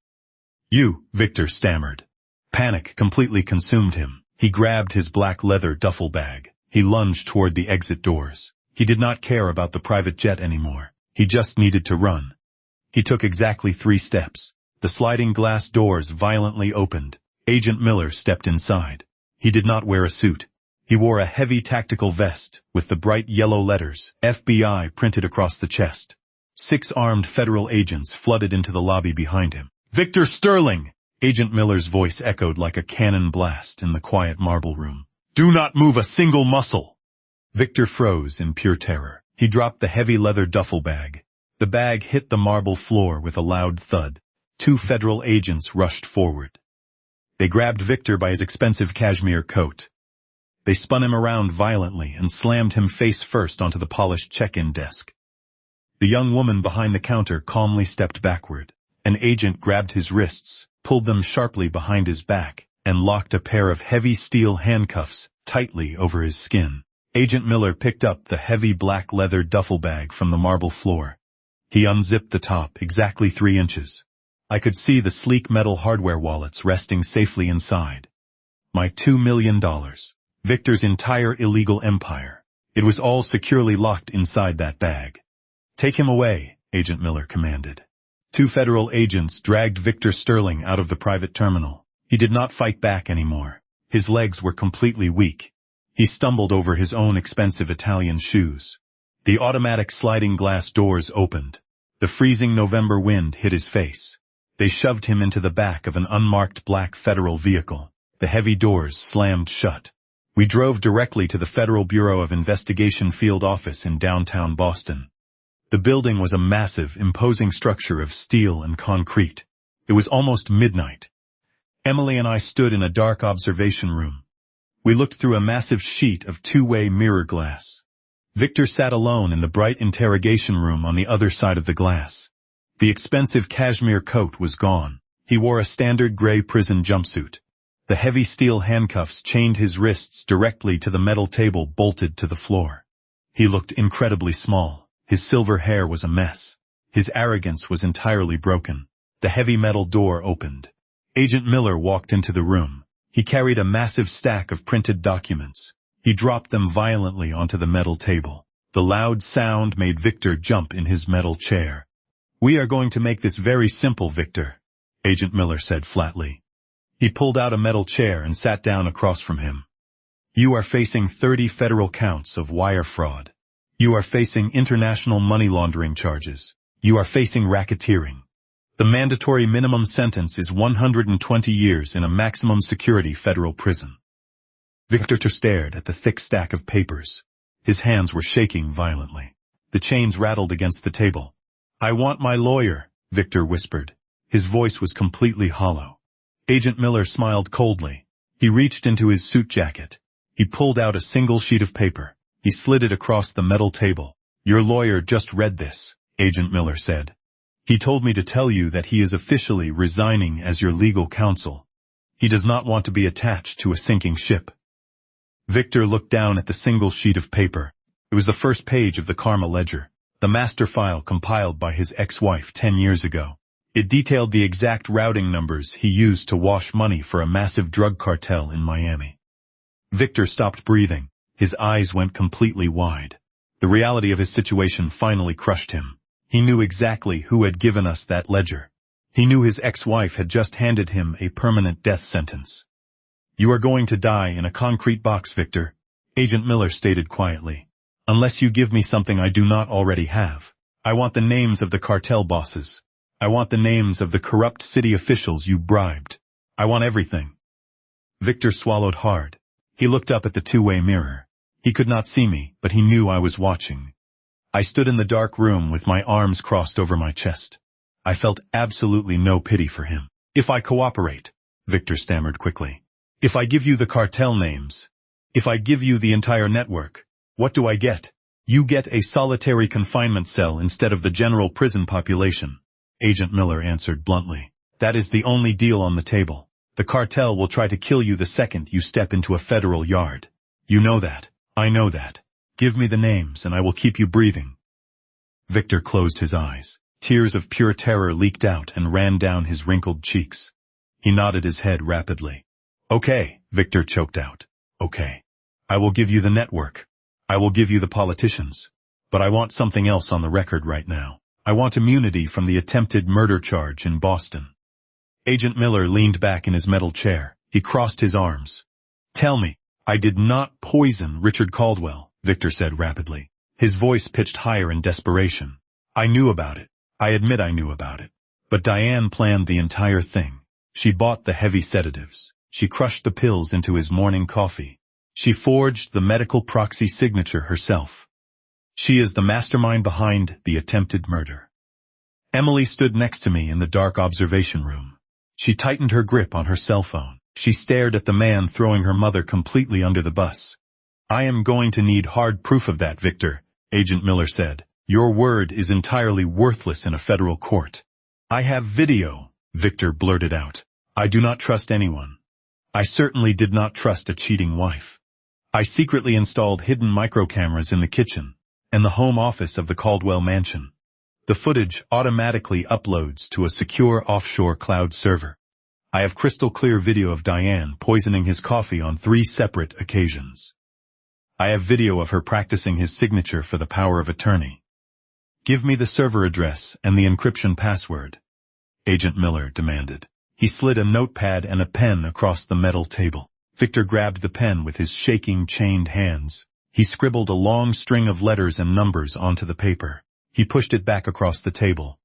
"You," Victor stammered. Panic completely consumed him. He grabbed his black leather duffel bag. He lunged toward the exit doors. He did not care about the private jet anymore. He just needed to run. He took exactly 3 steps. The sliding glass doors violently opened. Agent Miller stepped inside. He did not wear a suit. He wore a heavy tactical vest with the bright yellow letters FBI printed across the chest. 6 armed federal agents flooded into the lobby behind him. "Victor Sterling!" Agent Miller's voice echoed like a cannon blast in the quiet marble room. "Do not move a single muscle!" Victor froze in pure terror. He dropped the heavy leather duffel bag. The bag hit the marble floor with a loud thud. 2 federal agents rushed forward. They grabbed Victor by his expensive cashmere coat. They spun him around violently and slammed him face first onto the polished check-in desk. The young woman behind the counter calmly stepped backward. An agent grabbed his wrists, pulled them sharply behind his back, and locked a pair of heavy steel handcuffs tightly over his skin. Agent Miller picked up the heavy black leather duffel bag from the marble floor. He unzipped the top exactly 3 inches. I could see the sleek metal hardware wallets resting safely inside. My $2 million. Victor's entire illegal empire. It was all securely locked inside that bag. "Take him away," Agent Miller commanded. 2 federal agents dragged Victor Sterling out of the private terminal. He did not fight back anymore. His legs were completely weak. He stumbled over his own expensive Italian shoes. The automatic sliding glass doors opened. The freezing November wind hit his face. They shoved him into the back of an unmarked black federal vehicle. The heavy doors slammed shut. We drove directly to the Federal Bureau of Investigation field office in downtown Boston. The building was a massive, imposing structure of steel and concrete. It was almost midnight. Emily and I stood in a dark observation room. We looked through a massive sheet of 2-way mirror glass. Victor sat alone in the bright interrogation room on the other side of the glass. The expensive cashmere coat was gone. He wore a standard gray prison jumpsuit. The heavy steel handcuffs chained his wrists directly to the metal table bolted to the floor. He looked incredibly small. His silver hair was a mess. His arrogance was entirely broken. The heavy metal door opened. Agent Miller walked into the room. He carried a massive stack of printed documents. He dropped them violently onto the metal table. The loud sound made Victor jump in his metal chair. "We are going to make this very simple, Victor," Agent Miller said flatly. He pulled out a metal chair and sat down across from him. "You are facing 30 federal counts of wire fraud. You are facing international money laundering charges. You are facing racketeering. The mandatory minimum sentence is 120 years in a maximum security federal prison. Victor stared at the thick stack of papers. His hands were shaking violently. The chains rattled against the table. "I want my lawyer," Victor whispered. His voice was completely hollow. Agent Miller smiled coldly. He reached into his suit jacket. He pulled out a single sheet of paper. He slid it across the metal table. "Your lawyer just read this," Agent Miller said. "He told me to tell you that he is officially resigning as your legal counsel. He does not want to be attached to a sinking ship." Victor looked down at the single sheet of paper. It was the first page of the Karma ledger, the master file compiled by his ex-wife 10 years ago. It detailed the exact routing numbers he used to wash money for a massive drug cartel in Miami. Victor stopped breathing. His eyes went completely wide. The reality of his situation finally crushed him. He knew exactly who had given us that ledger. He knew his ex-wife had just handed him a permanent death sentence. "You are going to die in a concrete box, Victor," Agent Miller stated quietly. "Unless you give me something I do not already have. I want the names of the cartel bosses. I want the names of the corrupt city officials you bribed. I want everything." Victor swallowed hard. He looked up at the two-way mirror. He could not see me, but he knew I was watching. I stood in the dark room with my arms crossed over my chest. I felt absolutely no pity for him. "If I cooperate," Victor stammered quickly. "If I give you the cartel names, if I give you the entire network, what do I get?" "You get a solitary confinement cell instead of the general prison population," Agent Miller answered bluntly. "That is the only deal on the table. The cartel will try to kill you the second you step into a federal yard. You know that. I know that. Give me the names and I will keep you breathing." Victor closed his eyes. Tears of pure terror leaked out and ran down his wrinkled cheeks. He nodded his head rapidly. "Okay," Victor choked out. "Okay. I will give you the network. I will give you the politicians. But I want something else on the record right now. I want immunity from the attempted murder charge in Boston." Agent Miller leaned back in his metal chair. He crossed his arms. "Tell me." "I did not poison Richard Caldwell," Victor said rapidly. His voice pitched higher in desperation. "I knew about it. I admit I knew about it. But Diane planned the entire thing. She bought the heavy sedatives. She crushed the pills into his morning coffee. She forged the medical proxy signature herself. She is the mastermind behind the attempted murder." Emily stood next to me in the dark observation room. She tightened her grip on her cell phone. She stared at the man throwing her mother completely under the bus. "I am going to need hard proof of that, Victor," Agent Miller said. "Your word is entirely worthless in a federal court." "I have video," Victor blurted out. "I do not trust anyone. I certainly did not trust a cheating wife. I secretly installed hidden microcameras in the kitchen and the home office of the Caldwell mansion. The footage automatically uploads to a secure offshore cloud server. I have crystal clear video of Diane poisoning his coffee on 3 separate occasions. I have video of her practicing his signature for the power of attorney. Give me the server address and the encryption password," Agent Miller demanded. He slid a notepad and a pen across the metal table. Victor grabbed the pen with his shaking, chained hands. He scribbled a long string of letters and numbers onto the paper. He pushed it back across the table.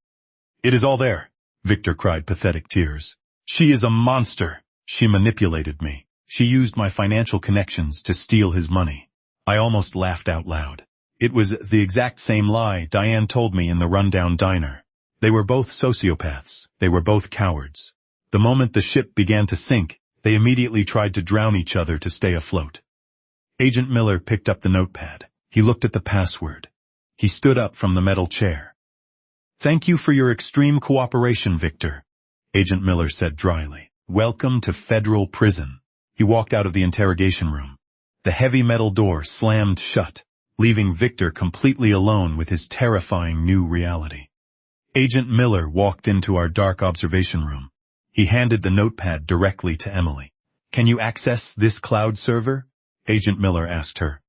"It is all there," Victor cried, pathetic tears. "She is a monster. She manipulated me. She used my financial connections to steal his money." I almost laughed out loud. It was the exact same lie Diane told me in the rundown diner. They were both sociopaths. They were both cowards. The moment the ship began to sink, they immediately tried to drown each other to stay afloat. Agent Miller picked up the notepad. He looked at the password. He stood up from the metal chair. "Thank you for your extreme cooperation, Victor," Agent Miller said dryly. "Welcome to federal prison." He walked out of the interrogation room. The heavy metal door slammed shut, leaving Victor completely alone with his terrifying new reality. Agent Miller walked into our dark observation room. He handed the notepad directly to Emily. "Can you access this cloud server?" Agent Miller asked her.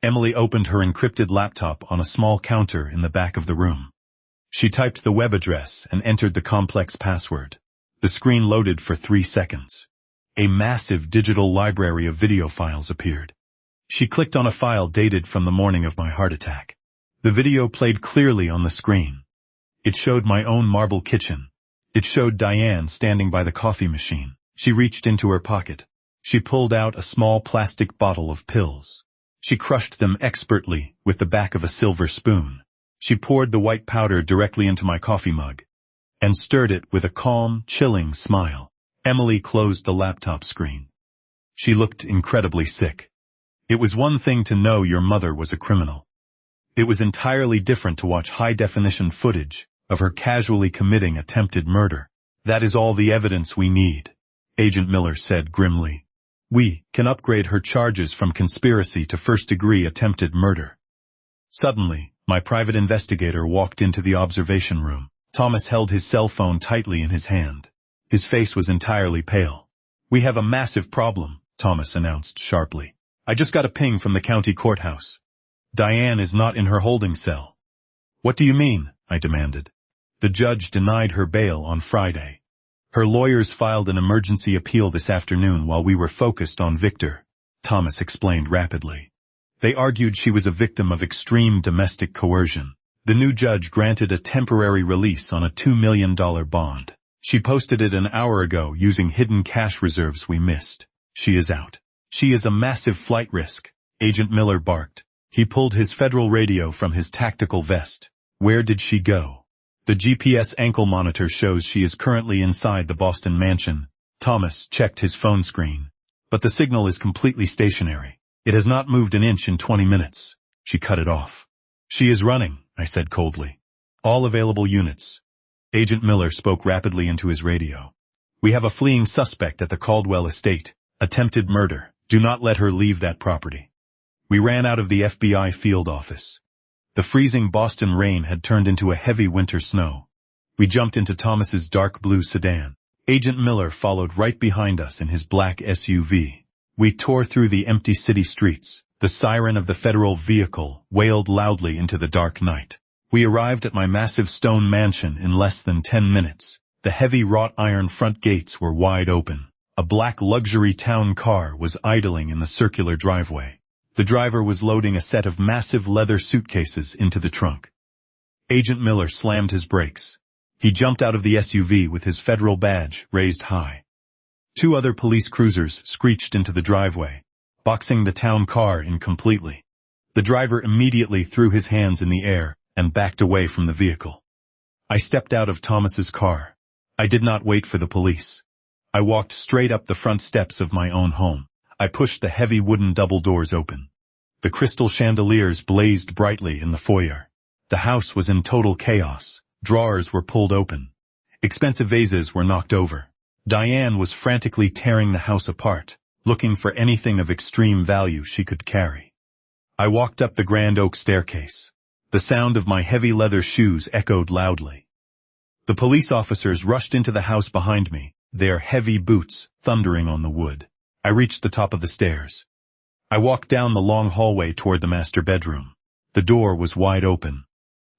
Emily opened her encrypted laptop on a small counter in the back of the room. She typed the web address and entered the complex password. The screen loaded for 3 seconds. A massive digital library of video files appeared. She clicked on a file dated from the morning of my heart attack. The video played clearly on the screen. It showed my own marble kitchen. It showed Diane standing by the coffee machine. She reached into her pocket. She pulled out a small plastic bottle of pills. She crushed them expertly with the back of a silver spoon. She poured the white powder directly into my coffee mug and stirred it with a calm, chilling smile. Emily closed the laptop screen. She looked incredibly sick. It was one thing to know your mother was a criminal. It was entirely different to watch high-definition footage of her casually committing attempted murder. That is all the evidence we need, Agent Miller said grimly. We can upgrade her charges from conspiracy to first-degree attempted murder. Suddenly, my private investigator walked into the observation room. Thomas held his cell phone tightly in his hand. His face was entirely pale. We have a massive problem, Thomas announced sharply. I just got a ping from the county courthouse. Diane is not in her holding cell. What do you mean? I demanded. The judge denied her bail on Friday. Her lawyers filed an emergency appeal this afternoon while we were focused on Victor, Thomas explained rapidly. They argued she was a victim of extreme domestic coercion. The new judge granted a temporary release on a $2 million bond. She posted it an hour ago using hidden cash reserves we missed. She is out. She is a massive flight risk, Agent Miller barked. He pulled his federal radio from his tactical vest. Where did she go? The GPS ankle monitor shows she is currently inside the Boston mansion. Thomas checked his phone screen. But the signal is completely stationary. It has not moved an inch in 20 minutes. She cut it off. She is running, I said coldly. All available units. Agent Miller spoke rapidly into his radio. We have a fleeing suspect at the Caldwell estate. Attempted murder. Do not let her leave that property. We ran out of the FBI field office. The freezing Boston rain had turned into a heavy winter snow. We jumped into Thomas's dark blue sedan. Agent Miller followed right behind us in his black SUV. We tore through the empty city streets. The siren of the federal vehicle wailed loudly into the dark night. We arrived at my massive stone mansion in less than 10 minutes. The heavy wrought iron front gates were wide open. A black luxury town car was idling in the circular driveway. The driver was loading a set of massive leather suitcases into the trunk. Agent Miller slammed his brakes. He jumped out of the SUV with his federal badge raised high. 2 other police cruisers screeched into the driveway, boxing the town car in completely. The driver immediately threw his hands in the air and backed away from the vehicle. I stepped out of Thomas's car. I did not wait for the police. I walked straight up the front steps of my own home. I pushed the heavy wooden double doors open. The crystal chandeliers blazed brightly in the foyer. The house was in total chaos. Drawers were pulled open. Expensive vases were knocked over. Diane was frantically tearing the house apart, looking for anything of extreme value she could carry. I walked up the grand oak staircase. The sound of my heavy leather shoes echoed loudly. The police officers rushed into the house behind me, their heavy boots thundering on the wood. I reached the top of the stairs. I walked down the long hallway toward the master bedroom. The door was wide open.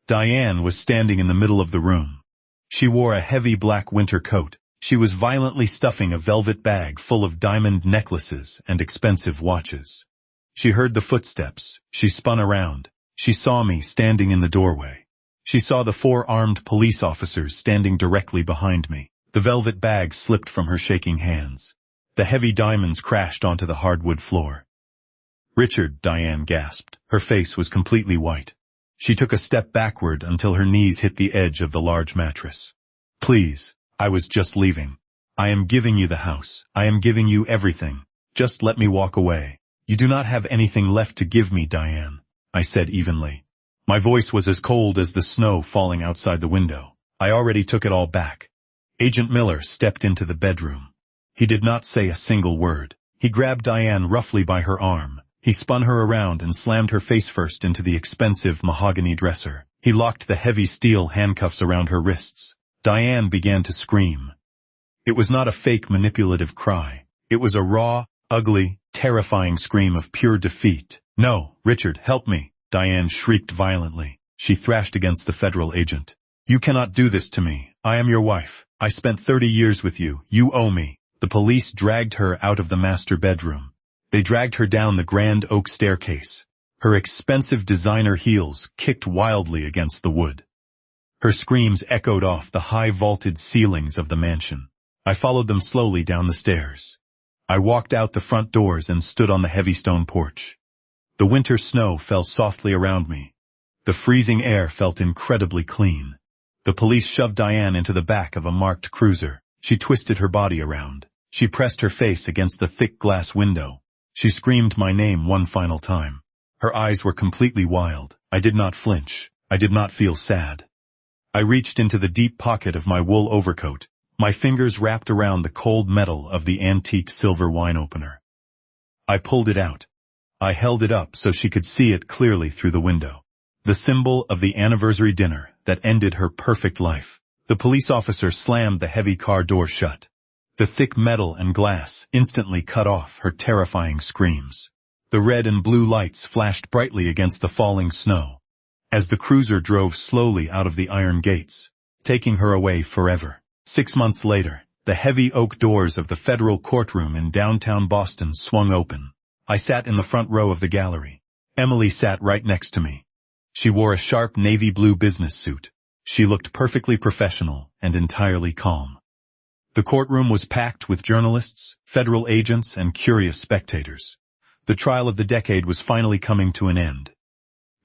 Diane was standing in the middle of the room. She wore a heavy black winter coat. She was violently stuffing a velvet bag full of diamond necklaces and expensive watches. She heard the footsteps. She spun around. She saw me standing in the doorway. She saw the 4 armed police officers standing directly behind me. The velvet bag slipped from her shaking hands. The heavy diamonds crashed onto the hardwood floor. Richard, Diane gasped. Her face was completely white. She took a step backward until her knees hit the edge of the large mattress. Please, I was just leaving. I am giving you the house. I am giving you everything. Just let me walk away. You do not have anything left to give me, Diane, I said evenly. My voice was as cold as the snow falling outside the window. I already took it all back. Agent Miller stepped into the bedroom. He did not say a single word. He grabbed Diane roughly by her arm. He spun her around and slammed her face first into the expensive mahogany dresser. He locked the heavy steel handcuffs around her wrists. Diane began to scream. It was not a fake manipulative cry. It was a raw, ugly, terrifying scream of pure defeat. No, Richard, help me, Diane shrieked violently. She thrashed against the federal agent. You cannot do this to me. I am your wife. I spent 30 years with you. You owe me. The police dragged her out of the master bedroom. They dragged her down the grand oak staircase. Her expensive designer heels kicked wildly against the wood. Her screams echoed off the high vaulted ceilings of the mansion. I followed them slowly down the stairs. I walked out the front doors and stood on the heavy stone porch. The winter snow fell softly around me. The freezing air felt incredibly clean. The police shoved Diane into the back of a marked cruiser. She twisted her body around. She pressed her face against the thick glass window. She screamed my name one final time. Her eyes were completely wild. I did not flinch. I did not feel sad. I reached into the deep pocket of my wool overcoat, my fingers wrapped around the cold metal of the antique silver wine opener. I pulled it out. I held it up so she could see it clearly through the window. The symbol of the anniversary dinner that ended her perfect life. The police officer slammed the heavy car door shut. The thick metal and glass instantly cut off her terrifying screams. The red and blue lights flashed brightly against the falling snow as the cruiser drove slowly out of the iron gates, taking her away forever. 6 months later, the heavy oak doors of the federal courtroom in downtown Boston swung open. I sat in the front row of the gallery. Emily sat right next to me. She wore a sharp navy blue business suit. She looked perfectly professional and entirely calm. The courtroom was packed with journalists, federal agents, and curious spectators. The trial of the decade was finally coming to an end.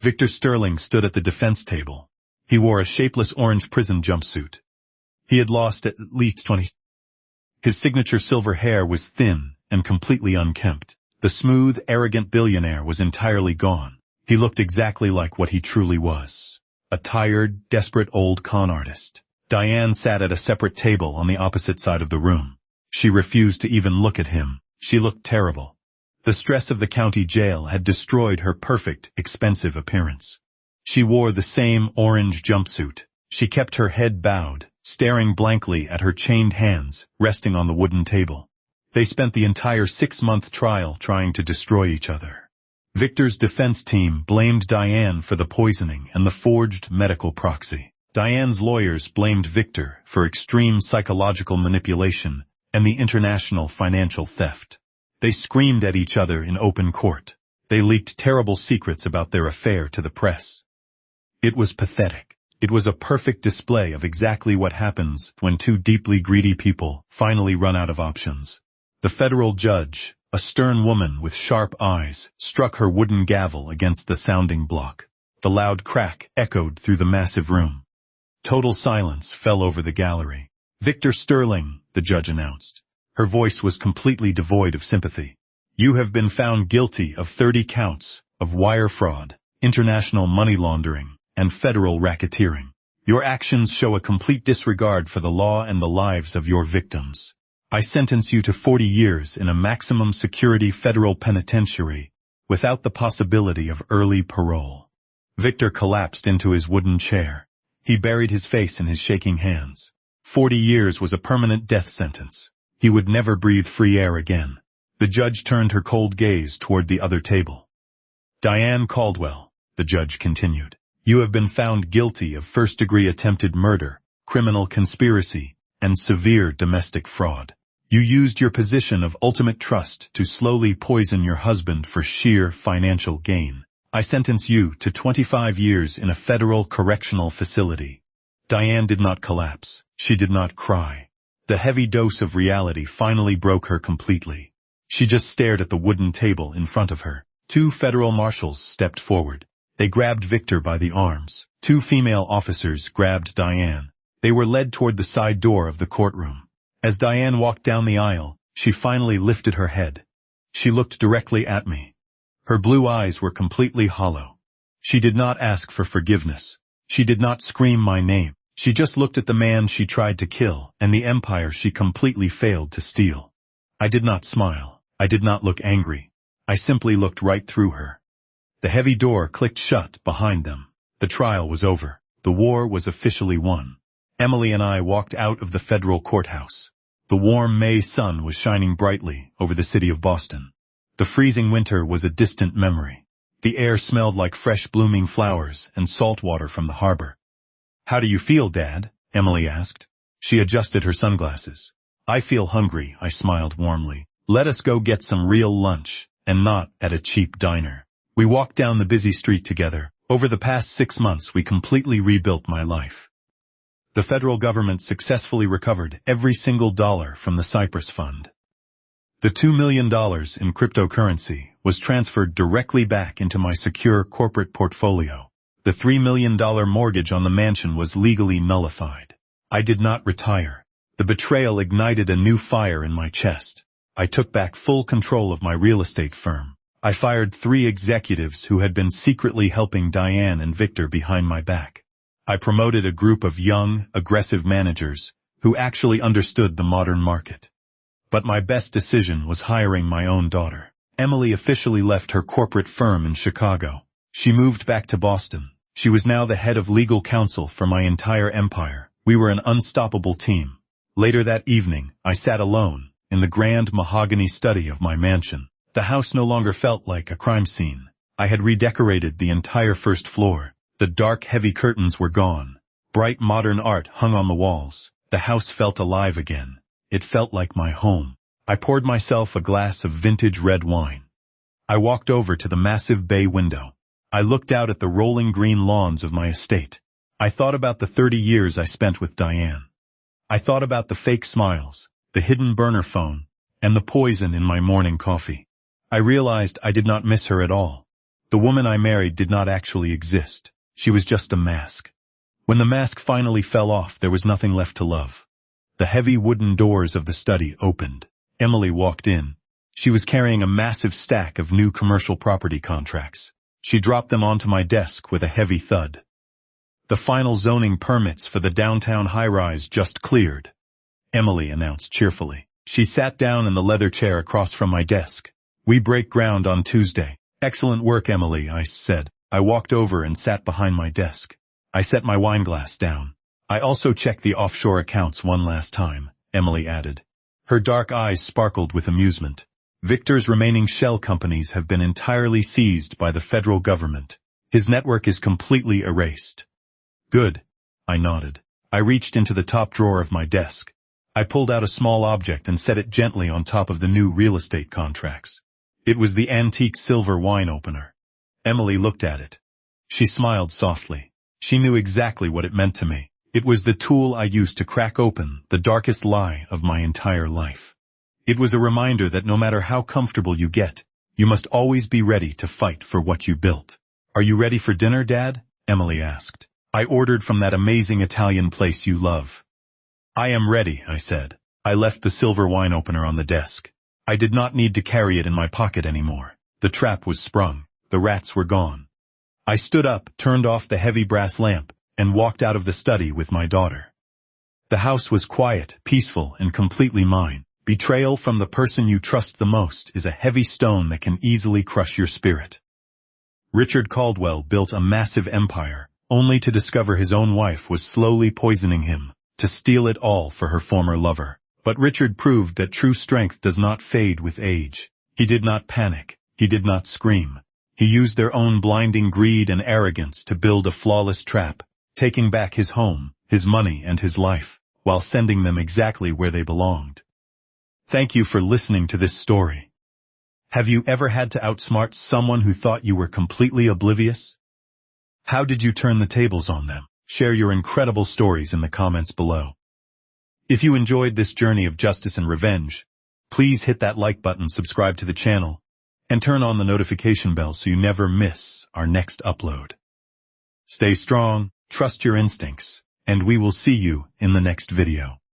Victor Sterling stood at the defense table. He wore a shapeless orange prison jumpsuit. He had lost at least 20. His signature silver hair was thin and completely unkempt. The smooth, arrogant billionaire was entirely gone. He looked exactly like what he truly was. A tired, desperate old con artist. Diane sat at a separate table on the opposite side of the room. She refused to even look at him. She looked terrible. The stress of the county jail had destroyed her perfect, expensive appearance. She wore the same orange jumpsuit. She kept her head bowed, staring blankly at her chained hands resting on the wooden table. They spent the entire 6-month trial trying to destroy each other. Victor's defense team blamed Diane for the poisoning and the forged medical proxy. Diane's lawyers blamed Victor for extreme psychological manipulation and the international financial theft. They screamed at each other in open court. They leaked terrible secrets about their affair to the press. It was pathetic. It was a perfect display of exactly what happens when two deeply greedy people finally run out of options. The federal judge, a stern woman with sharp eyes, struck her wooden gavel against the sounding block. The loud crack echoed through the massive room. Total silence fell over the gallery. "Victor Sterling," the judge announced. Her voice was completely devoid of sympathy. "You have been found guilty of 30 counts of wire fraud, international money laundering, and federal racketeering. Your actions show a complete disregard for the law and the lives of your victims. I sentence you to 40 years in a maximum security federal penitentiary without the possibility of early parole." Victor collapsed into his wooden chair. He buried his face in his shaking hands. 40 years was a permanent death sentence. He would never breathe free air again. The judge turned her cold gaze toward the other table. "Diane Caldwell," the judge continued, "you have been found guilty of first-degree attempted murder, criminal conspiracy, and severe domestic fraud. You used your position of ultimate trust to slowly poison your husband for sheer financial gain. I sentence you to 25 years in a federal correctional facility." Diane did not collapse. She did not cry. The heavy dose of reality finally broke her completely. She just stared at the wooden table in front of her. 2 federal marshals stepped forward. They grabbed Victor by the arms. 2 female officers grabbed Diane. They were led toward the side door of the courtroom. As Diane walked down the aisle, she finally lifted her head. She looked directly at me. Her blue eyes were completely hollow. She did not ask for forgiveness. She did not scream my name. She just looked at the man she tried to kill and the empire she completely failed to steal. I did not smile. I did not look angry. I simply looked right through her. The heavy door clicked shut behind them. The trial was over. The war was officially won. Emily and I walked out of the federal courthouse. The warm May sun was shining brightly over the city of Boston. The freezing winter was a distant memory. The air smelled like fresh blooming flowers and salt water from the harbor. "How do you feel, Dad?" Emily asked. She adjusted her sunglasses. "I feel hungry," I smiled warmly. "Let us go get some real lunch, and not at a cheap diner." We walked down the busy street together. Over the past 6 months we completely rebuilt my life. The federal government successfully recovered every single dollar from the Cyprus Fund. The $2 million in cryptocurrency was transferred directly back into my secure corporate portfolio. The $3 million mortgage on the mansion was legally nullified. I did not retire. The betrayal ignited a new fire in my chest. I took back full control of my real estate firm. I fired 3 executives who had been secretly helping Diane and Victor behind my back. I promoted a group of young, aggressive managers who actually understood the modern market. But my best decision was hiring my own daughter. Emily officially left her corporate firm in Chicago. She moved back to Boston. She was now the head of legal counsel for my entire empire. We were an unstoppable team. Later that evening, I sat alone in the grand mahogany study of my mansion. The house no longer felt like a crime scene. I had redecorated the entire first floor. The dark, heavy curtains were gone. Bright modern art hung on the walls. The house felt alive again. It felt like my home. I poured myself a glass of vintage red wine. I walked over to the massive bay window. I looked out at the rolling green lawns of my estate. I thought about the 30 years I spent with Diane. I thought about the fake smiles, the hidden burner phone, and the poison in my morning coffee. I realized I did not miss her at all. The woman I married did not actually exist. She was just a mask. When the mask finally fell off, there was nothing left to love. The heavy wooden doors of the study opened. Emily walked in. She was carrying a massive stack of new commercial property contracts. She dropped them onto my desk with a heavy thud. The final zoning permits for the downtown high-rise just cleared, Emily announced cheerfully. She sat down in the leather chair across from my desk. We break ground on Tuesday. Excellent work, Emily, I said. I walked over and sat behind my desk. I set my wine glass down. I also checked the offshore accounts one last time, Emily added. Her dark eyes sparkled with amusement. Victor's remaining shell companies have been entirely seized by the federal government. His network is completely erased. Good, I nodded. I reached into the top drawer of my desk. I pulled out a small object and set it gently on top of the new real estate contracts. It was the antique silver wine opener. Emily looked at it. She smiled softly. She knew exactly what it meant to me. It was the tool I used to crack open the darkest lie of my entire life. It was a reminder that no matter how comfortable you get, you must always be ready to fight for what you built. Are you ready for dinner, Dad? Emily asked. I ordered from that amazing Italian place you love. I am ready, I said. I left the silver wine opener on the desk. I did not need to carry it in my pocket anymore. The trap was sprung. The rats were gone. I stood up, turned off the heavy brass lamp, and walked out of the study with my daughter. The house was quiet, peaceful, and completely mine. Betrayal from the person you trust the most is a heavy stone that can easily crush your spirit. Richard Caldwell built a massive empire, only to discover his own wife was slowly poisoning him, to steal it all for her former lover. But Richard proved that true strength does not fade with age. He did not panic. He did not scream. He used their own blinding greed and arrogance to build a flawless trap, taking back his home, his money, and his life, while sending them exactly where they belonged. Thank you for listening to this story. Have you ever had to outsmart someone who thought you were completely oblivious? How did you turn the tables on them? Share your incredible stories in the comments below. If you enjoyed this journey of justice and revenge, please hit that like button, subscribe to the channel, and turn on the notification bell so you never miss our next upload. Stay strong, trust your instincts, and we will see you in the next video.